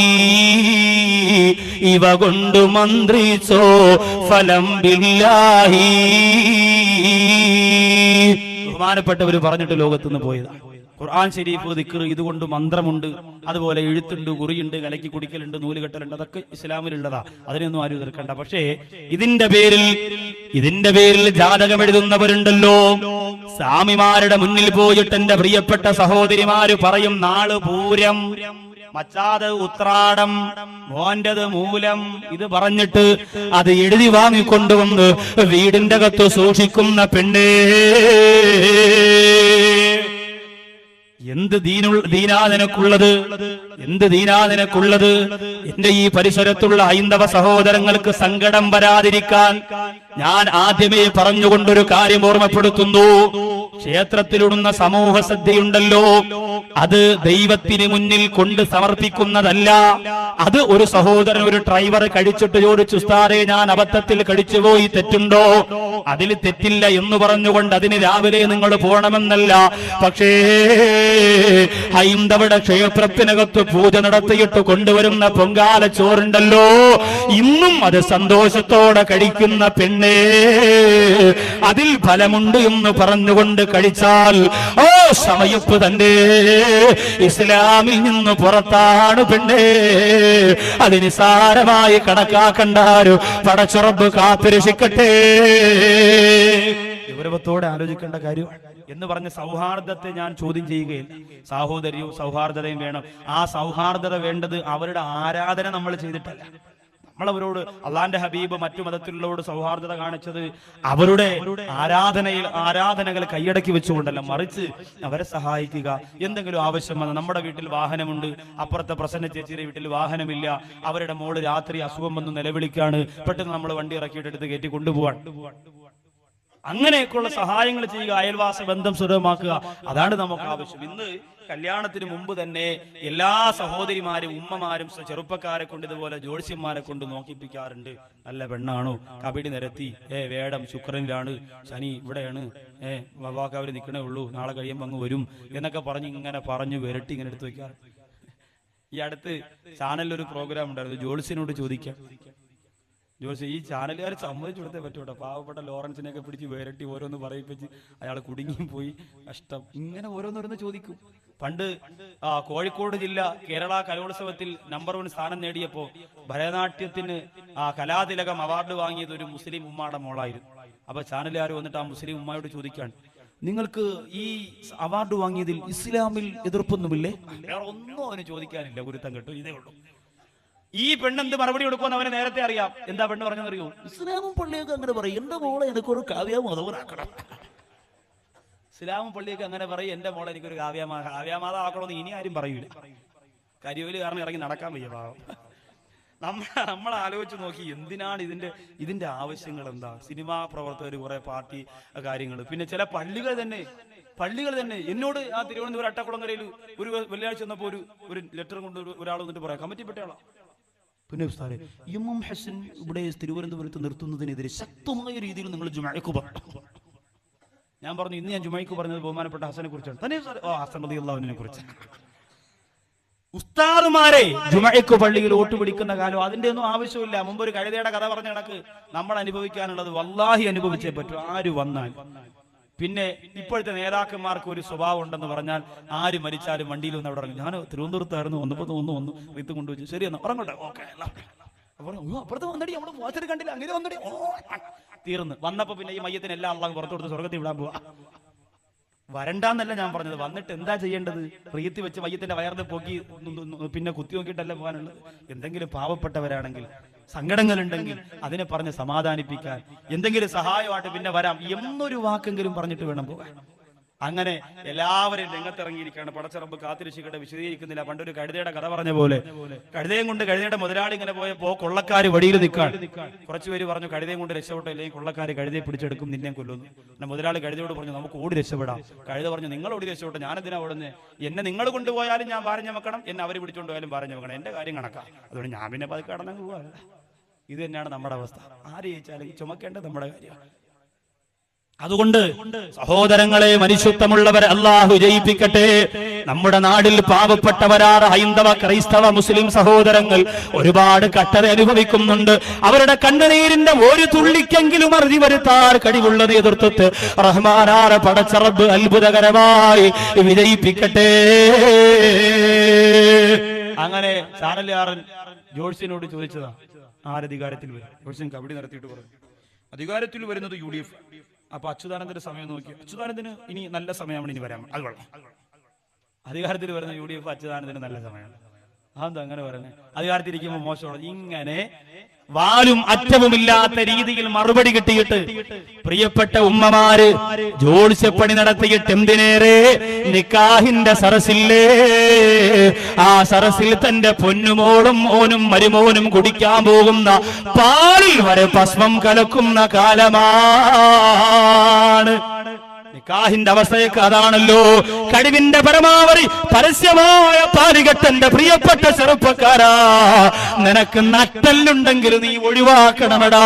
ഇവ കൊണ്ട് മന്ത്രിച്ചോ ഫലം ബില്ലാഹി. ബഹുമാനപ്പെട്ടവർ പറഞ്ഞിട്ട് ലോകത്തുനിന്ന് പോയതാണ്. ഖുർആൻ ശരീഫ് ദിക്ർ, ഇതുകൊണ്ട് മന്ത്രമുണ്ട്, അതുപോലെ എഴുത്തുണ്ട്, കുറിയുണ്ട്, കലക്കി കുടിക്കലുണ്ട്, നൂലുകെട്ടലുണ്ട്, അതൊക്കെ ഇസ്ലാമിലുള്ളതാ. അതിനൊന്നും ആരും എതിർക്കണ്ട. പക്ഷേ ഇതിന്റെ പേരിൽ ജാതകം എഴുതുന്നവരുണ്ടല്ലോ. സ്വാമിമാരുടെ മുന്നിൽ പോയിട്ട് എന്റെ പ്രിയപ്പെട്ട സഹോദരിമാര് പറയും, നാള് പൂരം, മച്ചാത് ഉത്രാടം, മോന്റത് മൂലം, ഇത് പറഞ്ഞിട്ട് അത് എഴുതി വാങ്ങിക്കൊണ്ടുവന്ന് വീടിന്റെ അകത്ത് സൂക്ഷിക്കുന്ന പെണ്ണേ, എന്ത് ദീനാ നിനക്കുള്ളത്, എന്ത് ദീനാ നിനക്കുള്ളത്? എന്റെ ഈ പരിസരത്തുള്ള ഹൈന്ദവ സഹോദരങ്ങൾക്ക് സങ്കടം വരാതിരിക്കാൻ ഞാൻ ആദ്യമേ പറഞ്ഞുകൊണ്ടൊരു കാര്യം ഓർമ്മപ്പെടുത്തുന്നു. ക്ഷേത്രത്തിലിടുന്ന സമൂഹ സദ്യയുണ്ടല്ലോ, അത് ദൈവത്തിന് മുന്നിൽ കൊണ്ട് സമർപ്പിക്കുന്നതല്ല. അത് ഒരു സഹോദരൻ, ഒരു ഡ്രൈവർ കഴിച്ചിട്ട് ചോദിച്ചു, ഉസ്താദേ ഞാൻ അബദ്ധത്തിൽ കഴിച്ചുപോയി, തെറ്റുണ്ടോ? അതിൽ തെറ്റില്ല എന്ന് പറഞ്ഞുകൊണ്ട് അതിന് രാവിലെ നിങ്ങൾ പോകണമെന്നല്ല. പക്ഷേ ഹൈന്ദവയുടെ ക്ഷേത്രത്തിനകത്ത് പൂജ നടത്തിയിട്ട് കൊണ്ടുവരുന്ന പൊങ്കാല ചോറുണ്ടല്ലോ, ഇന്നും അത് സന്തോഷത്തോടെ കഴിക്കുന്ന പെണ്ണേ, അതിൽ ഫലമുണ്ട് എന്ന് പറഞ്ഞുകൊണ്ട് കഴിച്ചാൽ ഓ സമയപ്പ് തന്നെ ഇസ്ലാമിൽ നിന്ന് പുറത്താണ് പെണ്ണേ. അത് നിസാരമായി കണക്കാക്കണ്ടാരും പടച്ചുറപ്പ് കാത്തുരക്ഷിക്കട്ടെ. ഗൗരവത്തോടെ ആലോചിക്കേണ്ട കാര്യം എന്ന് പറഞ്ഞ സൗഹാർദ്ദത്തെ ഞാൻ ചോദ്യം ചെയ്യുകയില്ല. സാഹോദര്യവും സൗഹാർദ്ദതയും വേണം. ആ സൗഹാർദ്ദത വേണ്ടത് അവരുടെ ആരാധന നമ്മൾ ചെയ്തിട്ടല്ല. നമ്മളവരോട്, അള്ളാന്റെ ഹബീബ് മറ്റു മതത്തിലുള്ളവരോട് സൗഹാർദ്ദത കാണിച്ചത് അവരുടെ ആരാധനകൾ കൈയടക്കി വെച്ചുകൊണ്ടല്ല, മറിച്ച് അവരെ സഹായിക്കുക. എന്തെങ്കിലും ആവശ്യം വന്ന്, നമ്മുടെ വീട്ടിൽ വാഹനമുണ്ട്, അപ്പുറത്തെ പ്രസന്ന ചേച്ചിയുടെ വീട്ടിൽ വാഹനമില്ല, അവരുടെ മോള് രാത്രി അസുഖം വന്ന് നിലവിളിക്കാണ്, പെട്ടെന്ന് നമ്മൾ വണ്ടി ഇറക്കിയിട്ട് എടുത്ത് കയറ്റി കൊണ്ടുപോവാൻ, അങ്ങനെയൊക്കെയുള്ള സഹായങ്ങൾ ചെയ്യുക, അയൽവാസ ബന്ധം സുലഭമാക്കുക. അതാണ് നമുക്ക് ആവശ്യം. ഇന്ന് കല്യാണത്തിന് മുമ്പ് തന്നെ എല്ലാ സഹോദരിമാരും ഉമ്മമാരും ചെറുപ്പക്കാരെ കൊണ്ട് ഇതുപോലെ ജ്യോത്സ്യന്മാരെ കൊണ്ട് നോക്കിപ്പിക്കാറുണ്ട്. നല്ല പെണ്ണാണോ, കബഡി നിരത്തി, വേടം ശുക്രനിലാണ്, ശനി ഇവിടെയാണ്, വവാക്ക് അവര് നിൽക്കണേ ഉള്ളൂ, നാളെ കഴിയുമ്പോൾ അങ്ങ് വരും എന്നൊക്കെ പറഞ്ഞ് ഇങ്ങനെ പറഞ്ഞു വിരട്ടി ഇങ്ങനെ എടുത്തു വെക്കാറ്. ഈ അടുത്ത് ചാനലിലൊരു പ്രോഗ്രാം ഉണ്ടായിരുന്നു, ജ്യോത്സ്യനോട് ചോദിക്കാം. ജോസ്, ഈ ചാനലുകാർ സമ്മതിച്ചു കൊടുത്തേ പറ്റൂട്ടോ. പാവപ്പെട്ട ലോറൻസിനെയൊക്കെ പിടിച്ച് വേരട്ടി ഓരോന്ന് പറയിപ്പിച്ച് അയാൾ കുടുങ്ങിയും പോയി, കഷ്ടം. ഇങ്ങനെ ഓരോന്നോരോന്ന് ചോദിക്കും. പണ്ട് കോഴിക്കോട് ജില്ല കേരള കലോത്സവത്തിൽ നമ്പർ 1 സ്ഥാനം നേടിയപ്പോ ഭരതനാട്യത്തിന് കലാതിലകം അവാർഡ് വാങ്ങിയത് ഒരു മുസ്ലിം ഉമ്മയുടെ മോളായിരുന്നു. അപ്പൊ ചാനലുകാർ വന്നിട്ട് ആ മുസ്ലിം ഉമ്മയോട് ചോദിക്കാണ്, നിങ്ങൾക്ക് ഈ അവാർഡ് വാങ്ങിയതിൽ ഇസ്ലാമിൽ എതിർപ്പൊന്നുമില്ലേ? വേറെ ഒന്നും അവന് ചോദിക്കാനില്ല, ഗുരുത്തം കേട്ടു, ഇതേ ഉള്ളൂ. ഈ പെണ്ണെന്ത് മറുപടി കൊടുക്കുമെന്ന് അവന് നേരത്തെ അറിയാം. എന്താ പെണ്ണ് പറഞ്ഞറിയോ? ഇസ്ലാമും പള്ളിയൊക്കെ അങ്ങനെ പറയും, എന്റെ മോളെ എനിക്കൊരു കാവ്യാമാധവനാക്കണം. ഇസ്ലാമും പള്ളിയൊക്കെ അങ്ങനെ പറയും, എന്റെ മോളെ എനിക്കൊരു കാവ്യാമാതാക്കണമെന്ന് ഇനി ആരും പറയൂല. കരിയോല് കാരണം ഇറങ്ങി നടക്കാൻ വയ്യ പാവം. നമ്മൾ ആലോചിച്ച് നോക്കി, എന്തിനാണ് ഇതിന്റെ ആവശ്യങ്ങൾ എന്താ? സിനിമാ പ്രവർത്തകർ, കുറെ പാർട്ടി കാര്യങ്ങൾ, പിന്നെ ചില പള്ളികൾ തന്നെ എന്നോട് ആ തിരുവനന്തപുരം അട്ടക്കുളങ്ങരയിൽ ഒരു വെള്ളിയാഴ്ച വന്നപ്പോ ഒരു ലെറ്റർ കൊണ്ട് ഒരാൾ വന്നിട്ട് പറയാം, കമ്മിറ്റിപ്പെട്ട ആളാ, പിന്നെ ഉസ്താദേ ഇമാം ഹസൻ ഇവിടെ തിരുവനന്തപുരത്ത് നിർത്തുന്നതിനെതിരെ ശക്തമായ രീതിയിൽ നിങ്ങൾ ജുമഅക്ക് പറഞ്ഞു. ഞാൻ പറഞ്ഞു, ഇന്ന് ഞാൻ ജുമഅക്ക് പറഞ്ഞത് ബഹുമാനപ്പെട്ട ഹസനെ കുറിച്ചാണ്. തന്നെ ഹസൻ റളിയല്ലാഹു അൻഹുവിനെ കുറിച്ച്. ഉസ്താദുമാരെ ജുമഅക്ക് പള്ളിയിൽ വോട്ട് പിടിക്കുന്ന കാലം അതിന്റെ ഒന്നും ആവശ്യമില്ല. മുമ്പ് ഒരു കഴുതയുടെ കഥ പറഞ്ഞ കണക്ക് നമ്മൾ അനുഭവിക്കാനുള്ളത് വല്ലാഹി അനുഭവിച്ചേ പറ്റൂ, ആര് വന്നാൽ. പിന്നെ ഇപ്പോഴത്തെ നേതാക്കന്മാർക്ക് ഒരു സ്വഭാവം ഉണ്ടെന്ന് പറഞ്ഞാൽ, ആര് മരിച്ചാലും വണ്ടിയിൽ ഒന്ന് അവിടെ ഇറങ്ങി. ഞാൻ തിരുവനന്തപുരത്തായിരുന്നു, വന്നു റീത്ത് കൊണ്ടുവച്ചു, ശരിയെന്നാ ഉറങ്ങട്ടെ, ഓക്കെ. അപ്പുറത്ത് വന്നടി, നമ്മുടെ വാച്ചർ കണ്ടില്ല, അങ്ങനെ വന്നടി, തീർന്ന്. വന്നപ്പോ പിന്നെ ഈ മയ്യത്തിന് എല്ലാം അള്ളാഹ് പുറത്തു കൊടുത്ത് സ്വർഗത്തിൽ വിടാൻ പോവാ. വരണ്ടാന്നല്ല ഞാൻ പറഞ്ഞത്, വന്നിട്ട് എന്താ ചെയ്യേണ്ടത്? റീത്ത് വെച്ച് മയ്യത്തിന്റെ വയറിന് പൊക്കി പിന്നെ കുത്തി നോക്കിയിട്ടല്ല പോകാനുള്ളത്. എന്തെങ്കിലും പാവപ്പെട്ടവരാണെങ്കിൽ സങ്കടങ്ങളുണ്ടെങ്കിൽ അതിനെ പറഞ്ഞ് സമാധാനിപ്പിക്കാൻ, എന്തെങ്കിലും സഹായമായിട്ട് പിന്നെ വരാം എന്നൊരു വാക്കെങ്കിലും പറഞ്ഞിട്ട് വേണം പോകാൻ. അങ്ങനെ എല്ലാവരും രംഗത്തിറങ്ങിയിരിക്കുകയാണ്. പടച്ചറമ്പ് കാത്തിരക്ഷിക്കട്ടെ, വിശദീകരിക്കുന്നില്ല. പണ്ടൊരു കഴുതയുടെ കഥ പറഞ്ഞ പോലെ, കഴുതയും കൊണ്ട് കഴുതയുടെ മുതലാളി ഇങ്ങനെ പോയപ്പോ കൊള്ളക്കാര് വടിയിൽ നിൽക്കാൻ. കുറച്ചുപേര് പറഞ്ഞു കഴുതയും കൊണ്ട് രക്ഷപ്പെട്ടോ, അല്ലെങ്കിൽ കൊള്ളക്കാര് കഴുതയെ പിടിച്ചെടുക്കും, നിന്നെ കൊല്ലുന്നു. പിന്നെ മുതലാളി കഴുതയോട് പറഞ്ഞു നമുക്ക് ഓടി രക്ഷപ്പെടാം. കഴുത പറഞ്ഞു നിങ്ങൾ ഓടി രക്ഷപ്പെട്ടോ, ഞാനെന്തിനാ ഓടുന്നത്? എന്നെ നിങ്ങൾ കൊണ്ടുപോയാലും ഞാൻ ഭാരം ചുമക്കണം, എന്നെ അവർ പിടിച്ചുകൊണ്ട് പോയാലും ഭാരം ചുമക്കണം, എന്റെ കാര്യം കണക്കാം. അതുകൊണ്ട് ഞാൻ പിന്നെ പതുക്കെ കടന്നങ്ങ് പോവാ. ഇത് തന്നെയാണ് നമ്മുടെ അവസ്ഥ. ആര് ജയിച്ചാലും ചുമക്കേണ്ടത് നമ്മുടെ കാര്യമാണ്. അതുകൊണ്ട് സഹോദരങ്ങളെ, മനുഷ്യത്വമുള്ളവർ അല്ലാഹു ജയിപ്പിക്കട്ടെ. നമ്മുടെ നാട്ടിൽ പാവപ്പെട്ടവരാണ് ഹൈന്ദവ, ക്രൈസ്തവ, മുസ്ലിം സഹോദരങ്ങൾ ഒരുപാട് കട്ടത അനുഭവിക്കുന്നുണ്ട്. അവരുടെ കണ്ണുനീരിന്റെ ഒരു തുള്ളിക്കെങ്കിലും അറുതി വരുത്താൻ കഴിവുള്ള നേതൃത്വത്തെ റഹ്മാനായ പടച്ച റബ്ബ് അത്ഭുതകരമായി വിജയിപ്പിക്കട്ടെ. അങ്ങനെ ചാനലുകാരൻ ജോൾസിനോട് ചോദിച്ചതാ, ആരധികാരത്തിൽ വരും? ജോൾസൻ കബഡി നടത്തിയിട്ട് പറഞ്ഞു അധികാരത്തിൽ വരുന്നത് UDF. അപ്പൊ അച്യുതാനന്ദന്റെ സമയം നോക്കി, അച്യുതാനന്ദന് ഇനി നല്ല സമയമാണ്, ഇനി വരാം. അത് കൊള്ളാം. അധികാരത്തിൽ വരുന്ന UDF അച്യുതാനന്ദന് നല്ല സമയമാണ്. അതെന്താ അങ്ങനെ പറയുന്നത്? അധികാരത്തിരിക്കുമ്പോൾ മോശമാണ്. ഇങ്ങനെ വാലും അറ്റവുമില്ലാത്ത രീതിയിൽ മറുപടി കിട്ടിയിട്ട് പ്രിയപ്പെട്ട ഉമ്മമാര് ജോത്സ്യപ്പണി നടത്തിയിട്ട് എന്തിനേറെ നിക്കാഹിന്റെ സരസില്ലേ, ആ സരസിൽ തന്റെ പൊന്നുമോളും മോനും മരുമോനും കുടിക്കാൻ പോകുന്ന പാലിൽ വരെ ഭസ്മം കലക്കുന്ന കാലമാണ്. നിക്കാഹിന്റെ അവസ്ഥയൊക്കെ അതാണല്ലോ. കഴിവിന്റെ പരമാവധി പരസ്യമായ പാലികെട്ടന്റെ പ്രിയപ്പെട്ട ചെറുപ്പക്കാരാ, നിനക്ക് നട്ടല്ലുണ്ടെങ്കിൽ നീ ഒഴിവാക്കണമെടാ.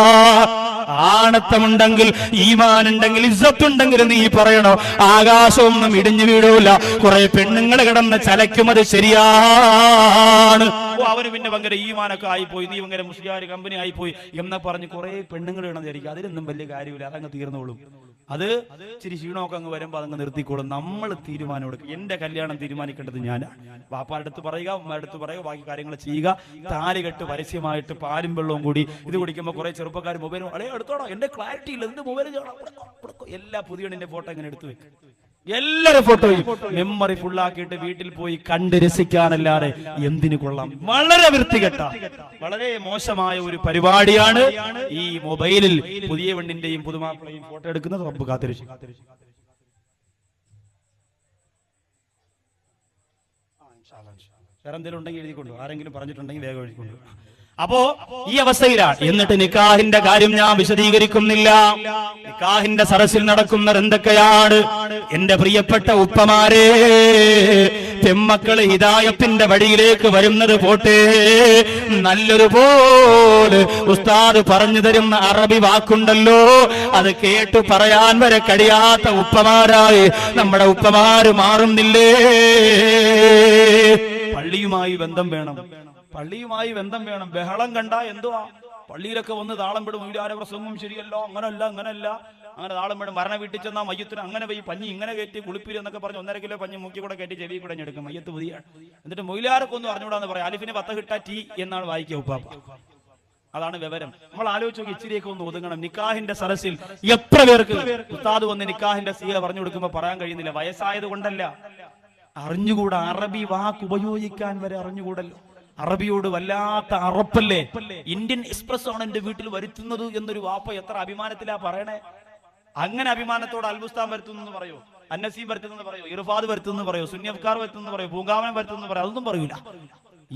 ആണത്തമുണ്ടെങ്കിൽ, ഈമാനുണ്ടെങ്കിൽ, ഇസ്സത്തുണ്ടെങ്കിൽ നീ പറയണോ, ആകാശമൊന്നും ഇടിഞ്ഞു വീഴൂല. കുറെ പെണ്ണുങ്ങൾ കിടന്ന് ചലയ്ക്കുന്നത് ശരിയാണ്. അവന് പിന്നെ ഭയങ്കര ഈമാനൊക്കെ ആയിപ്പോയി, നീ ഭയങ്കര മുസ്ലിയാർ കമ്പനി ആയിപ്പോയി എന്ന് പറഞ്ഞ് കുറെ പെണ്ണുങ്ങൾ കിടന്നിരിക്കും. അതിലൊന്നും വലിയ കാര്യമില്ല, അതങ്ങ് തീർന്നോളും. അത് ഇച്ചിരി ക്ഷീണമൊക്കെ അങ്ങ് വരുമ്പോൾ അതങ്ങ് നിർത്തിക്കോളും. നമ്മൾ തീരുമാനം എടുക്കും. എന്റെ കല്യാണം തീരുമാനിക്കേണ്ടത് ഞാനാണ്. വാപ്പാരുടെ അടുത്ത് പറയുക, ഉമ്മയുടെ അടുത്ത് പറയുക, ബാക്കി കാര്യങ്ങൾ ചെയ്യുക. താലി കെട്ട് പരസ്യമായിട്ട് പാലും വെള്ളവും കൂടി ഇത് കുടിക്കുമ്പോൾ കുറെ ചെറുപ്പക്കാർ മൊബൈലും അളേ എടുത്തോളാം, എന്റെ ക്ലാരിറ്റി ഇല്ല, എന്ത് മൊബൈൽ എല്ലാ പുതിയ ഫോട്ടോ ഇങ്ങനെ എടുത്തു വെക്കും. എല്ലാവരും ഫോട്ടോയും മെമ്മറി ഫുള്ളാക്കിയിട്ട് വീട്ടിൽ പോയി കണ്ട് രസിക്കാനല്ലാതെ എന്തിനു കൊള്ളാം. വളരെ വൃത്തികെട്ട, വളരെ മോശമായ ഒരു പരിപാടിയാണ് ഈ മൊബൈലിൽ പുതിയ പെണ്ണിന്റെയും പുതുമാപ്പിളയും ഫോട്ടോ എടുക്കുന്നത്. റബ്ബ് കാത്തിരക്ഷിക്കും. വേറെ എന്തെങ്കിലും ഉണ്ടെങ്കിൽ എഴുതിക്കൊണ്ടു, ആരെങ്കിലും പറഞ്ഞിട്ടുണ്ടെങ്കിൽ വേഗം എഴുതിക്കൊണ്ടു. അപ്പോ ഈ അവസ്ഥയിലാണ്. എന്നിട്ട് നിക്കാഹിന്റെ കാര്യം ഞാൻ വിശദീകരിക്കുന്നില്ല. നിക്കാഹിന്റെ സരസിൽ നടക്കുന്നത് എന്തൊക്കെയാണ്? എന്റെ പ്രിയപ്പെട്ട ഉപ്പമാരെ, പെമ്മക്കള് ഹിദായത്തിന്റെ വഴിയിലേക്ക് വരുന്നത് പോട്ടെ, നല്ലൊരു പോലെ ഉസ്താദ് പറഞ്ഞു തരുന്ന അറബി വാക്കുണ്ടല്ലോ, അത് കേട്ടു പറയാൻ വരെ കഴിയാത്ത ഉപ്പമാരായി നമ്മുടെ ഉപ്പമാര് മാറുന്നില്ലേ? പള്ളിയുമായി ബന്ധം വേണം, പള്ളിയുമായി ബന്ധം വേണം. ബഹളം കണ്ട എന്തുവാ, പള്ളിയിലൊക്കെ വന്ന് താളം പെടും. വീടാര പ്രസംഗം ശരിയല്ലോ, അങ്ങനല്ല അങ്ങനെ താളം പെടും. മരണ വീട്ടിൽ ചെന്നാൽ മയ്യത്തിന് അങ്ങനെ പോയി പഞ്ഞി ഇങ്ങനെ കയറ്റി കുളിപ്പിരി എന്നൊക്കെ പറഞ്ഞ് 1.5 കിലോ പഞ്ഞി മുക്കി കൂടെ കയറ്റി ചെവി കൂടെ എടുക്കും. മയ്യത്ത് പുതിയാണ്. എന്നിട്ട് മൊയിലാരൊക്കെ ഒന്നും അറിഞ്ഞൂടാന്ന് പറയാം. അലിഫിന് 10 കിട്ട ടി എന്നാണ് വായിക്കുക ഉപ്പാപ്പ. അതാണ് വിവരം. നമ്മൾ ആലോചിച്ച് നോക്കി, ഇച്ചിരിയൊക്കെ ഒന്ന് ഒതുങ്ങണം. നിക്കാഹിന്റെ സരസിൽ എത്ര പേർക്ക് ഉസ്താദ് വന്ന് നിക്കാഹിന്റെ സീല പറഞ്ഞു കൊടുക്കുമ്പോ പറയാൻ കഴിയുന്നില്ല. വയസ്സായത് കൊണ്ടല്ല, അറിഞ്ഞുകൂടാ. അറബി വാക്ക് ഉപയോഗിക്കാൻ വരെ അറിഞ്ഞുകൂടല്ലോ. അറബിയോട് വല്ലാത്ത അറപ്പല്ലേ. ഇന്ത്യൻ എക്സ്പ്രസ് ആണ് എന്റെ വീട്ടിൽ വരുത്തുന്നത് എന്നൊരു വാപ്പ എത്ര അഭിമാനത്തിലാ പറയണേ. അങ്ങനെ അഭിമാനത്തോട് അൽബുസ്താൻ വരുത്തുന്നു പറയോ, അന്നസീം വരുത്തുന്നു പറയോ, ഇർഫാദ് വരുത്തുന്നു പറയോ, സുന്യഫ്കാർ വരുത്തുന്നു പറയോ, പൂങ്കാവനം വരുത്തുന്നു പറയോ, അതൊന്നും പറയൂല.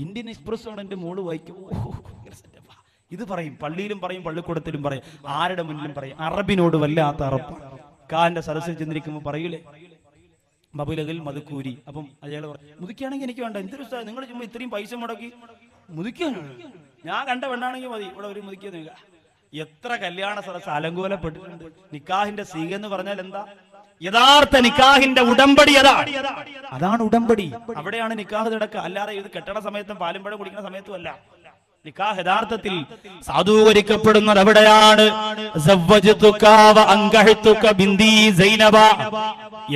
ഇന്ത്യൻ എക്സ്പ്രസ് ആണ് എന്റെ മോള് വായിക്കും, ഇത് പറയും. പള്ളിയിലും പറയും, പള്ളിക്കൂടത്തിലും പറയും, ആരുടെ മുന്നിലും പറയും. അറബിനോട് വല്ലാത്ത അറപ്പ്. കാന്റെ സരസിൽ ചെന്നിരിക്കുമ്പോൾ പറയൂലേ മബുലകിൽ മധുക്കൂരി. അപ്പം അയാൾ പറഞ്ഞു, മുതിക്കുകയാണെങ്കിൽ എനിക്ക് വേണ്ട, എന്തൊരു നിങ്ങൾ ചുമ്മാ ഇത്രയും പൈസ മുടക്കി മുതിക്കാനാണ്, ഞാൻ കണ്ട പെണ്ണാണെങ്കിൽ മതി, ഇവിടെ ഒരു മുതിക്കുക. എത്ര കല്യാണ സദസ്സ് അലങ്കോലപ്പെട്ടിട്ടുണ്ട്. നിക്കാഹിന്റെ സീഗ എന്ന് പറഞ്ഞാൽ എന്താ? യഥാർത്ഥ നിക്കാഹിന്റെ ഉടമ്പടി അതാണ് ഉടമ്പടി. അവിടെയാണ് നിക്കാഹ് നടക്കുക. അല്ലാതെ ഇത് കെട്ടണ സമയത്തും പാലുംപഴം കുടിക്കുന്ന സമയത്തും അല്ല. നിക്കാഹ് യഥാർത്ഥത്തിൽ സാധൂകരിക്കപ്പെടുന്നത് എവിടെയാണ്?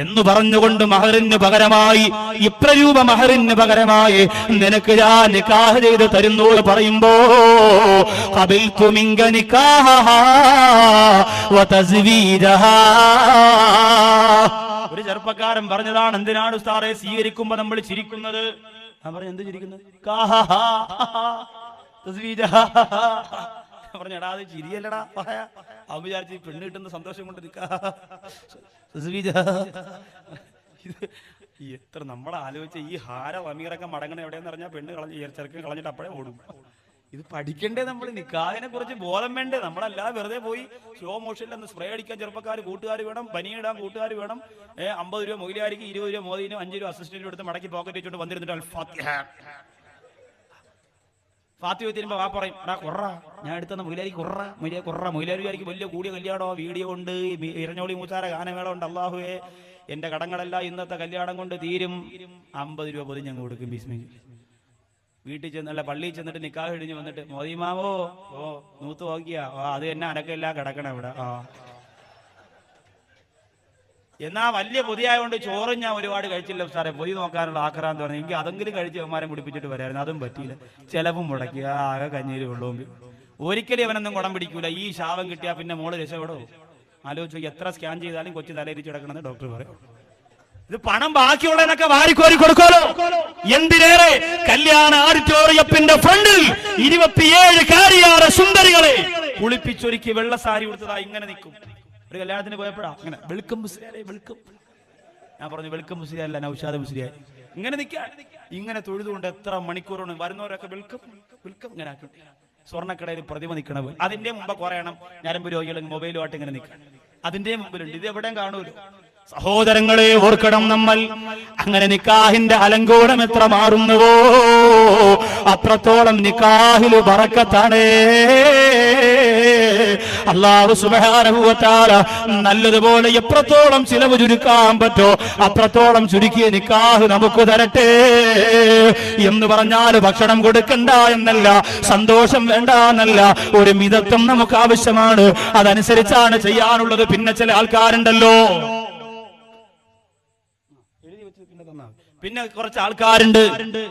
എന്ന് പറഞ്ഞുകൊണ്ട് മഹറിന് പകരമായി, ഇപ്രരൂപ മഹറിന് പകരമായി നിനക്ക് ഞാൻ നിക്കാഹ് ചെയ്ത് തരുന്നു പറയുമ്പോ ഖബിൽതു മിൻക നിക്കാഹഹാ വതസ്വീജഹാ. ഒരു ചെറുപ്പക്കാരൻ പറഞ്ഞതാണ്, എന്തിനാണ് ഉസ്താദേ സ്വീകരിക്കുമ്പോ നമ്മൾ ചിരിക്കുന്നത്? ഞാൻ പറഞ്ഞു, എന്ത് ചിരിക്കുന്നത്? പറഞ്ഞടാ അത് ചിരിയല്ലടാ അവൻ വിചാരിച്ച് പെണ്ണ് കിട്ടുന്ന സന്തോഷം കൊണ്ട് നിൽക്കാ. എത്ര നമ്മൾ ആലോചിച്ച ഈ ഹാര അമീറൊക്കെ മടങ്ങണ എവിടെയെന്ന് പറഞ്ഞാൽ പെണ്ണ് കളഞ്ഞ് ചെറുക്കൻ കളഞ്ഞിട്ട് അപ്പോഴേ ഓടും. ഇത് പഠിക്കണ്ടേ നമ്മൾ? നിക്കാഹിനെ കുറിച്ച് ബോധം വേണ്ടേ? നമ്മളല്ലാതെ വെറുതെ പോയി സ്ലോ മോഷനിൽ ഒന്ന് സ്പ്രേ അടിക്കാൻ ചെറുപ്പക്കാർ കൂട്ടുകാർ വേണം, പനിയിടാൻ കൂട്ടുകാർ വേണം. 50 രൂപ മൊയിലാരിക്ക്, 20 രൂപ മോദിനും, 5 രൂപ അസിസ്റ്റന്റിനും എടുത്ത് മടക്കി പോക്കറ്റ് വെച്ചോണ്ട് വന്നിരുന്നിട്ട് ഫാത്തിഹ തീരുമ്പോ വാ പറയും, എടാ കൊറ ഞാൻ എടുത്തുന്ന മൊയിലാരി മൊയിലാരി വിചാരിക്കും വലിയ കൂടിയ കല്യാണോ, വീഡിയോ ഉണ്ട്, ഇരഞ്ഞോളി മൂച്ചാര ഗാനമേള ഉണ്ട്. അള്ളാഹുവേ എന്റെ കടങ്ങളെല്ലാം ഇന്നത്തെ കല്യാണം കൊണ്ട് തീരും. 50 രൂപ പൊതിഞ്ഞങ്ങ് കൊടുക്കും. ബിസ്മില്ല. വീട്ടിൽ ചെന്നല്ല പള്ളിയിൽ ചെന്നിട്ട് നിക്കാഹ് കഴിഞ്ഞ് വന്നിട്ട് മോദിമാവോ നൂത്ത് നോക്കിയാ അത് തന്നെ അനക്കെല്ലാം കിടക്കണം ഇവിടെ. എന്നാ വലിയ പൊതിയായതുകൊണ്ട് ചോറും ഞാൻ ഒരുപാട് കഴിച്ചില്ല സാറേ, പൊതി നോക്കാനുള്ള ആക്രാന്ത് പറഞ്ഞു. എനിക്ക് അതെങ്കിലും കഴിച്ച് അവന്മാരെ മുടിപ്പിച്ചിട്ട് വരായിരുന്നു. അതും പറ്റിയില്ല. ചെലവും മുടക്കി ആകെ കഞ്ഞീര് കൊള്ളും. ഒരിക്കലും അവനൊന്നും കുടം പിടിക്കൂല. ഈ ശാപം കിട്ടിയാ പിന്നെ മോള് രക്ഷപ്പെടോ? ആലോചിച്ചു, എത്ര സ്കാൻ ചെയ്താലും കൊച്ചു തലയിരിച്ച് കിടക്കണമെന്ന് ഡോക്ടർ പറയും. ഇത് പണം ബാക്കിയുള്ളതിനൊക്കെ വാരിക്കോരി കൊടുക്കാലോ. എന്തിനേറെ കല്യാണ ഓഡിറ്റോറിയത്തിന്റെ ഫ്രണ്ടിൽ 27 കാരിയാറ സുന്ദരികളെ കുളിപ്പിച്ചൊരുക്കി വെള്ള സാരി കൊടുത്തതാ ഇങ്ങനെ നിൽക്കും. ഒരു കല്യാണത്തിന് പോയപ്പോഴാ ഇങ്ങനെ വെൽക്കം മുസ്ലിയാരെ വെൽക്കം. ഞാൻ പറഞ്ഞു വെൽക്കം മുസ്ലിയല്ല, നൗഷാദ് മുസ്ലിയാർ. ഇങ്ങനെ നിൽക്കാൻ ഇങ്ങനെ തൊഴുതുകൊണ്ട് എത്ര മണിക്കൂറാണ് വരുന്നവരൊക്കെ വെൽക്കം വെൽക്കം ഇങ്ങനെ ആക്കി. സ്വർണ്ണക്കടയിൽ പ്രതിമ നിൽക്കണ പോലെ. അതിന്റെ മുമ്പ് കുറയണം ഞരമ്പ് രോഗികൾ മൊബൈലുമായിട്ട് ഇങ്ങനെ നിൽക്കണം. അതിന്റെ മുമ്പിലുണ്ട്. ഇത് എവിടെയും കാണൂല്ലോ. സഹോദരങ്ങളെ ഓർക്കണം നമ്മൾ. അങ്ങനെ നിക്കാഹിന്റെ അലങ്കോലം എത്ര മാറുന്നുവോ അത്രത്തോളം നിക്കാഹില് ബറക്കത്താണ്. അല്ലാഹു സുബ്ഹാനഹു വ തആല നല്ലതുപോലെ എത്രത്തോളം ചിലവ് ചുരുക്കാൻ പറ്റോ അത്രത്തോളം ചുരുക്കിയ നിക്കാഹ് നമുക്ക് തരട്ടെ. എന്ന് പറഞ്ഞാൽ ഭക്ഷണം കൊടുക്കണ്ട എന്നല്ല, സന്തോഷം വേണ്ട എന്നല്ല, ഒരു മിതത്വം നമുക്ക് ആവശ്യമാണ്. അതനുസരിച്ചാണ് ചെയ്യാനുള്ളത്. പിന്നെ ചില ആൾക്കാരുണ്ടല്ലോ, പിന്നെ കുറച്ച് ആൾക്കാരുണ്ട്,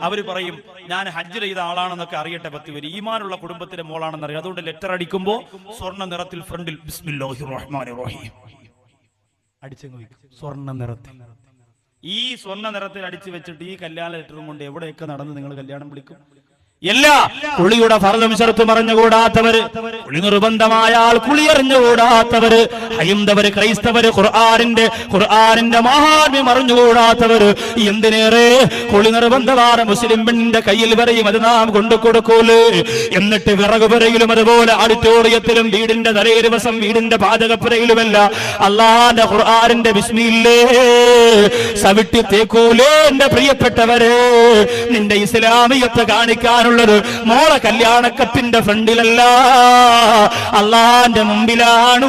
അവര് പറയും ഞാൻ ഹജ്ജ് ചെയ്ത ആളാണെന്നൊക്കെ അറിയട്ടെ, 10 പേര് ഈമാനുള്ള കുടുംബത്തിലെ മോളാണെന്ന് അറിയാം, അതുകൊണ്ട് ലെറ്റർ അടിക്കുമ്പോ സ്വർണ്ണ നിറത്തിൽ ഫ്രണ്ടിൽ ബിസ്മില്ലാഹിർ റഹ്മാനിർ റഹീം അടിച്ചങ്ങ് വയ്ക്കും. സ്വർണ്ണ നിറത്തിൽ. ഈ സ്വർണ്ണ നിറത്തിൽ അടിച്ചു വെച്ചിട്ട് ഈ കല്യാണ ലെറ്ററും കൊണ്ട് എവിടെയൊക്കെ നടന്ന് നിങ്ങൾ കല്യാണം വിളിക്കും? എല്ലാ കുളിയുടെ ഫർളും ശർത്തും അറിഞ്ഞുകൂടാത്തവര്, കുളി നിർബന്ധമായാൽ കുളി അറിഞ്ഞുകൂടാത്തവര്, ഹൈന്ദവര്, ക്രൈസ്തവര്, ഖുർആനിന്റെ മഹാത്മ്യം അറിഞ്ഞുകൂടാത്തവര്, എന്തിനേറെ കുളി നിർബന്ധമാണ് മുസ്ലിം പെണ്ണിന്റെ കയ്യിൽ വരെയും അത് നാം കൊണ്ടു കൊടുക്കൂലേ. എന്നിട്ട് വിറക് പുരയിലും അതുപോലെ ഓഡിറ്റോറിയത്തിലും വീടിന്റെ തലേ ദിവസം വീടിന്റെ പാചകപ്പുരയിലുമല്ല അള്ളാന്റെ ഖുർആനിന്റെ ബിസ്മില്ലേ സവിട്ടി തേക്കൂലേ. എന്റെ പ്രിയപ്പെട്ടവരെ, നിന്റെ ഇസ്ലാമിയത്ത് കാണിക്കാൻ മോളെ കല്യാണക്കത്തിന്റെ ഫ്രണ്ടിലല്ല, അള്ളാന്റെ മുമ്പിലാണ്.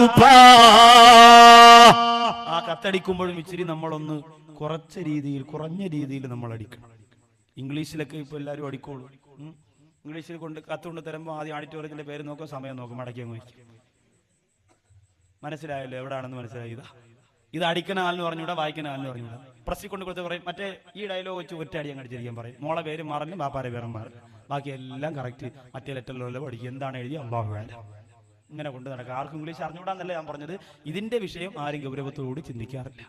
ആ കത്തടിക്കുമ്പോഴും ഇച്ചിരി നമ്മളൊന്ന് കുറഞ്ഞ രീതിയിൽ നമ്മൾ അടിക്കണം. ഇംഗ്ലീഷിലൊക്കെ ഇപ്പൊ എല്ലാവരും അടിക്കോളൂ. ഇംഗ്ലീഷിൽ കത്തുകൊണ്ട് തരുമ്പോൾ ആദ്യം ഓഡിറ്റോറിയത്തിന്റെ പേര് നോക്കും, സമയം നോക്കും, മടക്കി അങ്ങ് വയ്ക്കും. മനസ്സിലായല്ലോ എവിടാണെന്ന് മനസ്സിലായി. ഇത് അടിക്കുന്ന ആളിന് പറഞ്ഞൂടാ, വായിക്കുന്ന ആളിന് പറഞ്ഞൂടാ. പ്രസ്സിൽ കൊണ്ട് കൊടുത്ത് പറയും മറ്റേ ഈ ഡയലോഗ് വെച്ച് ഒറ്റ അടി അങ്ങ് അടിച്ചിരിക്കാൻ പറയും. മോളെ പേര് മാറില്ല, ബാപ്പാരെ പേരും മാറില്ല, ബാക്കി എല്ലാം കറക്റ്റ് മറ്റേ ലെറ്ററിലുള്ള പഠിക്കും. എന്താണ് എഴുതി അല്ലാഹു വേണ്ട ഇങ്ങനെ കൊണ്ട് നടക്കുക. ആർക്കും ഇംഗ്ലീഷ് അറിഞ്ഞൂടാന്നല്ല ഞാൻ പറഞ്ഞത്. ഇതിന്റെ വിഷയം ആരും ഗൗരവത്തോടുകൂടി ചിന്തിക്കാറില്ല.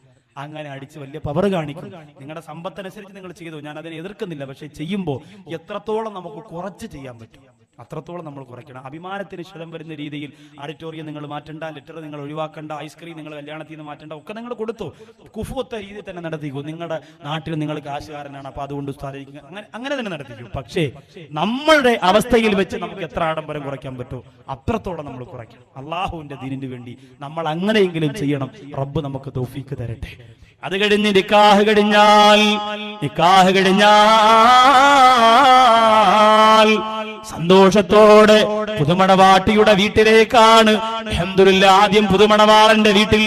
അങ്ങനെ അടിച്ച് വലിയ പവർ കാണിക്കും. നിങ്ങളുടെ സമ്പത്തനുസരിച്ച് നിങ്ങൾ ചെയ്തു, ഞാൻ അതിനെ എതിർക്കുന്നില്ല. പക്ഷെ ചെയ്യുമ്പോൾ എത്രത്തോളം നമുക്ക് കുറച്ച് ചെയ്യാൻ പറ്റും അത്രത്തോളം നമ്മൾ കുറയ്ക്കണം. അഭിമാനത്തിന് ക്ഷതം വരുന്ന രീതിയിൽ ഓഡിറ്റോറിയം നിങ്ങൾ മാറ്റണ്ട, ലെറ്റർ നിങ്ങൾ ഒഴിവാക്കണ്ട, ഐസ്ക്രീം നിങ്ങൾ കല്യാണത്തിൽ നിന്ന് മാറ്റണ്ട, ഒക്കെ നിങ്ങൾ കൊടുത്തു. കുഫുവത്ത രീതിയിൽ തന്നെ നടത്തിക്കൂ. നിങ്ങളുടെ നാട്ടിൽ നിങ്ങൾ കാശുകാരനാണ്, അപ്പൊ അതുകൊണ്ട് സ്ഥാപിക്കുക, അങ്ങനെ തന്നെ നടത്തിക്കൂ. പക്ഷേ നമ്മളുടെ അവസ്ഥയിൽ വെച്ച് നമുക്ക് എത്ര ആഡംബരം കുറയ്ക്കാൻ പറ്റുമോ അത്രത്തോളം നമ്മൾ കുറയ്ക്കണം. അള്ളാഹുവിന്റെ ദീനിന് വേണ്ടി നമ്മൾ അങ്ങനെയെങ്കിലും ചെയ്യണം. റബ്ബ് നമുക്ക് തൗഫീക്ക് തരട്ടെ. അത് കഴിഞ്ഞ് നിക്കാഹ് കഴിഞ്ഞാൽ സന്തോഷത്തോടെ പുതുമണവാട്ടിയുടെ വീട്ടിലേക്കാണ്. അൽഹംദുലില്ലാ, ആദ്യം പുതുമണവാളന്റെ വീട്ടിൽ.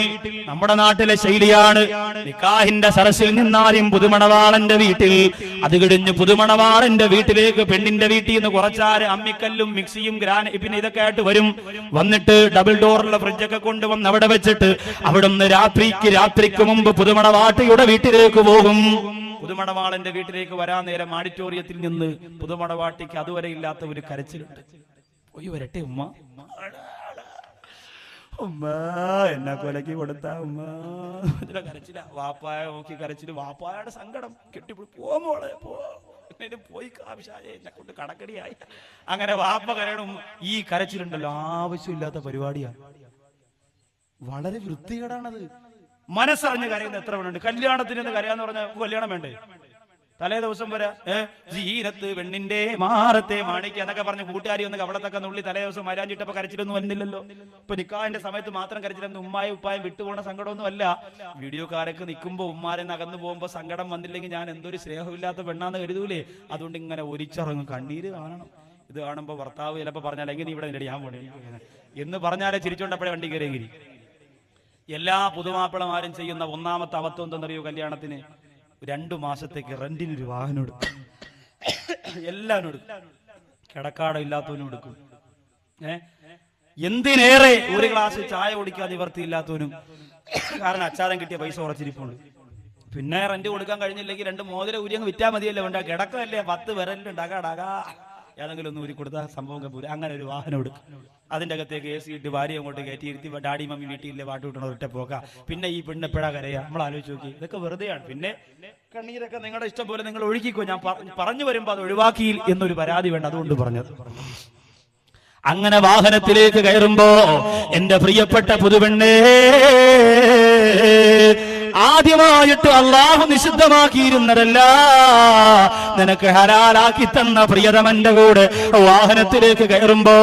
നമ്മുടെ നാട്ടിലെ ശൈലിയാണ് നിക്കാഹിന്റെ സരസിൽ നിന്നാദ്യം പുതുമണവാളന്റെ വീട്ടിൽ, അത് കഴിഞ്ഞ് പുതുമണവാളന്റെ വീട്ടിലേക്ക് പെണ്ണിന്റെ വീട്ടിൽ നിന്ന് കുറച്ചാര് അമ്മിക്കല്ലും മിക്സിയും പിന്നെ ഇതൊക്കെ ആയിട്ട് വരും. വന്നിട്ട് ഡബിൾ ഡോറുള്ള ഫ്രിഡ്ജൊക്കെ കൊണ്ടുവന്ന് അവിടെ വെച്ചിട്ട് അവിടുന്ന് രാത്രിക്ക് മുമ്പ് പുതുമണവാട്ടിയുടെ വീട്ടിലേക്ക് പോകും. പുതുമണവാളന്റെ വീട്ടിലേക്ക് വരാൻ നേരം ഓഡിറ്റോറിയത്തിൽ നിന്ന് പുതുമണവാട്ടിക്ക് അതുവരെ ഇല്ലാത്ത ഒരു കരച്ചിലുണ്ട്. പോയി വരട്ടെ ഉമ്മ, ഉമ്മ എന്നെ കൊലക്ക് കൊടുത്ത ഉമ്മ കരച്ചില്ല. വാപ്പായ നോക്കി കരച്ചില്, വാപ്പായുടെ സങ്കടം കെട്ടിപ്പിടി, പോ മോളെ പോ. പോയി എന്നെ കൊണ്ട് കടക്കടിയായി. അങ്ങനെ വാപ്പ കരയണം. ഈ കരച്ചിലുണ്ടല്ലോ ആവശ്യമില്ലാത്ത പരിപാടിയാണ്, വളരെ വൃത്തികേടാണത്. മനസ്സറിഞ്ഞ് കരയുന്ന എത്ര പേരുണ്ട്. കല്യാണത്തിന് കരയാന്ന് പറഞ്ഞാൽ കല്യാണം വേണ്ടേ? തലേ ദിവസം വരെ ജീരത്ത് പെണ്ണിന്റെ മാറത്തെ മാണിക്ക എന്നൊക്കെ പറഞ്ഞ് കൂട്ടുകാരി ഒന്ന് കവളത്തൊക്കെ നുള്ളി തലേ ദിവസം മരാഞ്ചിട്ടപ്പോ കരച്ചിലൊന്നും വരുന്നില്ലല്ലോ. ഇപ്പൊ നിക്കാഹിന്റെ സമയത്ത് മാത്രം കരച്ചിലൊന്നും ഉമ്മായും ഉപ്പായും വിട്ടുപോകുന്ന സങ്കടമൊന്നും അല്ല. വീഡിയോക്കാരൊക്കെ നിൽക്കുമ്പോ ഉമ്മാരെ നകന്നു പോകുമ്പോ സങ്കടം വന്നില്ലെങ്കിൽ ഞാൻ എന്തൊരു സ്നേഹമില്ലാത്ത പെണ്ണാന്ന് കരുതൂലേ. അതുകൊണ്ട് ഇങ്ങനെ ഒരിച്ചിറങ്ങും, കണ്ണീര് കാണണം. ഇത് കാണുമ്പോ ഭർത്താവ് ചിലപ്പോ പറഞ്ഞാൽ എങ്ങനെ ഇവിടെ ഞാൻ പോണേ എന്ന് പറഞ്ഞാലേ ചിരിച്ചോണ്ടപ്പോഴേ വണ്ടി കയറിയെങ്കിൽ. എല്ലാ പുതുമാപ്പിളമാരും ചെയ്യുന്ന ഒന്നാമത്തെ അബദ്ധം എന്തെന്നറിയോ? കല്യാണത്തിന് 2 മാസത്തേക്ക് റെന്റിനൊരു വാഹനം എടുക്കും. എല്ലാവരും എടുക്കും, കിടക്കാടം ഇല്ലാത്തവനും എടുക്കും. എന്തിനേറെ ഒരു ഗ്ലാസ് ചായ കുടിക്കാൻ നിവർത്തിയില്ലാത്തവനും. കാരണം അച്ചാരം കിട്ടിയ പൈസ ഉറച്ചിരിപ്പുണ്ട്. പിന്നെ റെന്റ് കൊടുക്കാൻ കഴിഞ്ഞില്ലെങ്കിൽ 2 മോതിരം ഉരിയങ്ങ് വിറ്റാ മതിയല്ലോ. വേണ്ട കിടക്കല്ലേ 10 വിരലിലും ഡകാ ഏതെങ്കിലും ഒന്ന് ഊരി കൊടുത്താൽ സംഭവം പോലും. അങ്ങനെ ഒരു വാഹനം എടുക്കും. അതിൻ്റെ അകത്തേക്ക് AC ഇട്ട് ഭാര്യ അങ്ങോട്ട് കയറ്റി ഇരുത്തി ഡാഡി മമ്മി വീട്ടിലെ പാട്ട് കിട്ടണ ഒറ്റ പോക്ക. പിന്നെ ഈ പെണ്ണ് എപ്പോഴാ കരയാ? നമ്മൾ ആലോചിച്ച് നോക്കി. ഇതൊക്കെ വെറുതെയാണ്. പിന്നെ കണ്ണീരൊക്കെ നിങ്ങളുടെ ഇഷ്ടം പോലെ നിങ്ങൾ ഒഴുകിക്കോ. ഞാൻ പറഞ്ഞു വരുമ്പോ അത് ഒഴിവാക്കി എന്നൊരു പരാതി വേണ്ട, അതുകൊണ്ട് പറഞ്ഞത്. അങ്ങനെ വാഹനത്തിലേക്ക് കയറുമ്പോ എന്റെ പ്രിയപ്പെട്ട പുതുപെണ്ണേ, ആദ്യമായിട്ട് അള്ളാഹു നിഷിദ്ധമാക്കിയിരുന്നതല്ല, നിനക്ക് ഹലാലാക്കി തന്ന പ്രിയതമന്റെ കൂടെ വാഹനത്തിലേക്ക് കയറുമ്പോ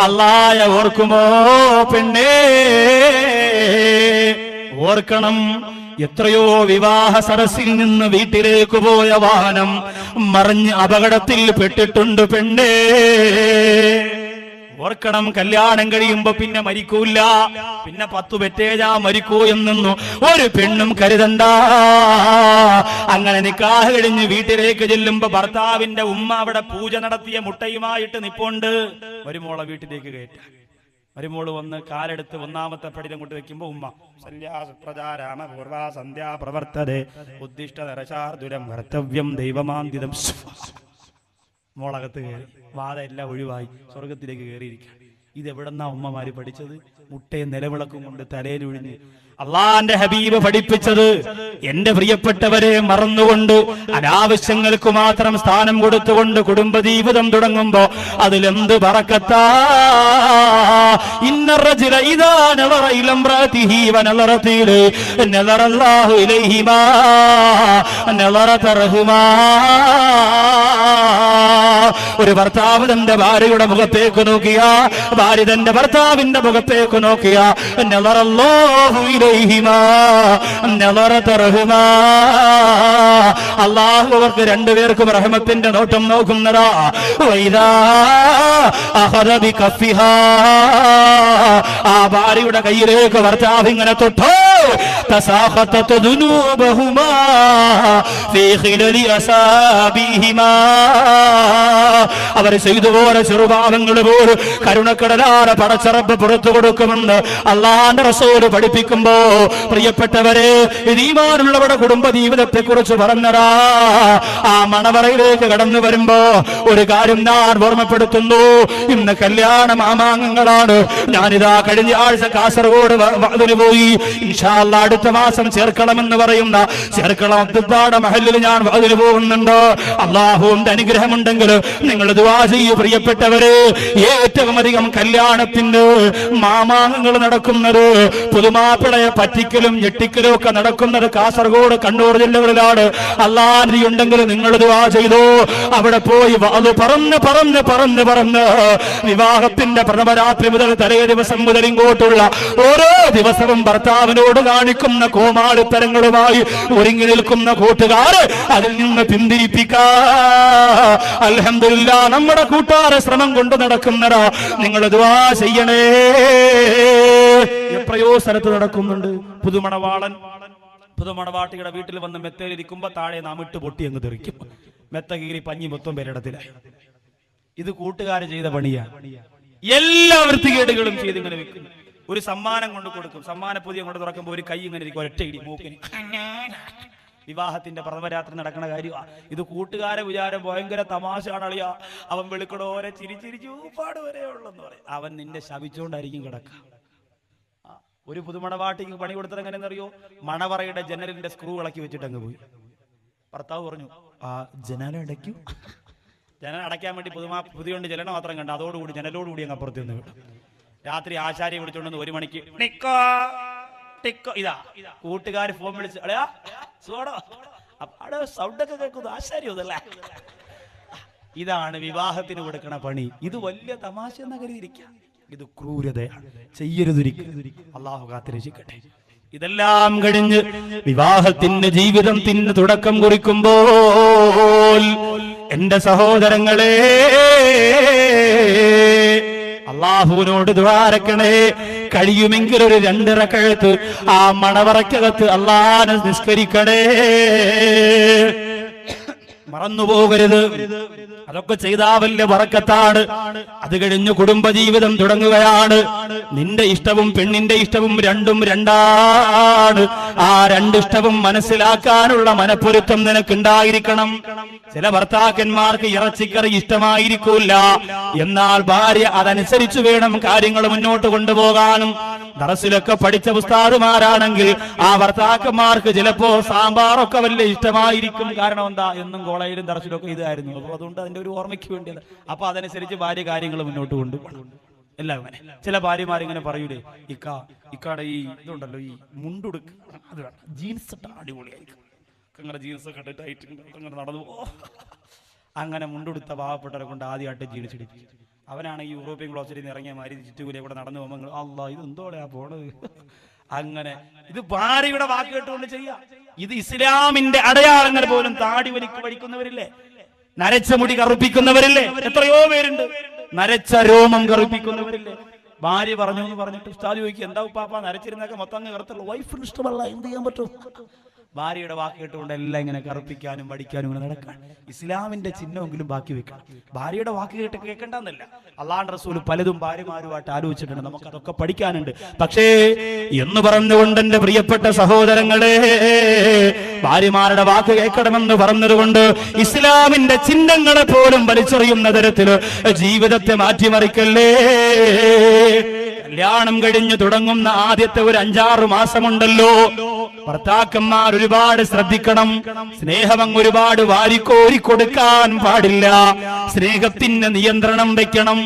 അള്ളാഹയെ ഓർക്കുമോ പെണ്ണേ? ഓർക്കണം, എത്രയോ വിവാഹ സരസിൽ നിന്ന് വീട്ടിലേക്ക് പോയ വാഹനം മറിഞ്ഞ് അപകടത്തിൽ പെട്ടിട്ടുണ്ട് പെണ്ണേ. ഓർക്കണം, കല്യാണം കഴിയുമ്പോ പിന്നെ മരിക്കൂല, പിന്നെ 10 പെറ്റേജാ മരിക്കൂ എന്നൊന്നും ഒരു പെണ്ണും കരുതണ്ട. അങ്ങനെ നിക്കാഹ് കഴിഞ്ഞ് വീട്ടിലേക്ക് ചെല്ലുമ്പോ ഭർത്താവിന്റെ ഉമ്മ അവിടെ പൂജ നടത്തിയ മുട്ടയുമായിട്ട് നിപ്പുണ്ട്. മരുമോളെ വീട്ടിലേക്ക് കയറ്റാൻ. മരുമോള് വന്ന് കാലെടുത്ത് 1ാമത്തെ പടിയിൽ അങ്ങോട്ട് വെക്കുമ്പോ ഉമ്മ പ്രചാരാമ പൂർവ സന്ധ്യാ പ്രവർത്തതേ ഉദ്ദിഷ്ട നരശാർദുരം കർത്തവ്യം ദൈവമാന്തിതം. മോളകത്ത് കയറി, വാദ എല്ലാം ഒഴിവായി സ്വർഗത്തിലേക്ക് കയറിയിരിക്കുക. ഇതെവിടെന്നാ ഉമ്മമാര് പഠിച്ചത്? മുട്ടയെ നിലവിളക്കും കൊണ്ട് തലയിലൊഴിഞ്ഞ് അള്ളാന്റെ ഹബീബ് പഠിപ്പിച്ചത്. എന്റെ പ്രിയപ്പെട്ടവരെ, മറന്നുകൊണ്ട് അനാവശ്യങ്ങൾക്ക് മാത്രം സ്ഥാനം കൊടുത്തുകൊണ്ട് കുടുംബജീവിതം തുടങ്ങുമ്പോ അതിലെന്ത് ബറക്കത്താ. ഇന്ന റജുല ഇദാ നദറ ഇലാ ഇംറഅതിഹി വനദറത ഇലൈഹി നദറല്ലാഹു ഇലൈഹിമാ നദറത റഹ്മാ. ഒരു ഭർത്താവ് തന്റെ ഭാര്യയുടെ മുഖത്തേക്ക് നോക്കിയ, ഭാര്യ തന്റെ ഭർത്താവിന്റെ മുഖത്തേക്ക് നോക്കിയ, നദറല്ലാഹു ഇലൈഹിമാ നദറത റഹ്മാ. അല്ലാഹു അവർക്ക് രണ്ടുപേർക്കും റഹ്മത്തിന്റെ നോട്ടം നോക്കുന്നതാ. വൈദാ അഖദ ബികഫിഹാ, ആ ഭാര്യയുടെ കയ്യിലേക്ക് ഭർത്താവ് ഇങ്ങനെ തൊട്ടോ, തസാഖതത് ദുനൂബഹുമാ ഫീ ഖിലലി അസാബിഹിമാ. അവർ ചെയ്തു പോലെ ചെറുപാവങ്ങൾ പോലും കരുണക്കടലാര പടച്ചറബ് പുറത്തു കൊടുക്കുമെന്ന് അള്ളാന്റെ റസൂൽ പഠിപ്പിക്കുമ്പോ, പ്രിയപ്പെട്ടവരെ, ഈമാനുള്ളവരുടെ കുടുംബ ജീവിതത്തെ കുറിച്ച് പറഞ്ഞതാ. ആ മണവറയിലേക്ക് കടന്നു വരുമ്പോ ഒരു കാര്യം ഞാൻ ഓർമ്മപ്പെടുത്തുന്നു. ഇന്ന് കല്യാണ മാമാങ്കങ്ങളാണ്. ഞാനിതാ കഴിഞ്ഞ ആഴ്ച കാസർഗോഡ് അതിന് പോയി. ഇൻഷാ അല്ലാഹ് അടുത്ത മാസം ചേർക്കണമെന്ന് പറയുന്ന ചേർക്കളം അബ്ദുദ്ദാടെ മഹല്ലിൽ ഞാൻ അതിന് പോകുന്നുണ്ട്. അള്ളാഹുവിന്റെ അനുഗ്രഹമുണ്ടെങ്കിൽ നിങ്ങൾ ദുആ ചെയ്യൂ പ്രിയപ്പെട്ടവരെ. ഏറ്റവും അധികം കല്യാണത്തിന്റെ മാമാങ്കങ്ങൾ നടക്കുന്നത്, പുതുമാപ്പിളയെ പറ്റിക്കലും ഞെട്ടിക്കലും ഒക്കെ നടക്കുന്നത് കാസർഗോഡ്, കണ്ണൂർ ജില്ലകളിലാണ്. അല്ലാഹ് ഉണ്ടെങ്കിൽ നിങ്ങൾ ദുആ ചെയ്തോ. അവിടെ പോയി അത് പറന്ന് പറന്ന് പറന്ന് പറന്ന് വിവാഹത്തിന്റെ പ്രഥമ രാത്രി മുതൽ തലേ ദിവസം മുതൽ ഇങ്ങോട്ടുള്ള ഓരോ ദിവസവും ഭർത്താവിനോട് കാണിക്കുന്ന കോമാളിത്തരങ്ങളുമായി ഒരുങ്ങി നിൽക്കുന്ന കൂട്ടുകാർ അതിൽ നിന്ന് പിന്തിരിപ്പിക്കാ. അൽഹംദുലില്ലാ, നമ്മുടെ കൂട്ടുകാരെ ശ്രമം കൊണ്ട് നടക്കുന്നതാ. നിങ്ങൾ ദുആ ചെയ്യണേ. എത്രയോ സ്ഥലത്ത് നടക്കുന്നുണ്ട്. പുതുമണവാട്ടിയുടെ വീട്ടിൽ വന്ന് മെത്തയിലിരിക്കുമ്പോ താഴെ നാം ഇട്ട് പൊട്ടി അങ്ങ് തെറിക്കും. മെത്ത കീറി പഞ്ഞി മൊത്തം പേരിടത്തിലായി. ഇത് കൂട്ടുകാര് ചെയ്ത പണിയാണ്. എല്ലാ വൃത്തികേടുകളും ചെയ്ത് ഇങ്ങനെ വെക്കുന്നു. ഒരു സമ്മാനം കൊണ്ട് കൊടുക്കും. സമ്മാന പൊതി കൊണ്ട് തുറക്കുമ്പോൾ ഒരു കൈ ഇങ്ങനെ ഇരിക്കും, ഒറ്റ ഇടി മൂക്കിന്. വിവാഹത്തിന്റെ പ്രഥമരാത്രി നടക്കുന്ന കാര്യമാണ് ഇത്. കൂട്ടുകാരെ വിചാരം ഭയങ്കര തമാശയാണ് അളിയ. അവൻ വെളുക്കടോരെ ചിരിച്ചിരിച്ചു പാട് വരെ ഉള്ളെന്ന് പറയും. അവൻ നിന്നെ ശപിച്ചുകൊണ്ടായിരിക്കും കിടക്കുക. ഒരു പുതുമണവാട്ടിക്ക് പണി കൊടുത്തത് എങ്ങനെയെന്നറിയോ? മണവറയുടെ ജനലിന്റെ സ്ക്രൂ ഇളക്കി വെച്ചിട്ട് അങ്ങ് പോയി. ഭർത്താവ് പറഞ്ഞു, ആ ജനൽ അടയ്ക്കൂ. ജനൽ അടയ്ക്കാൻ വേണ്ടി പുതിയോണ്ട് ജനൽ മാത്രം കണ്ട, അതോടുകൂടി ജനലോടുകൂടി അങ്ങ് അപ്പുറത്ത് നിന്ന് വിട്ടു. രാത്രി ആശാരിയെ വിളിച്ചോണ്ടെന്ന് 1 മണിക്ക് ടിക്കോ ടിക്കോ, ഇതാ കൂട്ടുകാർ ഫോൺ വിളിച്ച് അളയാ സോടോ അവിടെ സൗണ്ടൊക്കെ കേൾക്കുന്നു, ആശാരി അതല്ലേ. ഇതാണ് വിവാഹത്തിന് കൊടുക്കണ പണി. ഇത് വലിയ തമാശ എന്ന് കരുതിയിരിക്കാം, ഇത് ക്രൂരതയാണ്, ചെയ്യരുതൊരിക്കലും. അള്ളാഹു കാത്തിരക്ഷിക്കട്ടെ. ഇതെല്ലാം കഴിഞ്ഞ് വിവാഹത്തിന് ജീവിതത്തിന് തുടക്കം കുറിക്കുമ്പോൾ എന്റെ സഹോദരങ്ങളെ, അള്ളാഹുവിനോട് ദ്വാരക്കണേ, കഴിയുമെങ്കിൽ ഒരു 2 റക്അത്ത് ആ മണവറക്കകത്ത് അള്ളാഹനെ നിസ്കരിക്കണേ, മറന്നുപോകരുത്. അതൊക്കെ ചെയ്താ വലിയ ബറക്കത്താണ്. അത് കഴിഞ്ഞ് കുടുംബജീവിതം തുടങ്ങുകയാണ്. നിന്റെ ഇഷ്ടവും പെണ്ണിന്റെ ഇഷ്ടവും രണ്ടും രണ്ടാണ്. ആ 2 ഇഷ്ടവും മനസ്സിലാക്കാനുള്ള മനപ്പൊരുത്തം നിനക്കുണ്ടായിരിക്കണം. ചില ഭർത്താക്കന്മാർക്ക് ഇറച്ചിക്കറി ഇഷ്ടമായിരിക്കൂല, എന്നാൽ ഭാര്യ അതനുസരിച്ച് വേണം കാര്യങ്ങൾ മുന്നോട്ട് കൊണ്ടുപോകാനും. ദറസിലൊക്കെ പഠിച്ച ഉസ്താദുമാരാണെങ്കിൽ ആ ഭർത്താക്കന്മാർക്ക് ചിലപ്പോ സാമ്പാറൊക്കെ വലിയ ഇഷ്ടമായിരിക്കും. കാരണം എന്താ, എന്നും കോളേജിലും ദറസിലൊക്കെ ഇതായിരുന്നു. അപ്പൊ അതുകൊണ്ട് അതിന്റെ ഒരു ഓർമ്മയ്ക്ക് വേണ്ടിയത്. അപ്പൊ അതനുസരിച്ച് ഭാര്യ കാര്യങ്ങൾ മുന്നോട്ട് കൊണ്ടുപോകണം. എല്ലാം അങ്ങനെ. ചില ഭാര്യമാരിങ്ങനെ പറയൂലേ, ഇക്കാടെ ഈ ഇതുണ്ടല്ലോ, ഈ മുണ്ടുടുക്ക്, അത് വേണം, ജീൻസ് ഇട്ടാ അടിപൊളിയായിരിക്കും, അങ്ങനെ ജീൻസ് ഒക്കെ ഇട്ടിട്ട് അങ്ങനെ നടന്നു പോ. അങ്ങനെ മുണ്ടുടുത്ത പാവപ്പെട്ടവരെ കൊണ്ട് ആദ്യമായിട്ട് ജീൻസ് ഇടിപ്പിച്ചു. അവനാണെങ്കിൽ യൂറോപ്യൻ ക്ലോസറ്റിൽ നിന്ന് ഇറങ്ങിയ മാതിരി ചുറ്റുകൂലെ കൂടെ നടന്നു പോകുമ്പോൾ അല്ലാ ഇത് എന്തോടെയാ പോണത്. അങ്ങനെ ഇത് ഭാര്യയുടെ വാക്ക് കേട്ടുകൊണ്ട് ചെയ്യാം. ഇത് ഇസ്ലാമിന്റെ അടയാളങ്ങൾ പോലും താടി വലിക്കുന്നവരില്ലേ, നരച്ച മുടി കറുപ്പിക്കുന്നവരില്ലേ, എത്രയോ പേരുണ്ട്. നരച്ച രോമം കറുപ്പിക്കുന്നവരില്ലേ. ഭാര്യ പറഞ്ഞു എന്ന് പറഞ്ഞിട്ട് ഉസ്താദ് ചോദിക്കും, എന്താ ഉപ്പാപ്പ നരച്ചിരുന്നൊക്കെ മൊത്തം അങ്ങ് കറുത്തുള്ളൂ, വൈഫിന് ഇഷ്ടമല്ല, എന്ത് ചെയ്യാൻ പറ്റും. ഭാര്യയുടെ വാക്ക് കേട്ടുകൊണ്ട് എല്ലാം ഇങ്ങനെ കറുപ്പിക്കാനും പഠിക്കാനും ഇങ്ങനെ നടക്കാൻ. ഇസ്ലാമിന്റെ ചിഹ്നമെങ്കിലും ബാക്കി വെക്കണം. ഭാര്യയുടെ വാക്ക് കേട്ട് കേൾക്കണ്ടെന്നല്ല, അല്ലാഹുവിന്റെ റസൂൽ പലതും ഭാര്യമാരുമായിട്ട് ആലോചിച്ചിട്ടുണ്ട്, നമുക്ക് അതൊക്കെ പഠിക്കാനുണ്ട്. പക്ഷേ എന്ന് പറഞ്ഞുകൊണ്ട് എന്റെ പ്രിയപ്പെട്ട സഹോദരങ്ങളെ, ഭാര്യമാരുടെ വാക്ക് കേൾക്കണമെന്ന് പറഞ്ഞതുകൊണ്ട് ഇസ്ലാമിന്റെ ചിഹ്നങ്ങളെ പോലും വലിച്ചെറിയുന്ന തരത്തിൽ ജീവിതത്തെ മാറ്റിമറിക്കല്ലേ. കല്യാണം കഴിഞ്ഞു തുടങ്ങുന്ന ആദ്യത്തെ ഒരു 5-6 മാസമുണ്ടല്ലോ, ഭർത്താക്കന്മാർ ഒരുപാട് ശ്രദ്ധിക്കണം. സ്നേഹം ഒരുപാട് വാരിക്കോരി കൊടുക്കാൻ പാടില്ല. സ്നേഹത്തിന് നിയന്ത്രണം വെക്കണം.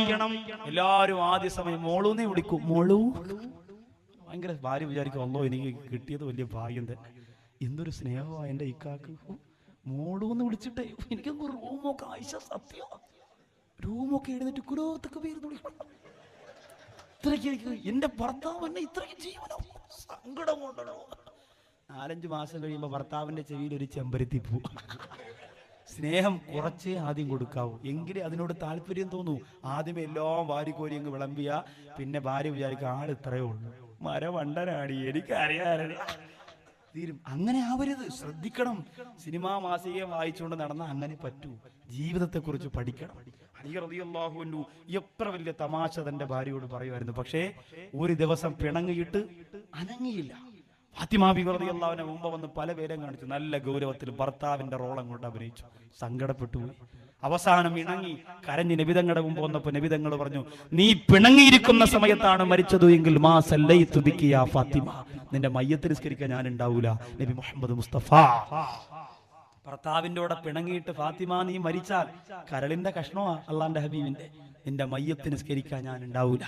എല്ലാരും ആദ്യ സമയം മോളൂന്നേ വിളിക്കും, മോളൂ. ഭയങ്കര ഭാര്യ വിചാരിക്കും, അല്ലോ എനിക്ക് കിട്ടിയത് വലിയ ഭാഗ്യം തന്നെ, എന്തൊരു സ്നേഹമാണ് എന്റെ ഇക്കാക്ക്, മോളൂന്ന് വിളിച്ചിട്ടേ എനിക്ക് റൂമൊക്കെ ആയിഷ സത്യം റൂമൊക്കെ എഴുന്നിട്ട് കുലോത്തൊക്കെ പേര് വിളിക്കണം. ഇത്രയ്ക്ക് എന്റെ ഭർത്താവ് എന്നെ ഇത്രയ്ക്ക് ജീവനോ സങ്കടം കൊണ്ടോ. 4-5 മാസം കഴിയുമ്പോ ഭർത്താവിന്റെ ചെവിയിൽ ഒരു ചെമ്പരത്തി പൂ. സ്നേഹം കുറച്ചേ ആദ്യം കൊടുക്കാവൂ, എങ്കിലേ അതിനോട് താല്പര്യം തോന്നൂ. ആദ്യമേ എല്ലാം വാരിക്കോരി അങ്ങ് വിളമ്പിയ പിന്നെ ഭാര്യ വിചാരിക്കും ആൾ ഇത്രയേ ഉള്ളൂ, മരവണ്ടനാടി, എനിക്കറിയാതെ തീരും. അങ്ങനെ ആവരുത്, ശ്രദ്ധിക്കണം. സിനിമാ മാസികയും വായിച്ചുകൊണ്ട് നടന്ന അങ്ങനെ പറ്റൂ. ജീവിതത്തെ കുറിച്ച് പഠിക്കണം. അലി റളിയല്ലാഹു അൻഹു എത്ര വലിയ തമാശ തന്റെ ഭാര്യയോട് പറയുമായിരുന്നു. പക്ഷേ ഒരു ദിവസം പിണങ്ങിയിട്ട് അനങ്ങിയില്ല. ഫാത്തിമ ബീവി റളിയല്ലാഹു അൻഹ മുമ്പ് വന്ന് പല പേരും കാണിച്ചു, നല്ല ഗൗരവത്തിൽ ഭർത്താവിന്റെ റോൾ അങ്ങോട്ട് അഭിനയിച്ചു, സങ്കടപ്പെട്ടു. അവസാനം ഇണങ്ങി കരഞ്ഞ് നബിതങ്ങളുടെ മുമ്പ് വന്നപ്പോ നബിതങ്ങൾ പറഞ്ഞു, നീ പിണങ്ങിയിരിക്കുന്ന സമയത്താണ് മരിച്ചത് എങ്കിൽ മാ സല്ലൈതു ബികി യാ ഫാത്തിമ, നിന്റെ മയ്യത്ത് നിസ്കരിക്കാൻ ഞാൻ ഉണ്ടാവൂല. നബി മുഹമ്മദ് മുസ്തഫ. ഭർത്താവിന്റെ കൂടെ പിണങ്ങിയിട്ട് ഫാത്തിമ നീ മരിച്ചാൽ കരളിന്റെ കഷ്ണമാ അള്ളാന്റെ ഹബീബിന്റെ, നിന്റെ മയ്യത്ത് നിസ്കരിക്കാൻ ഞാൻ ഉണ്ടാവൂല.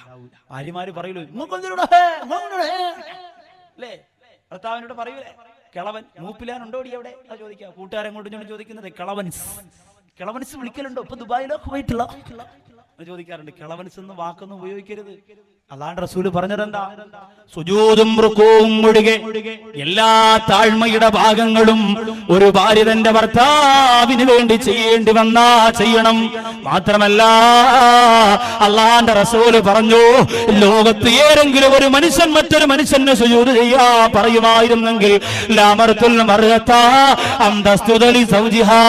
ഭാര്യമാര് പറയൂലേ അല്ലേ, ഭർത്താവിനോട് പറയൂലേ, കിളവൻ മൂപ്പിലാനുണ്ടോടി അവിടെ ചോദിക്കാം. കൂട്ടുകാരെ കൊണ്ട് ചോദിക്കുന്നത് കിളവൻസ് വിളിക്കലുണ്ടോ ഇപ്പൊ ദുബായിലോ കുവൈറ്റിലോ ചോദിക്കാറുണ്ട്. കിളവൻസ് എന്ന വാക്കൊന്നും ഉപയോഗിക്കരുത്. അല്ലാഹുവിന്റെ റസൂൽ പറഞ്ഞതെന്താ, സുജൂദും റുകൂഉം ഒഴികെ എല്ലാ താഴ്മയുടെ ഭാഗങ്ങളും ഒരു ഭാര്യ തന്റെ ഭർത്താവിന് വേണ്ടി ചെയ്യേണ്ടി വന്നാ ചെയ്യണം. മാത്രമല്ല അല്ലാഹുവിന്റെ റസൂൽ പറഞ്ഞു, ലോകത്ത് ഏതെങ്കിലും ഒരു മനുഷ്യൻ മറ്റൊരു മനുഷ്യന് സുജൂദ് ചെയ്യാ പറയുമായിരുന്നെങ്കിൽ ലമർതുൽ മർഅത അൻ തസ്ജുദ ലി സൗജിഹാ,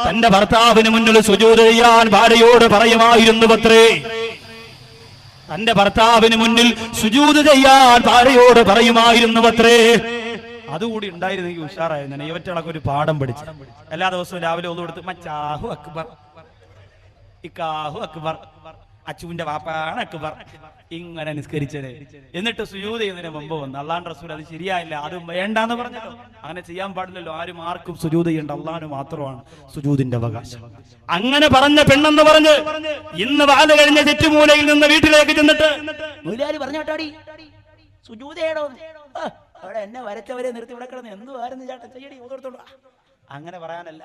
തന്റെ ഭർത്താവിന് മുന്നിൽ സുജൂദ് ചെയ്യാൻ ഭാര്യയോട് പറയുമായിരുന്നു അത്രേ. തന്റെ ഭർത്താവിന് മുന്നിൽ സുജൂദ് ചെയ്യാൻ ഭാര്യയോട് പറയുമായിരുന്നു അത്രേ. അതുകൂടി ഉണ്ടായിരുന്നെങ്കിൽ ഉഷാറായിരുന്നു. ഇവറ്റകളൊക്കെ ഒരു പാഠം പഠിച്ചു. എല്ലാ ദിവസവും രാവിലെ ഒന്നും കൊടുത്ത് മച്ചാഹു അക്ബർ ഇക്കാഹു അക്ബർ അച്ചുവിന്റെ വാപ്പാണ് അക്ബർ. ഇങ്ങനെ നിസ്കരിച്ചത്. എന്നിട്ട് സുജൂദ് ചെയ്യുന്നതിന് മുമ്പ് വന്ന് അള്ളാഹുവിന്റെ റസൂൽ അത് ശരിയായില്ല, അത് വേണ്ടാന്ന് പറഞ്ഞല്ലോ. അങ്ങനെ ചെയ്യാൻ പാടില്ലല്ലോ, ആരും ആർക്കും സുജൂദ് ചെയ്യേണ്ട, അള്ളാഹുവിന് മാത്രമാണ് സുജൂദിന്റെ അവകാശം. അങ്ങനെ പറഞ്ഞ പെണ്ണെന്ന് പറഞ്ഞ് ഇന്ന് വാല് കഴിഞ്ഞ ചുറ്റുമൂലയിൽ നിന്ന് വീട്ടിലേക്ക് ചെന്നിട്ട് മൂലാരി പറഞ്ഞോട്ടാടി സുജൂദ് ചെയ്യണോ, അവിടെ എന്നെ വരച്ചവരെ നിർത്തി ഇവിടെ കിടന്ന് എന്തുവായിരുന്നു ചേട്ടൻ ചെയ്യടി ഓർത്തോളൂ. അങ്ങനെ പറയാനല്ല.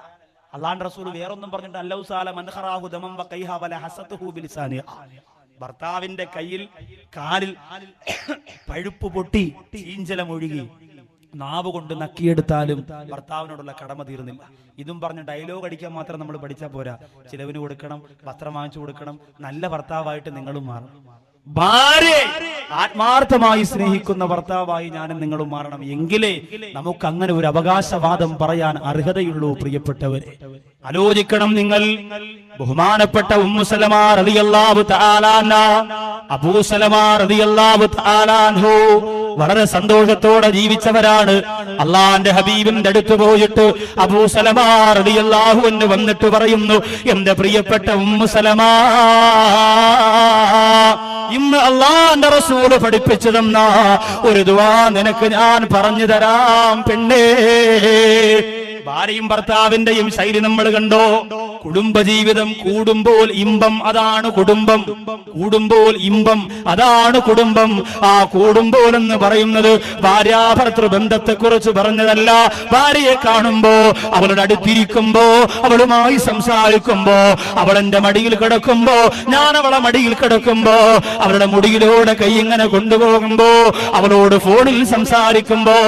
അള്ളാഹുവിന്റെ റസൂൽ വേറൊന്നും പറഞ്ഞിട്ട് അല്ലൗസാല മൻഖറാഹു ദമം വഖൈഹ വല ഹസതുഹു ബിലിസാനിഹ. ഭർത്താവിന്റെ കയ്യിൽ കാലിൽ പഴുപ്പ് പൊട്ടി ചീഞ്ചലം ഒഴുകി നാവ് കൊണ്ട് നക്കിയെടുത്താലും ഭർത്താവിനോടുള്ള കടമ തീർന്നില്ല. ഇതും പറഞ്ഞ് ഡയലോഗ് അടിക്കാൻ മാത്രം നമ്മൾ പഠിച്ചാൽ പോരാ. ചിലവിന് കൊടുക്കണം, വസ്ത്രം വാങ്ങിച്ചു കൊടുക്കണം. നല്ല ഭർത്താവായിട്ട് നിങ്ങളും മാറണം. ഭാര്യ ആത്മാർത്ഥമായി സ്നേഹിക്കുന്ന ഭർത്താവായി ഞാനും നിങ്ങളും മാറണം. എങ്കിലേ നമുക്ക് അങ്ങനെ ഒരു അവകാശവാദം പറയാൻ അർഹതയുള്ളൂ. പ്രിയപ്പെട്ടവരെ, ആലോചിക്കണം നിങ്ങൾ. ബഹുമാനപ്പെട്ട ഉമ്മു സലമ റളിയല്ലാഹു തആല അൻഹ, അബൂ സലമ റളിയല്ലാഹു തആല അൻഹു വളരെ സന്തോഷത്തോടെ ജീവിച്ചവരാണ്. അള്ളാന്റെ ഹബീബിന്റെ അടുത്ത് പോയിട്ട് അബൂ സലമ റളിയല്ലാഹു അൻഹു വന്നിട്ട് പറയുന്നു, എന്റെ പ്രിയപ്പെട്ട ഉമ്മു സലമ, ഇന്ന് അള്ളാന്റെ റസൂല് പഠിപ്പിച്ചു തന്ന ഒരു ദുആ നിനക്ക് ഞാൻ പറഞ്ഞു തരാം പെണ്ണേ. ഭാര്യയും ഭർത്താവിന്റെയും ശൈലി നമ്മൾ കണ്ടോ? കുടുംബജീവിതം കൂടുമ്പോൾ ഇമ്പം, അതാണ് കുടുംബം. കൂടുമ്പോൾ ഇമ്പം, അതാണ് കുടുംബം. ആ കൂടുമ്പോൾ എന്ന് പറയുന്നത് ഭാര്യാഭർത്തൃ ബന്ധത്തെ കുറിച്ച് പറഞ്ഞതല്ല. ഭാര്യയെ കാണുമ്പോ, അവളുടെ അടുത്തിരിക്കുമ്പോ, അവളുമായി സംസാരിക്കുമ്പോ, അവളെന്റെ മടിയിൽ കിടക്കുമ്പോ, ഞാൻ അവളെ മടിയിൽ കിടക്കുമ്പോ, അവളുടെ മുടിയിലൂടെ കൈ ഇങ്ങനെ കൊണ്ടുപോകുമ്പോ, അവളോട് ഫോണിൽ സംസാരിക്കുമ്പോ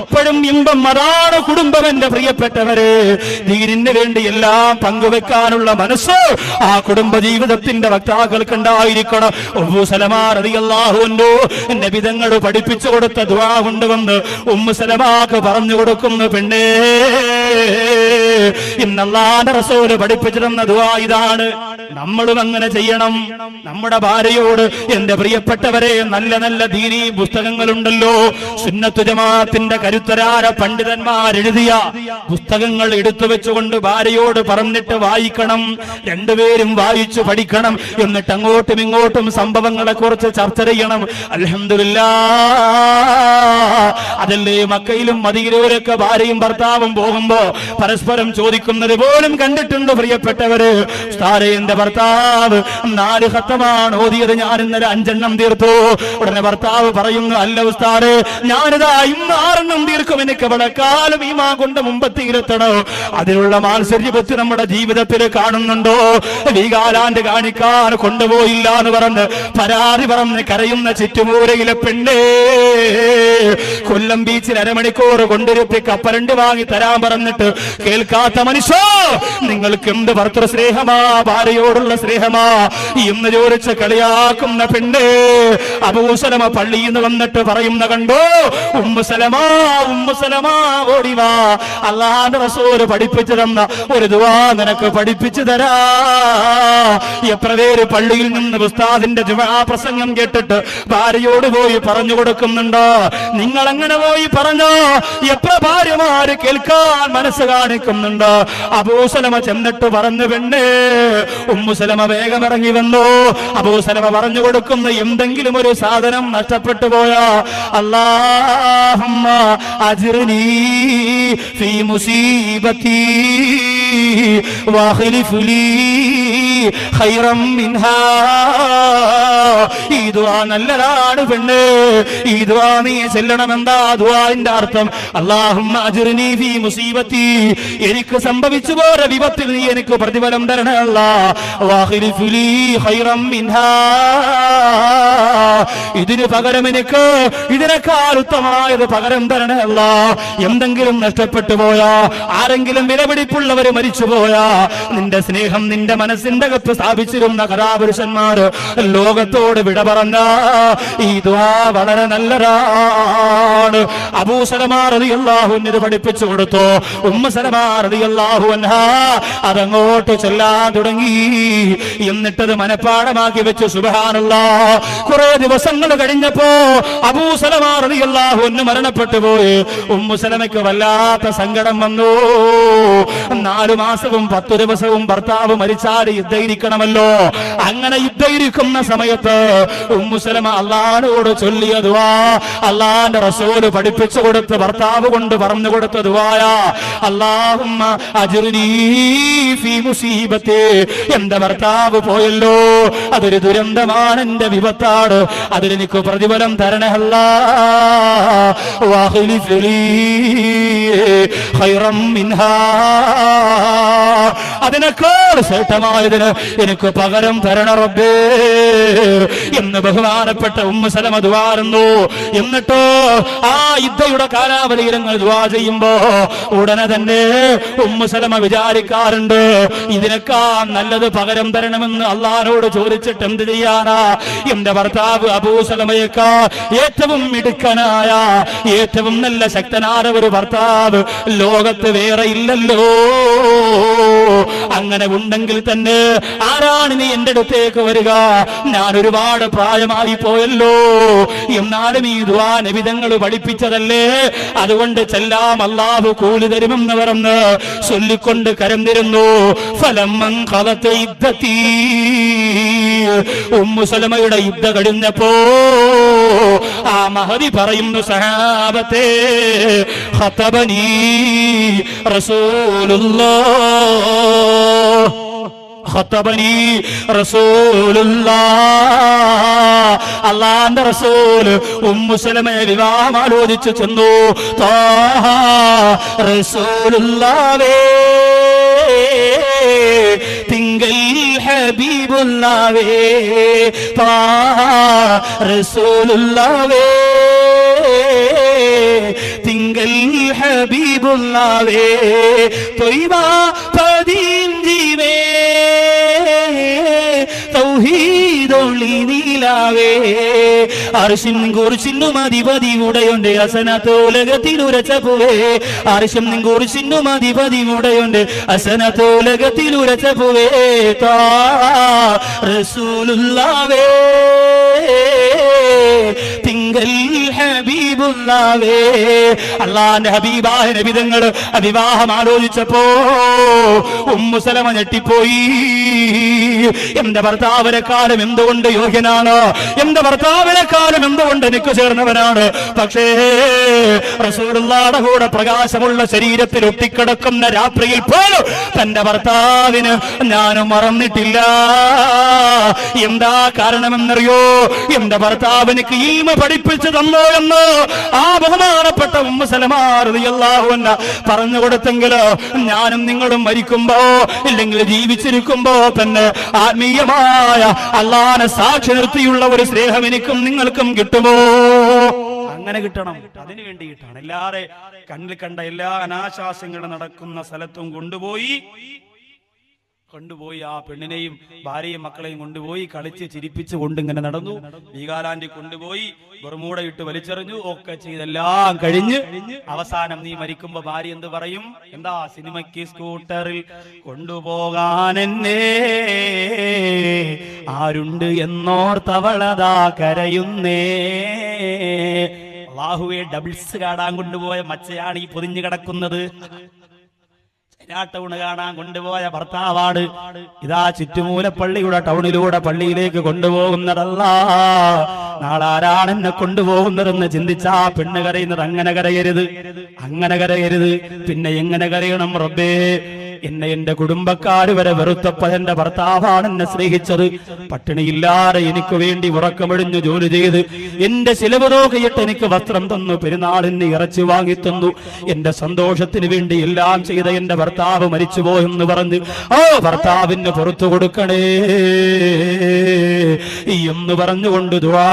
എപ്പോഴും ഇമ്പം, അതാണ് കുടുംബം. എന്റെ പ്രിയപ്പെട്ടവരെ, ദീനിന് വേണ്ടി എല്ലാം പങ്കുവെക്കാനുള്ള മനസ്സ് ആ കുടുംബജീവിതത്തിന്റെ വക്താക്കൾക്ക് ഉണ്ടായിരിക്കണം. ഉമ്മു സലമ റളിയല്ലാഹു അൻഹു നബി തങ്ങൾ പഠിപ്പിച്ചു കൊടുത്ത ദുആ കൊണ്ടുവന്ന് ഉമ്മു സലമാക്ക് പറഞ്ഞു കൊടുക്കുന്നു, പെണ്ണേ, ഇന്ന് അല്ലാഹുവിന്റെ റസൂൽ പഠിപ്പിച്ചു തന്ന ദുആ ഇതാണ്. നമ്മളും അങ്ങനെ ചെയ്യണം. നമ്മുടെ ഭാര്യയോട്, എന്റെ പ്രിയപ്പെട്ടവരെ, നല്ല നല്ല ദീനീ പുസ്തകങ്ങളുണ്ടല്ലോ. സുന്നത്ത് ജമാഅത്തിന്റെ കരുത്തരായ പണ്ഡിതന്മാരെഴുതിയ പുസ്തകങ്ങൾ എടുത്തു വെച്ചുകൊണ്ട് ഭാര്യയോട് പറഞ്ഞിട്ട് വായിക്കണം. രണ്ടുപേരും വായിച്ചു പഠിക്കണം. എന്നിട്ട് അങ്ങോട്ടും ഇങ്ങോട്ടും സംഭവങ്ങളെ കുറിച്ച് ചർച്ച ചെയ്യണം. അൽഹംദുലില്ലാഹ്, അതല്ലേ മക്കയിലും മദീനയിലൊക്കെ ഭാര്യയും ഭർത്താവും പോകുമ്പോ പരസ്പരം ചോദിക്കുന്നത് പോലും കണ്ടിട്ടുണ്ട്. പ്രിയപ്പെട്ടവര്, ഉസ്താദേ, എന്റെ ഭർത്താവ് 4 ഖത്തമാണ് ഓതിയത്, ഞാൻ ഇന്നലെ 5 എണ്ണം തീർത്തു. ഉടനെ ഭർത്താവ് പറയുന്നു, അല്ല ഉസ്താദേ, ഞാനിതാ ഇന്ന് 6 എണ്ണം തീർക്കും, എനിക്ക് ഇവിടെ കാലം ഈമാൻ കൊണ്ട് മുമ്പത്തി ഇരുത്തണോ. അതിനുള്ള മാത്സര്യബുദ്ധി നമ്മുടെ ജീവിതത്തിൽ കാണുന്നുണ്ടോ? വീഗാലാൻഡ് കാണിക്കാൻ കൊണ്ടുപോയില്ല എന്ന് പറഞ്ഞ് പരാതി പറഞ്ഞ് കരയുന്ന ചുറ്റുമൂരയിലെ പെണ്ണേ, കൊല്ലം ബീച്ചിൽ അരമണിക്കൂർ കൊണ്ടിരുത്തി കപ്പലണ്ടി വാങ്ങി തരാൻ പറഞ്ഞിട്ട് കേൾക്കാത്ത മനുഷ്യ, നിങ്ങൾക്ക് എന്ത് ഭർത്തൃ സ്നേഹമാ, ഭാര്യയോടുള്ള സ്നേഹമാ എന്ന് ചോദിച്ച് കളിയാക്കുന്ന പെണ്ണേ. അബൂ സലമ പള്ളിയിൽ നിന്ന് വന്നിട്ട് പറയുന്ന കണ്ടോ, ഉമ്മു സലമ, ഉമ്മു സലമ, ഓടിവാ, അല്ലാഹുവിന്റെ റസൂൽ പഠിപ്പിച്ചു തന്ന ഒരു ദുആ നിനക്ക് പഠിപ്പിച്ചു തരാ. എത്ര പേര് പള്ളിയിൽ നിന്ന് ഉസ്താദിന്റെ ജുമാ പ്രസംഗം കേട്ടിട്ട് ഭാര്യയോട് പോയി പറഞ്ഞു കൊടുക്കുന്നുണ്ടോ? നിങ്ങൾ അങ്ങനെ പോയി പറഞ്ഞോ? എത്ര ഭാര്യമാര് കേൾക്കാൻ മനസ്സ് കാണിക്കുന്നുണ്ടോ? അബൂ സലമ ചെന്നിട്ട് പറഞ്ഞു, പെണ്ണേ, ഉമ്മു സലമ വേഗം ഇറങ്ങി വന്നു. അബൂ സലമ പറഞ്ഞു കൊടുക്കുന്ന എന്തെങ്കിലും ഒരു സാധനം നഷ്ടപ്പെട്ടു പോയാ, അല്ലാഹുമ്മ അജ്റിനി ഫീ മുസീബതി വഖ്ലിഫ് ലീ ഖൈറൻ മിൻഹാ. ഈ ദുആ നല്ലതാണ് പെണ്ണ്. ഈ ദുആ നീ ചെല്ലണമെന്താ ദുആന്റെ അർത്ഥം? അല്ലാഹുമ്മ അജ്റിനി ഫീ മുസീബതി, എനിക്ക് സംഭവിച്ചു പോയ വിപത്തിൽ നീ എനിക്ക് പ്രതിഫലം തരണേ അല്ലാഹ്. വഖ്ലിഫ് ലീ ഖൈറൻ മിൻഹാ, ഇതിന് പകരം എനിക്ക് ഇതിനേക്കാൾ ഉത്തമമായത് പകരം തരണേ അല്ലാഹ്. എന്തെങ്കിലും നഷ്ടപ്പെട്ടു പോയാ, ആരെങ്കിലും വിലപിടിപ്പുള്ളവര് മരിച്ചുപോയാ, നിന്റെ സ്നേഹം നിന്റെ മനസ്സിന്റെ അകത്ത് സ്ഥാപിച്ചിരുന്ന കഥാപുരുഷന്മാര് ലോകത്തോട് വിട പറഞ്ഞ ഈ ദുആ വളരെ നല്ലതാണ്. അബൂ സലമ റളിയല്ലാഹു അൻഹു ഇത് പഠിപ്പിച്ചു കൊടുത്തു. ഉമ്മു സലമ റളിയല്ലാഹു അൻഹാ അതങ്ങോട്ട് ചൊല്ലാൻ തുടങ്ങി. എന്നിട്ടത് മനഃപ്പാടമാക്കി വെച്ചു. സുബ്ഹാനല്ലാഹ്, കുറെ ദിവസങ്ങൾ കഴിഞ്ഞപ്പോ അബൂ സലമ റളിയല്ലാഹു അൻഹു മരണപ്പെട്ടു പോയി. ഉമ്മു സലമയ്ക്ക് വല്ലാത്ത സങ്കടം വന്നു. 4 മാസവും 10 ദിവസവും ഭർത്താവ് മരിച്ചാൽ യുദ്ധയിരിക്കണമല്ലോ. അങ്ങനെ യുദ്ധയിരിക്കുന്ന സമയത്ത് ഉമ്മു സലമ അല്ലാഹുവോട് ചൊല്ലിയ ദുആ, അല്ലാഹുവിന്റെ റസൂല് പഠിപ്പിച്ചു കൊടുത്ത് ഭർത്താവ് കൊണ്ട് പറഞ്ഞു കൊടുത്ത ദുആയാ, അല്ലാഹുമ്മ അജ്റിനീ ഫീ മുസീബത്തി. എന്റെ ഭർത്താവ് പോയല്ലോ, അതൊരു ദുരന്തമാണ്, എന്റെ വിപത്താണ്, അതിലെനിക്ക് പ്രതിഫലം തരണേ അല്ലാഹ്. വഖ്ലിഫ് ലീ ഖൈറൻ മിൻഹാ. അതിനേക്കാൾ ശ്രേഷ്ഠമായതിന് എനിക്ക് പകരം തരണ റബ്ബേ എന്ന് ബഹുമാനപ്പെട്ട ഉമ്മു സലമ ദുആറുന്നു. എന്നിട്ടോ ആ യുദ്ധയുടെ കാലാവധിയിൽ ദുആ ചെയ്യുമ്പോ ഉടനെ തന്നെ ഉമ്മു സലമ വിചാരിക്കാറുണ്ട്, ഇതിനേക്കാൾ നല്ലത് പകരം തരണമെന്ന് അള്ളാഹുവോട് ചോദിച്ചിട്ട് എന്ത് ചെയ്യാനാ? എന്റെ ഭർത്താവ് അബൂ സലമയേക്കാൾ ഏറ്റവും മിടുക്കനായ, ഏറ്റവും നല്ല ശക്തനായ ഒരു ഭർത്താവ് ലോകത്ത് വേറെ ഇല്ലല്ലോ. അങ്ങനെ ഉണ്ടെങ്കിൽ തന്നെ ആരാണ് നീ എന്റെ അടുത്തേക്ക് വരിക? ഞാൻ ഒരുപാട് പ്രായമായി പോയല്ലോ. എന്നാലും ഈ ദുആ നബി തങ്ങൾ പഠിപ്പിച്ചതല്ലേ, അതുകൊണ്ട് ചെല്ലാം, അല്ലാഹു കൂലി തരുമെന്ന് പറഞ്ഞ് ചൊല്ലിക്കൊണ്ട് കരഞ്ഞിരുന്നു. ഫലമ്മൻ ഖലത ഇദ്ദതി. ഉമ്മു സലമയുടെ യുദ്ധ കഴിഞ്ഞപ്പോ ആ മഹദി പറയുന്നു, സഹാബത്തെ ഖതബനി റസൂലുള്ളാഹ്, ഖതബനി റസൂലുള്ളാഹ്. അല്ലാഹുവിന്റെ റസൂൽ ഉമ്മു സലമയെ വിവാഹം ആലോചിച്ചു ചെന്നു. ത്വാഹ റസൂലുള്ളാഹേ, തിങ്കൾ ഹബീബുള്ളാഹേ, ത്വാഹ റസൂലുള്ളാഹേ, തിങ്കൾ ഹബീബുള്ളാഹേ, ത്വയ്ബ പദീം ജീവേ തൗഹീദൊളി നീലാവേ. അർശിൻ കുർശിനും അധിപതി ഉടയുണ്ട്, അസനത്തോലകത്തിലുരച്ചപ്പുവേ. അർശിൻ കുർശിനും അധിപതി ഉടയുണ്ട്, അസനത്തോലകത്തിലുരച്ചപ്പുവേ. റസൂലുള്ളാഹേ, തിങ്കൾ ഹബീബുള്ളാഹേ. അല്ലാഹുവിന്റെ ഹബീബായ നബി തങ്ങൾ വിവാഹം ആലോചിച്ചപ്പോ ഉമ്മു സലമ ഞെട്ടിപ്പോയി. എന്റെ ഭർത്താവിനെക്കാളും എന്തുകൊണ്ട് യോഗ്യനാണ്, എന്റെ ഭർത്താവിനെക്കാളും എന്തുകൊണ്ട് എനിക്ക് ചേർന്നവനാണ്. പക്ഷേ റസൂലുള്ളാഹിയുടെ കൂടെ പ്രകാശമുള്ള ശരീരത്തിൽ ഒട്ടിക്കിടക്കുന്ന രാത്രിയിൽ പോലും തന്റെ ഭർത്താവിന് ഞാനും മറന്നിട്ടില്ല. എന്താ കാരണമെന്നറിയോ? എന്റെ ഭർത്താവ് എനിക്ക് ഈമ പഠിപ്പിച്ചു തന്നോ എന്ന് ആ ബഹുമാനപ്പെട്ട ഉമ്മു സലമ റളിയല്ലാഹു അൻഹ പറഞ്ഞു കൊടുത്തെങ്കിലോ ഞാനും നിങ്ങളും മരിക്കുമ്പോ ഇല്ലെങ്കിൽ ജീവിച്ചിരിക്കുമ്പോ തന്നെ ആത്മീയമായ അല്ലാഹുവിനെ സാക്ഷി നിർത്തിയുള്ള ഒരു സ്നേഹം എനിക്കും നിങ്ങൾക്കും കിട്ടുമോ? അങ്ങനെ കിട്ടണം. അതിനു വേണ്ടിയിട്ടാണ് എല്ലാരെ കണ്ണിൽ കണ്ട എല്ലാ അനാശാസ്യങ്ങളും നടക്കുന്ന സ്ഥലത്തും കൊണ്ടുപോയി ആ പെണ്ണിനെയും ഭാര്യയും മക്കളെയും കൊണ്ടുപോയി കളിച്ച് ചിരിപ്പിച്ച് കൊണ്ടിങ്ങനെ നടന്നു. വീഗാലാൻഡിൽ കൊണ്ടുപോയി ബർമൂഡ ഇട്ട് വലിച്ചെറിഞ്ഞു. ഒക്കെ ചെയ്തെല്ലാം കഴിഞ്ഞ് അവസാനം നീ മരിക്കുമ്പോ ഭാര്യ എന്ത് പറയും? എന്താ, സിനിമയ്ക്ക് സ്കൂട്ടറിൽ കൊണ്ടുപോകാൻ എന്നെ ആരുണ്ട് എന്നോർത്തവളതാ കരയുന്നേ. അല്ലാഹുവേ, ഡബിൾസ് കാണാൻ കൊണ്ടുപോയ മച്ചയാണ് ഈ പൊതിഞ്ഞു കിടക്കുന്നത്. ടൗണ് കാണാൻ കൊണ്ടുപോയ ഭർത്താവാണ് ഇതാ ചുറ്റുമൂല പള്ളിയുടെ ടൗണിലൂടെ പള്ളിയിലേക്ക് കൊണ്ടുപോകുന്നതല്ല. നാളെ ആരാണ് എന്നെ കൊണ്ടുപോകുന്നതെന്ന് ചിന്തിച്ചാ പെണ്ണ് കരയുന്നത്. അങ്ങനെ കരയരുത്, അങ്ങനെ കരയരുത്. പിന്നെ എങ്ങനെ കരയണം? റബ്ബേ, എന്നെ എന്റെ കുടുംബക്കാര് വരെ വെറുത്തപ്പോൾ എന്റെ ഭർത്താവാണ് എന്നെ സ്നേഹിച്ചത്. പട്ടിണിയില്ലാതെ എനിക്ക് വേണ്ടി ഉറക്കമൊഴിഞ്ഞു ജോലി ചെയ്ത് എന്റെ ചിലവ് നോക്കിയിട്ട് എനിക്ക് വസ്ത്രം തന്നു, പെരുന്നാളിന് ഇറച്ചി വാങ്ങിത്തന്നു, എന്റെ സന്തോഷത്തിന് വേണ്ടി എല്ലാം ചെയ്ത എന്റെ ഭർത്താവ് മരിച്ചുപോയെന്ന് പറഞ്ഞ് ആ ഭർത്താവിന് പുറത്തു കൊടുക്കണേ എന്ന് പറഞ്ഞുകൊണ്ട് ദുആ